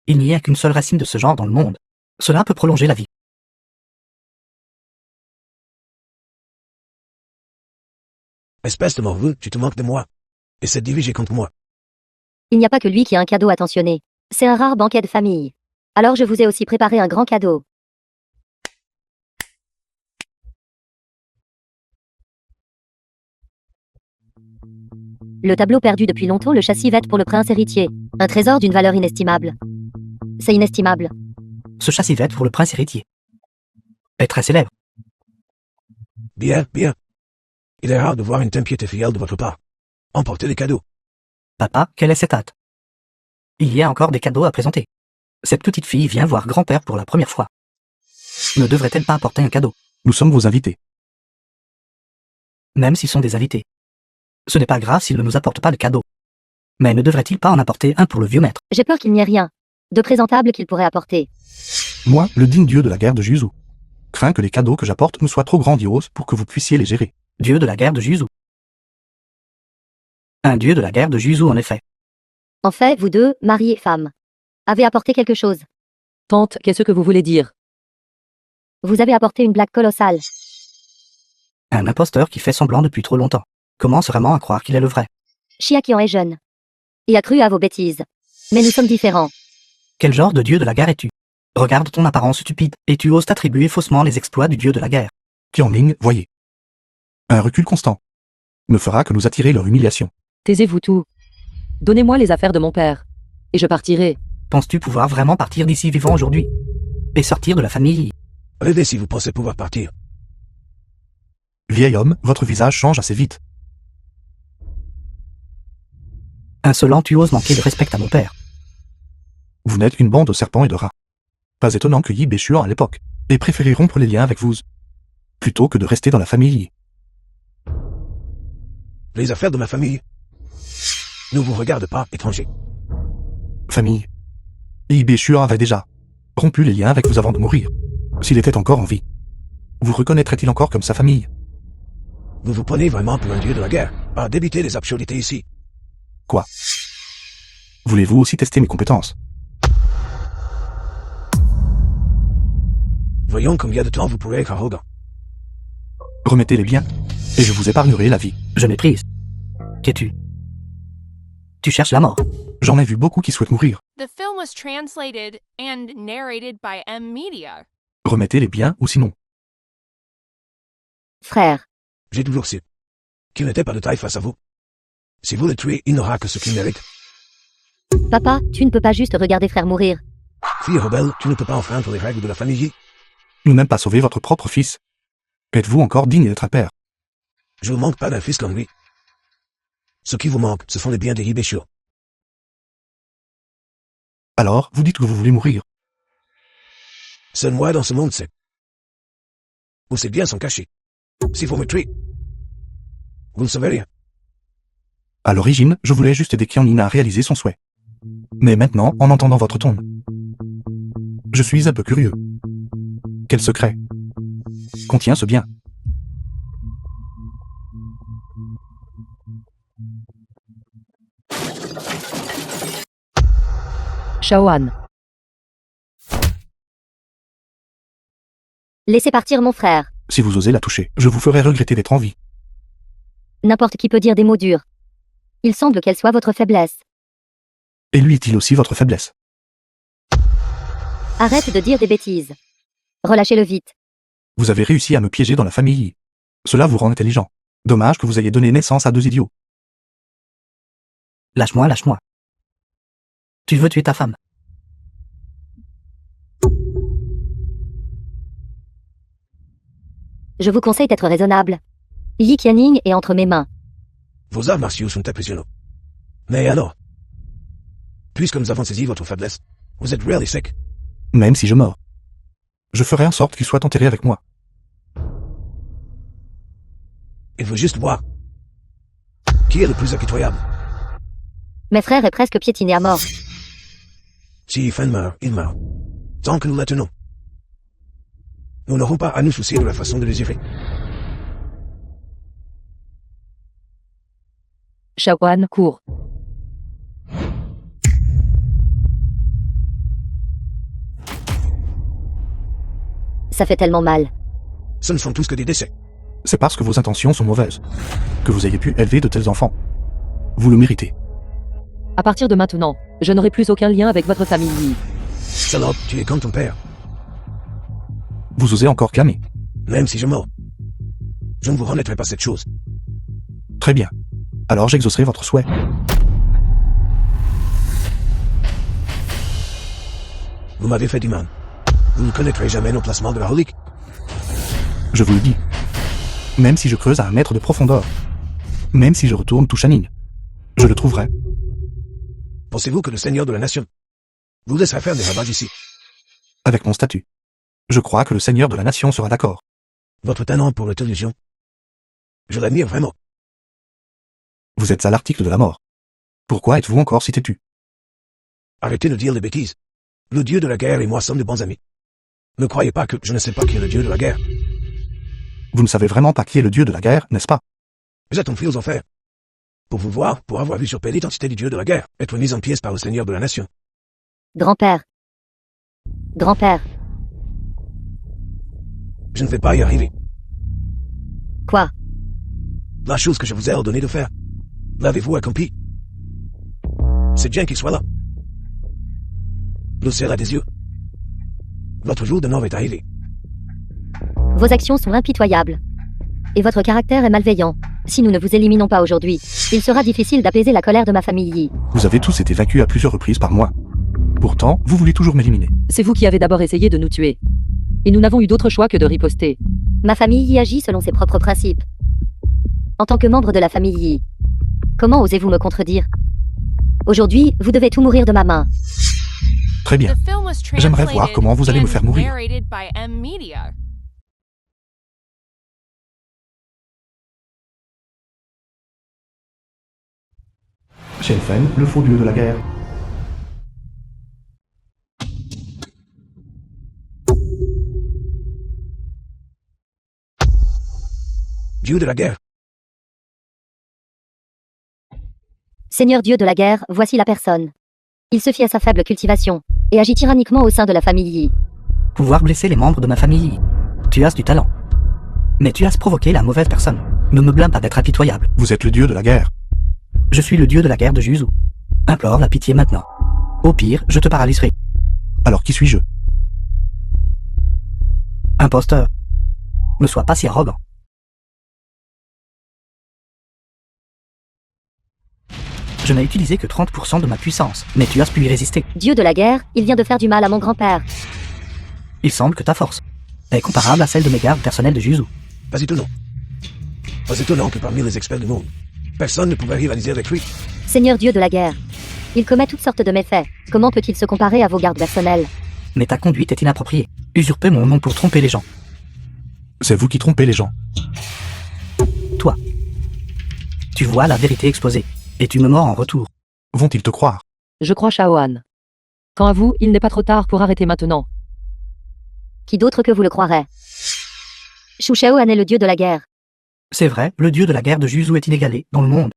Speaker 3: Il n'y a qu'une seule racine de ce genre dans le monde. Cela peut prolonger la vie.
Speaker 8: Espèce de morveux, tu te moques de moi. Et c'est dirigé contre moi.
Speaker 5: Il n'y a pas que lui qui a un cadeau attentionné. C'est un rare banquet de famille. Alors je vous ai aussi préparé un grand cadeau. Le tableau perdu depuis longtemps, le châssis vête pour le prince héritier. Un trésor d'une valeur inestimable. C'est inestimable.
Speaker 3: Ce châssis vête pour le prince héritier est très célèbre.
Speaker 8: Bien, bien. Il est rare de voir une telle piété filiale de votre part. Emportez les cadeaux.
Speaker 3: Papa, quelle est cette hâte? Il y a encore des cadeaux à présenter. Cette petite fille vient voir grand-père pour la première fois. Ne devrait-elle pas apporter un cadeau?
Speaker 1: Nous sommes vos invités.
Speaker 3: Même s'ils sont des invités. Ce n'est pas grave s'ils ne nous apportent pas de cadeau. Mais ne devrait-il pas en apporter un pour le vieux maître?
Speaker 5: J'ai peur qu'il n'y ait rien de présentable qu'il pourrait apporter.
Speaker 1: Moi, le digne dieu de la guerre de Juzu, crains que les cadeaux que j'apporte ne soient trop grandioses pour que vous puissiez les gérer.
Speaker 3: Dieu de la guerre de Juzu. Un dieu de la guerre de Juzu en effet.
Speaker 5: En fait, vous deux, mari et femme, avez apporté quelque chose.
Speaker 7: Tante, qu'est-ce que vous voulez dire?
Speaker 5: Vous avez apporté une blague colossale.
Speaker 3: Un imposteur qui fait semblant depuis trop longtemps commence vraiment à croire qu'il est le vrai.
Speaker 5: Xiaqian est jeune. Il a cru à vos bêtises. Mais nous sommes différents.
Speaker 3: Quel genre de dieu de la guerre es-tu? Regarde ton apparence stupide, et tu oses t'attribuer faussement les exploits du dieu de la guerre.
Speaker 1: Qian-Ning, voyez. Un recul constant ne fera que nous attirer leur humiliation.
Speaker 7: Taisez-vous tout. Donnez-moi les affaires de mon père. Et je partirai.
Speaker 3: Penses-tu pouvoir vraiment partir d'ici vivant aujourd'hui? Et sortir de la famille?
Speaker 8: Rêvez si vous pensez pouvoir partir.
Speaker 1: Vieil homme, votre visage change assez vite.
Speaker 3: Insolent, tu oses manquer de respect à mon père.
Speaker 1: Vous n'êtes qu'une bande de serpents et de rats. Pas étonnant que Yi Bechuan à l'époque ait préféré rompre les liens avec vous, plutôt que de rester dans la famille.
Speaker 8: Les affaires de ma famille ne vous regardent pas, étranger.
Speaker 1: Famille. Yi Bechuan avait déjà rompu les liens avec vous avant de mourir. S'il était encore en vie, vous reconnaîtrait-il encore comme sa famille?
Speaker 8: Vous vous prenez vraiment pour un dieu de la guerre, à débiter les absurdités ici.
Speaker 1: Quoi? Voulez-vous aussi tester mes compétences?
Speaker 8: Voyons combien de temps vous pourrez être arrogant.
Speaker 1: Remettez-les bien, et je vous épargnerai la vie.
Speaker 3: Je méprise. Qu'es-tu? Tu cherches la mort.
Speaker 1: J'en ai vu beaucoup qui souhaitent mourir.
Speaker 4: The film was translated and narrated by M Media.
Speaker 1: Remettez les biens ou sinon.
Speaker 5: Frère,
Speaker 8: J'ai toujours su qu'il n'était pas de taille face à vous. Si vous le tuez, il n'aura que ce qu'il mérite.
Speaker 5: papa, tu ne peux pas juste regarder frère mourir.
Speaker 8: Fille rebelle, tu ne peux pas enfreindre les règles de la famille.
Speaker 1: Nous n'aime pas sauver votre propre fils. Êtes-vous encore digne d'être un père?
Speaker 8: Je ne manque pas d'un fils comme lui. Ce qui vous manque, ce sont les biens des Hibeshio.
Speaker 1: Alors, vous dites que vous voulez mourir.
Speaker 8: Seul moi dans ce monde sait où ces biens sont cachés. Si vous me tuez, vous ne savez rien.
Speaker 1: À l'origine, je voulais juste aider Kianina à réaliser son souhait. Mais maintenant, en entendant votre ton, je suis un peu curieux. Quel secret contient ce bien?
Speaker 7: Shaoan.
Speaker 5: Laissez partir mon frère.
Speaker 1: Si vous osez la toucher, je vous ferai regretter d'être en vie.
Speaker 5: N'importe qui peut dire des mots durs. Il semble qu'elle soit votre faiblesse.
Speaker 1: Et lui est-il aussi votre faiblesse?
Speaker 5: Arrête de dire des bêtises. Relâchez-le vite.
Speaker 1: Vous avez réussi à me piéger dans la famille. Cela vous rend intelligent. Dommage que vous ayez donné naissance à deux idiots.
Speaker 3: Lâche-moi, lâche-moi. Tu veux tuer ta femme.
Speaker 5: Je vous conseille d'être raisonnable. Yi Qianning est entre mes mains.
Speaker 8: Vos arts martiaux sont impressionnants. Mais alors, puisque nous avons saisi votre faiblesse, vous êtes really sec.
Speaker 1: Même si je meurs, je ferai en sorte qu'il soit enterré avec moi.
Speaker 8: Il veut juste voir qui est le plus impitoyable.
Speaker 5: Mes frères est presque piétiné à mort.
Speaker 8: Si Fen meurt, il meurt. Tant que nous la tenons. Nous n'aurons pas à nous soucier de la façon de les gérer.
Speaker 7: Shaoan court.
Speaker 5: Ça fait tellement mal.
Speaker 8: Ce ne sont tous que des décès.
Speaker 1: C'est parce que vos intentions sont mauvaises que vous ayez pu élever de tels enfants. Vous le méritez.
Speaker 7: À partir de maintenant, je n'aurai plus aucun lien avec votre famille.
Speaker 8: Salope, tu es comme ton père.
Speaker 1: Vous osez encore clamer.
Speaker 8: Même si je meurs, je ne vous remettrai pas cette chose.
Speaker 1: Très bien. Alors j'exaucerai votre souhait.
Speaker 8: Vous m'avez fait du mal. Vous ne connaîtrez jamais nos placements de la relique.
Speaker 1: Je vous le dis. Même si je creuse à 1 mètre de profondeur, même si je retourne tout Shanin, je le trouverai.
Speaker 8: Pensez-vous que le Seigneur de la Nation vous laissera faire des ravages ici?
Speaker 1: Avec mon statut. Je crois que le Seigneur de la Nation sera d'accord.
Speaker 8: Votre talent pour l'intelligence, je l'admire vraiment.
Speaker 1: Vous êtes à l'article de la mort. Pourquoi êtes-vous encore si têtu?
Speaker 8: Arrêtez de dire des bêtises. Le dieu de la guerre et moi sommes de bons amis. Ne croyez pas que je ne sais pas qui est le dieu de la guerre.
Speaker 1: Vous ne savez vraiment pas qui est le dieu de la guerre, n'est-ce pas?
Speaker 8: J'attends fui aux enfers. Pour vous voir, pour avoir vu sur paix l'identité du dieu de la guerre, être mis en pièces par le Seigneur de la Nation.
Speaker 5: Grand-père. Grand-père.
Speaker 8: Je ne vais pas y arriver.
Speaker 5: Quoi?
Speaker 8: La chose que je vous ai ordonné de faire, l'avez-vous accompli? C'est bien qu'il soit là. Le ciel a des yeux. Votre jour de mort est arrivé.
Speaker 5: Vos actions sont impitoyables. Et votre caractère est malveillant. Si nous ne vous éliminons pas aujourd'hui, il sera difficile d'apaiser la colère de ma famille.
Speaker 1: Vous avez tous été vaincus à plusieurs reprises par moi. Pourtant, vous voulez toujours m'éliminer.
Speaker 7: C'est vous qui avez d'abord essayé de nous tuer. Et nous n'avons eu d'autre choix que de riposter.
Speaker 5: Ma famille y agit selon ses propres principes. En tant que membre de la famille, comment osez-vous me contredire? Aujourd'hui, vous devez tout mourir de ma main.
Speaker 1: Très bien.
Speaker 4: The film was
Speaker 1: J'aimerais voir
Speaker 4: translated
Speaker 1: comment vous allez me faire
Speaker 4: and
Speaker 1: mourir.
Speaker 4: narrated by M Media.
Speaker 2: Shen Fen, le faux dieu de la guerre.
Speaker 8: Dieu de la guerre.
Speaker 5: Seigneur Dieu de la guerre, voici la personne. Il se fie à sa faible cultivation, et agit tyranniquement au sein de la famille.
Speaker 3: Pouvoir blesser les membres de ma famille. Tu as du talent. Mais tu as provoqué la mauvaise personne. Ne me blâme pas d'être impitoyable.
Speaker 1: Vous êtes le dieu de la guerre.
Speaker 3: Je suis le dieu de la guerre de Juzu. Implore la pitié maintenant. Au pire, je te paralyserai.
Speaker 1: Alors qui suis-je?
Speaker 3: Imposteur. Ne sois pas si arrogant. Je n'ai utilisé que 30% de ma puissance, mais tu as pu y résister.
Speaker 5: Dieu de la guerre, il vient de faire du mal à mon grand-père.
Speaker 3: Il semble que ta force est comparable à celle de mes gardes personnels de Juzu.
Speaker 8: Pas étonnant. Pas étonnant que parmi les experts du monde, personne ne pouvait rivaliser avec lui.
Speaker 5: Seigneur Dieu de la guerre. Il commet toutes sortes de méfaits. Comment peut-il se comparer à vos gardes personnels?
Speaker 3: Mais ta conduite est inappropriée. Usurper mon nom pour tromper les gens.
Speaker 1: C'est vous qui trompez les gens.
Speaker 3: Toi. Tu vois la vérité exposée, et tu me mords en retour.
Speaker 1: Vont-ils te croire?
Speaker 7: Je crois Shaohan. Quant à vous, il n'est pas trop tard pour arrêter maintenant.
Speaker 5: Qui d'autre que vous le croirait? Shu Shaohan est le dieu de la guerre.
Speaker 3: C'est vrai, le dieu de la guerre de Juzu est inégalé dans le monde.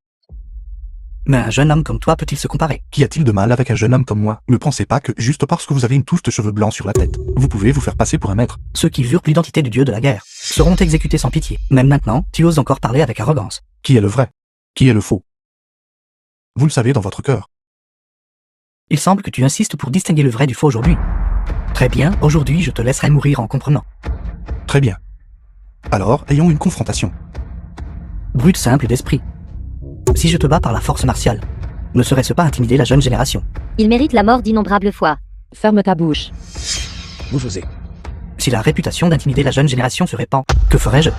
Speaker 3: Mais un jeune homme comme toi peut-il se comparer?
Speaker 1: Qu'y a-t-il de mal avec un jeune homme comme moi? Ne pensez pas que, juste parce que vous avez une touche de cheveux blancs sur la tête, vous pouvez vous faire passer pour un maître.
Speaker 3: Ceux qui usurpent l'identité du dieu de la guerre seront exécutés sans pitié. Même maintenant, tu oses encore parler avec arrogance.
Speaker 1: Qui est le vrai? Qui est le faux? Vous le savez dans votre cœur.
Speaker 3: Il semble que tu insistes pour distinguer le vrai du faux aujourd'hui. Très bien, aujourd'hui je te laisserai mourir en comprenant.
Speaker 1: Très bien. Alors, ayons une confrontation.
Speaker 3: Brute simple d'esprit. Si je te bats par la force martiale, ne serait-ce pas intimider la jeune génération?
Speaker 5: Il mérite la mort d'innombrables fois.
Speaker 7: Ferme ta bouche.
Speaker 8: Vous faisiez.
Speaker 3: Si la réputation d'intimider la jeune génération se répand, que ferais-je?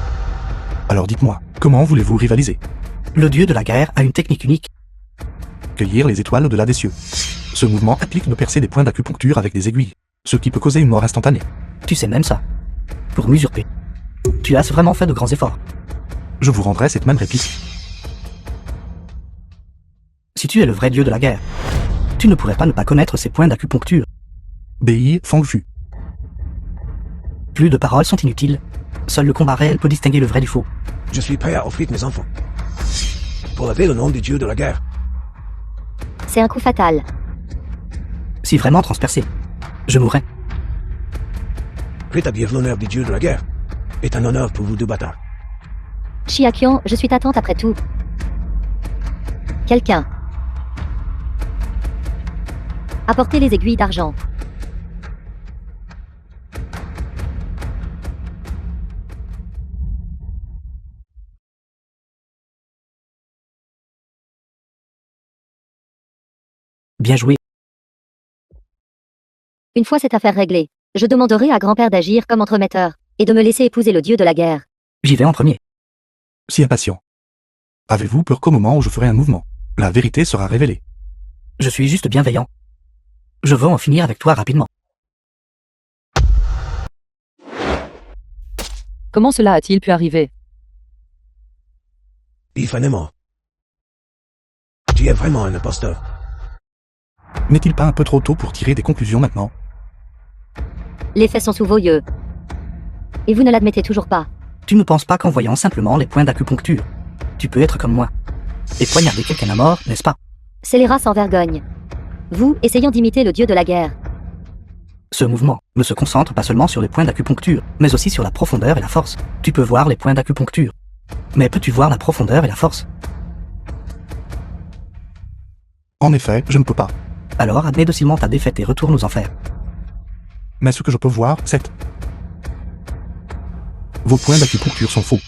Speaker 1: Alors dites-moi, comment voulez-vous rivaliser?
Speaker 3: Le dieu de la guerre a une technique unique.
Speaker 1: Cueillir les étoiles au-delà des cieux. Ce mouvement implique de percer des points d'acupuncture avec des aiguilles, ce qui peut causer une mort instantanée.
Speaker 3: Tu sais même ça. Pour m'usurper. Tu as vraiment fait de grands efforts.
Speaker 1: Je vous rendrai cette même réplique.
Speaker 3: Si tu es le vrai dieu de la guerre, tu ne pourrais pas ne pas connaître ces points d'acupuncture.
Speaker 1: Bi Fang Fu.
Speaker 3: Plus de paroles sont inutiles. Seul le combat réel peut distinguer le vrai du faux.
Speaker 8: Je suis prêt à offrir mes enfants. Pour laver le nom du dieu de la guerre.
Speaker 5: C'est un coup fatal.
Speaker 3: Si vraiment transpercé, je mourrais.
Speaker 8: Rétablir l'honneur du dieu de la guerre est un honneur pour vous deux bâtards.
Speaker 5: Chiakian, je suis ta tante après tout. Quelqu'un. Apportez les aiguilles d'argent.
Speaker 3: Bien joué.
Speaker 5: Une fois cette affaire réglée, je demanderai à grand-père d'agir comme entremetteur, et de me laisser épouser le dieu de la guerre.
Speaker 3: J'y vais en premier.
Speaker 1: Si impatient. Avez-vous peur qu'au moment où je ferai un mouvement, la vérité sera révélée?
Speaker 3: Je suis juste bienveillant. Je veux en finir avec toi rapidement.
Speaker 7: Comment cela a-t-il pu arriver?
Speaker 8: Ifan est mort. Tu es vraiment un imposteur.
Speaker 1: N'est-il pas un peu trop tôt pour tirer des conclusions maintenant?
Speaker 5: Les faits sont sous vos yeux. Et vous ne l'admettez toujours pas.
Speaker 3: Tu ne penses pas qu'en voyant simplement les points d'acupuncture, tu peux être comme moi et poignarder quelqu'un à mort, n'est-ce pas?
Speaker 5: Scélérat sans vergogne. Vous, essayant d'imiter le dieu de la guerre.
Speaker 3: Ce mouvement ne se concentre pas seulement sur les points d'acupuncture, mais aussi sur la profondeur et la force. Tu peux voir les points d'acupuncture, mais peux-tu voir la profondeur et la force?
Speaker 1: En effet, je ne peux pas.
Speaker 3: Alors admets docilement ta défaite et retourne aux enfers.
Speaker 1: Mais ce que je peux voir, c'est... Vos points d'acupuncture sont faux.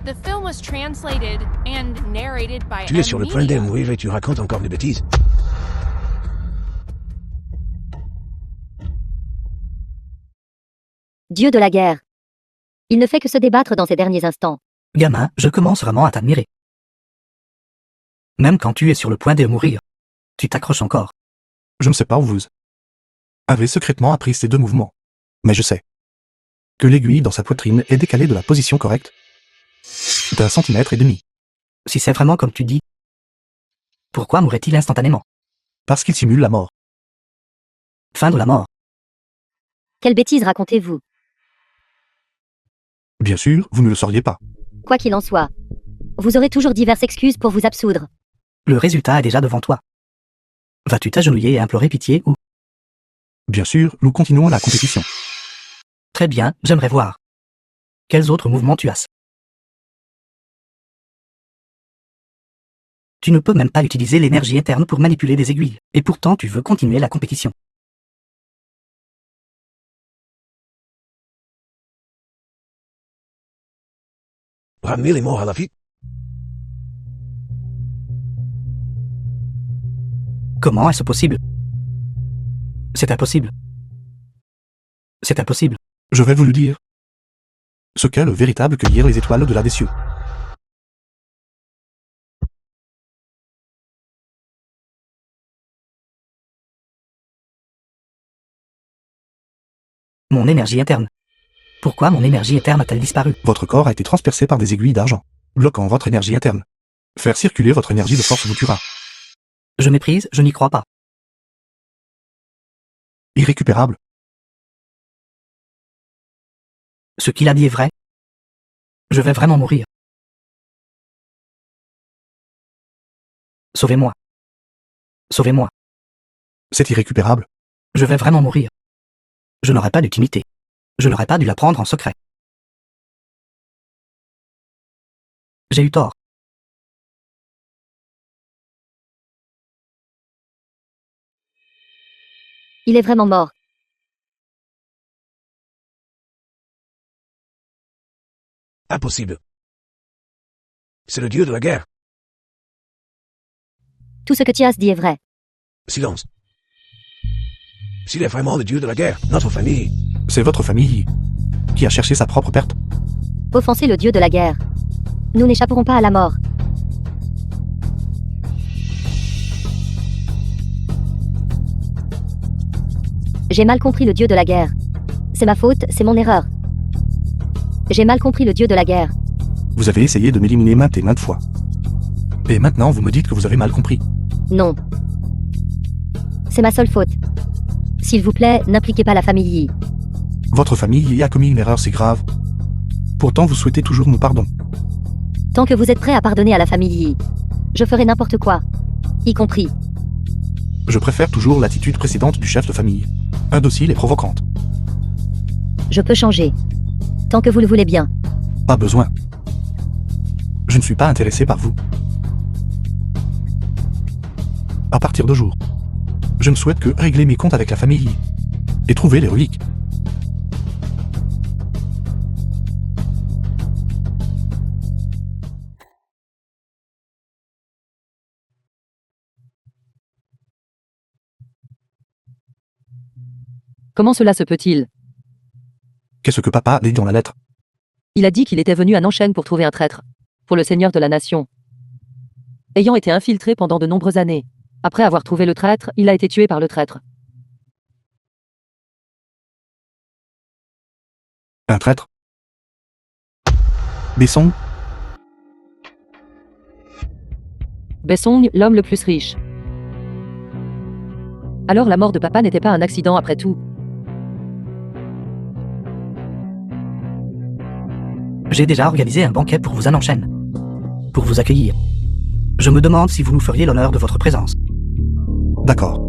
Speaker 4: The film was translated and narrated by
Speaker 8: Tu es sur le point de
Speaker 4: Amnesia.
Speaker 8: mourir et tu racontes encore des bêtises.
Speaker 5: Dieu de la guerre. Il ne fait que se débattre dans ces derniers instants.
Speaker 3: Gamin, je commence vraiment à t'admirer. Même quand tu es sur le point de mourir, tu t'accroches encore.
Speaker 1: Je ne sais pas où vous avez secrètement appris ces deux mouvements. Mais je sais que l'aiguille dans sa poitrine est décalée de la position correcte d'1,5 cm.
Speaker 3: Si c'est vraiment comme tu dis, pourquoi mourrait-il instantanément?
Speaker 1: Parce qu'il simule la mort.
Speaker 3: Fin de la mort.
Speaker 5: Quelle bêtise racontez-vous?
Speaker 1: Bien sûr, vous ne le sauriez pas.
Speaker 5: Quoi qu'il en soit, vous aurez toujours diverses excuses pour vous absoudre.
Speaker 3: Le résultat est déjà devant toi. Vas-tu t'agenouiller et implorer pitié ou...
Speaker 1: Bien sûr, nous continuons la compétition.
Speaker 3: Très bien, j'aimerais voir. Quels autres mouvements tu as? Tu ne peux même pas utiliser l'énergie interne pour manipuler des aiguilles, et pourtant tu veux continuer la compétition.
Speaker 8: Ramener les morts à la vie?
Speaker 3: Comment est-ce possible? C'est impossible. C'est impossible.
Speaker 1: Je vais vous le dire. Ce qu'est le véritable cueillir les étoiles au-delà des cieux.
Speaker 3: Mon énergie interne. Pourquoi mon énergie interne a-t-elle disparu?
Speaker 1: Votre corps a été transpercé par des aiguilles d'argent, bloquant votre énergie interne. Faire circuler votre énergie de force vous tuera.
Speaker 3: Je méprise, je n'y crois pas.
Speaker 1: Irrécupérable.
Speaker 3: Ce qu'il a dit est vrai. Je vais vraiment mourir. Sauvez-moi. Sauvez-moi.
Speaker 1: C'est irrécupérable.
Speaker 3: Je vais vraiment mourir. Je n'aurais pas dû t'imiter. Je n'aurais pas dû l'apprendre en secret. J'ai eu tort.
Speaker 5: Il est vraiment mort.
Speaker 8: Impossible. C'est le dieu de la guerre.
Speaker 5: Tout ce que Thias dit est vrai.
Speaker 8: Silence. S'il est vraiment le dieu de la guerre, notre famille...
Speaker 1: C'est votre famille qui a cherché sa propre perte.
Speaker 5: Offenser le dieu de la guerre. Nous n'échapperons pas à la mort. J'ai mal compris le dieu de la guerre. C'est ma faute, c'est mon erreur. J'ai mal compris le dieu de la guerre.
Speaker 1: Vous avez essayé de m'éliminer maintes et maintes fois. Et maintenant vous me dites que vous avez mal compris.
Speaker 5: Non. C'est ma seule faute. S'il vous plaît, n'impliquez pas la famille Yi.
Speaker 1: Votre famille y a commis une erreur si grave. Pourtant vous souhaitez toujours mon pardon.
Speaker 5: Tant que vous êtes prêt à pardonner à la famille Yi, je ferai n'importe quoi. Y compris.
Speaker 1: Je préfère toujours l'attitude précédente du chef de famille. Indocile et provocante.
Speaker 5: Je peux changer. Tant que vous le voulez bien.
Speaker 1: Pas besoin. Je ne suis pas intéressé par vous. À partir de jour, je ne souhaite que régler mes comptes avec la famille Yi et trouver les reliques.
Speaker 7: Comment cela se peut-il?
Speaker 1: Qu'est-ce que papa a dit dans la lettre?
Speaker 7: Il a dit qu'il était venu à Nanshen pour trouver un traître. Pour le seigneur de la nation. Ayant été infiltré pendant de nombreuses années. Après avoir trouvé le traître, il a été tué par le traître.
Speaker 1: Un traître? Besson?
Speaker 7: Bessong, l'homme le plus riche. Alors la mort de papa n'était pas un accident après tout.
Speaker 3: J'ai déjà organisé un banquet pour vous à Nanshen. Pour vous accueillir. Je me demande si vous nous feriez l'honneur de votre présence.
Speaker 1: D'accord.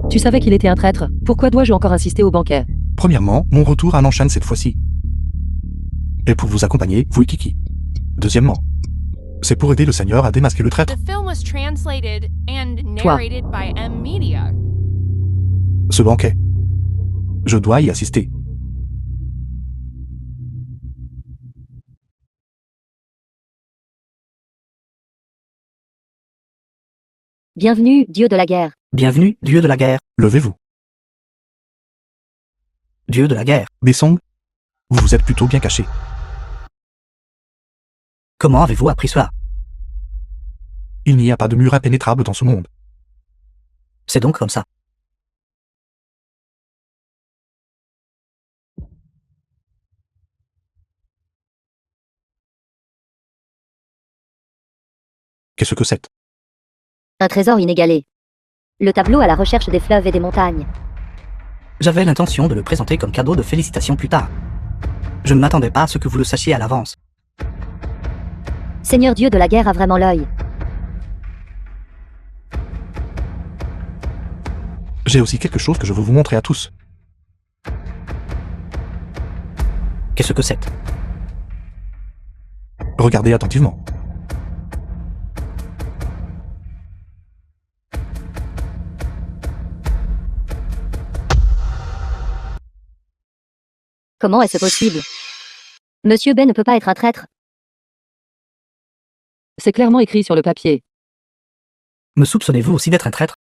Speaker 7: Tu savais qu'il était un traître. Pourquoi dois-je encore insister au banquet?
Speaker 1: Premièrement, mon retour à Nanshen cette fois-ci. Et pour vous accompagner, vous et Kiki. Deuxièmement, c'est pour aider le Seigneur à démasquer le traître.
Speaker 4: The film was translated and
Speaker 7: Toi.
Speaker 4: narrated by M Media.
Speaker 1: Ce banquet. Je dois y assister.
Speaker 5: Bienvenue, dieu de la guerre.
Speaker 3: Bienvenue, dieu de la guerre.
Speaker 1: Levez-vous.
Speaker 3: Dieu de la guerre.
Speaker 1: Bessong, vous vous êtes plutôt bien caché.
Speaker 3: Comment avez-vous appris cela?
Speaker 1: Il n'y a pas de mur impénétrable dans ce monde.
Speaker 3: C'est donc comme ça.
Speaker 1: Qu'est-ce que c'est?
Speaker 5: Un trésor inégalé. Le tableau à la recherche des fleuves et des montagnes.
Speaker 3: J'avais l'intention de le présenter comme cadeau de félicitations plus tard. Je ne m'attendais pas à ce que vous le sachiez à l'avance.
Speaker 5: Seigneur Dieu de la guerre a vraiment l'œil.
Speaker 1: J'ai aussi quelque chose que je veux vous montrer à tous.
Speaker 3: Qu'est-ce que c'est?
Speaker 1: Regardez attentivement.
Speaker 5: Comment est-ce possible? Monsieur B ne peut pas être un traître.
Speaker 7: C'est clairement écrit sur le papier.
Speaker 3: Me soupçonnez-vous aussi d'être un traître?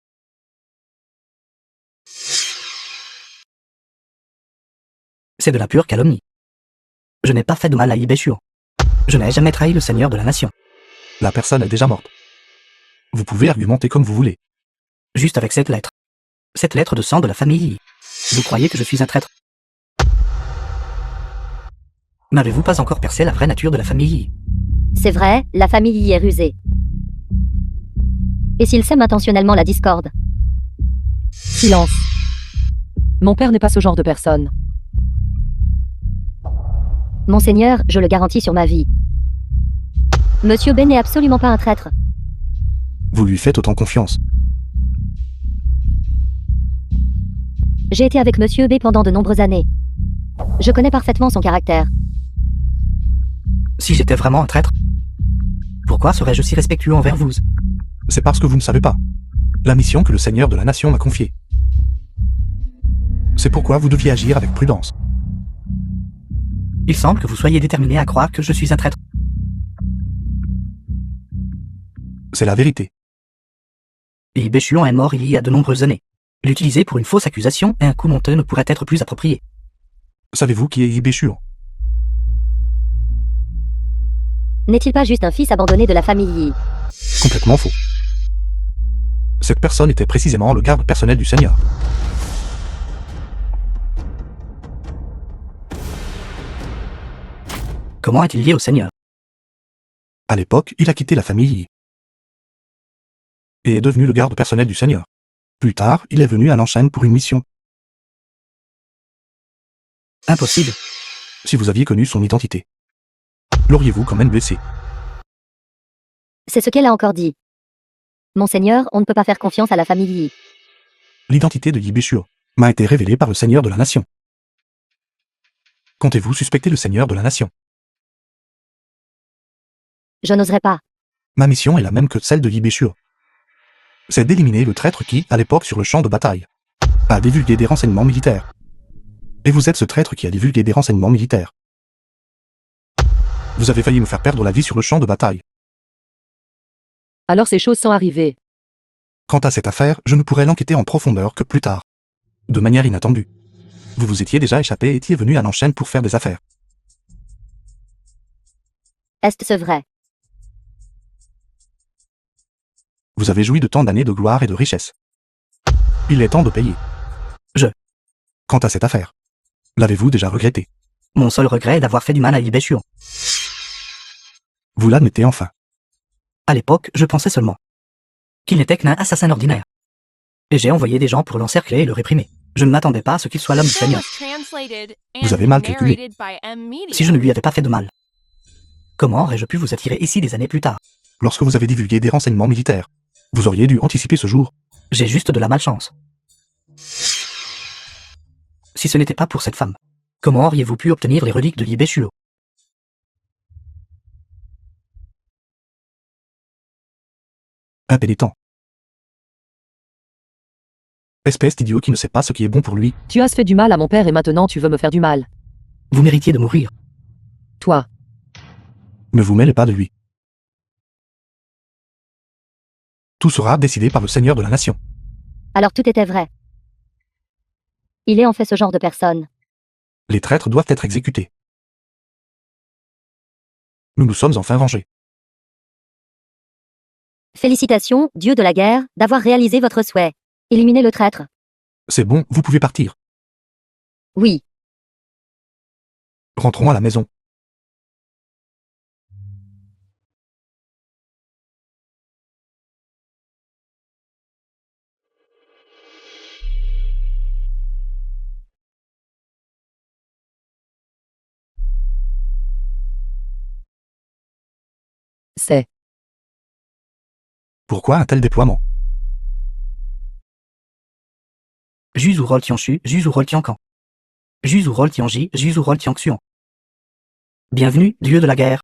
Speaker 3: C'est de la pure calomnie. Je n'ai pas fait de mal à Ibeshur. Je n'ai jamais trahi le Seigneur de la Nation.
Speaker 1: La personne est déjà morte. Vous pouvez argumenter comme vous voulez.
Speaker 3: Juste avec cette lettre. Cette lettre de sang de la famille Yi. Vous croyez que je suis un traître? N'avez-vous pas encore percé la vraie nature de la famille Yi?
Speaker 5: C'est vrai, la famille y est rusée. Et s'ils sèment intentionnellement la discorde?
Speaker 7: Silence. Mon père n'est pas ce genre de personne.
Speaker 5: Monseigneur, je le garantis sur ma vie. Monsieur B n'est absolument pas un traître.
Speaker 1: Vous lui faites autant confiance.
Speaker 5: J'ai été avec Monsieur B pendant de nombreuses années. Je connais parfaitement son caractère.
Speaker 3: Si j'étais vraiment un traître, pourquoi serais-je si respectueux envers vous?
Speaker 1: C'est parce que vous ne savez pas. La mission que le Seigneur de la Nation m'a confiée. C'est pourquoi vous deviez agir avec prudence.
Speaker 3: Il semble que vous soyez déterminé à croire que je suis un traître.
Speaker 1: C'est la vérité.
Speaker 3: Et Béchuon est mort il y a de nombreuses années. L'utiliser pour une fausse accusation et un coup monteux ne pourrait être plus approprié.
Speaker 1: Savez-vous qui est Ibeshur?
Speaker 5: N'est-il pas juste un fils abandonné de la famille Yi?
Speaker 1: Complètement faux. Cette personne était précisément le garde personnel du Seigneur.
Speaker 3: Comment est-il lié au Seigneur?
Speaker 1: À l'époque, il a quitté la famille Yi et est devenu le garde personnel du Seigneur. Plus tard, il est venu à Nanshan pour une mission.
Speaker 3: Impossible.
Speaker 1: Si vous aviez connu son identité, l'auriez-vous quand même blessé?
Speaker 5: C'est ce qu'elle a encore dit. Monseigneur, on ne peut pas faire confiance à la famille Yi.
Speaker 1: L'identité de Ibeshur m'a été révélée par le Seigneur de la Nation. Comptez-vous suspecter le Seigneur de la Nation?
Speaker 5: Je n'oserais pas.
Speaker 1: Ma mission est la même que celle de Ibeshur. C'est d'éliminer le traître qui, à l'époque sur le champ de bataille, a divulgué des renseignements militaires. Et vous êtes ce traître qui a divulgué des renseignements militaires. Vous avez failli me faire perdre la vie sur le champ de bataille.
Speaker 7: Alors ces choses sont arrivées.
Speaker 1: Quant à cette affaire, je ne pourrais l'enquêter en profondeur que plus tard. De manière inattendue. Vous vous étiez déjà échappé et étiez venu à Nanshan pour faire des affaires.
Speaker 5: Est-ce vrai?
Speaker 1: Vous avez joui de tant d'années de gloire et de richesse. Il est temps de payer. Quant à cette affaire, l'avez-vous déjà regretté?
Speaker 3: Mon seul regret est d'avoir fait du mal à Ibeshur.
Speaker 1: Vous l'admettez enfin.
Speaker 3: À l'époque, je pensais seulement qu'il n'était qu'un assassin ordinaire. Et j'ai envoyé des gens pour l'encercler et le réprimer. Je ne m'attendais pas à ce qu'il soit l'homme du Seigneur.
Speaker 1: Vous avez mal calculé.
Speaker 3: Si je ne lui avais pas fait de mal, comment aurais-je pu vous attirer ici des années plus tard?
Speaker 1: Lorsque vous avez divulgué des renseignements militaires, vous auriez dû anticiper ce jour.
Speaker 3: J'ai juste de la malchance. Si ce n'était pas pour cette femme, comment auriez-vous pu obtenir les reliques de Ibeshur?
Speaker 1: Impénitent. Espèce d'idiot qui ne sait pas ce qui est bon pour lui.
Speaker 7: Tu as fait du mal à mon père et maintenant tu veux me faire du mal.
Speaker 3: Vous méritiez de mourir.
Speaker 7: Toi.
Speaker 1: Ne vous mêlez pas de lui. Tout sera décidé par le Seigneur de la Nation.
Speaker 5: Alors tout était vrai. Il est en fait ce genre de personne.
Speaker 1: Les traîtres doivent être exécutés. Nous nous sommes enfin vengés.
Speaker 5: Félicitations, dieu de la guerre, d'avoir réalisé votre souhait. Éliminez le traître.
Speaker 1: C'est bon, vous pouvez partir.
Speaker 5: Oui.
Speaker 1: Rentrons à la maison.
Speaker 7: C'est.
Speaker 1: Pourquoi un tel déploiement?
Speaker 3: Juzurol Tianshu, Juzurol Tiankan. Juzurol Tianji, Juzurol Tianxian. Bienvenue, dieu de la guerre.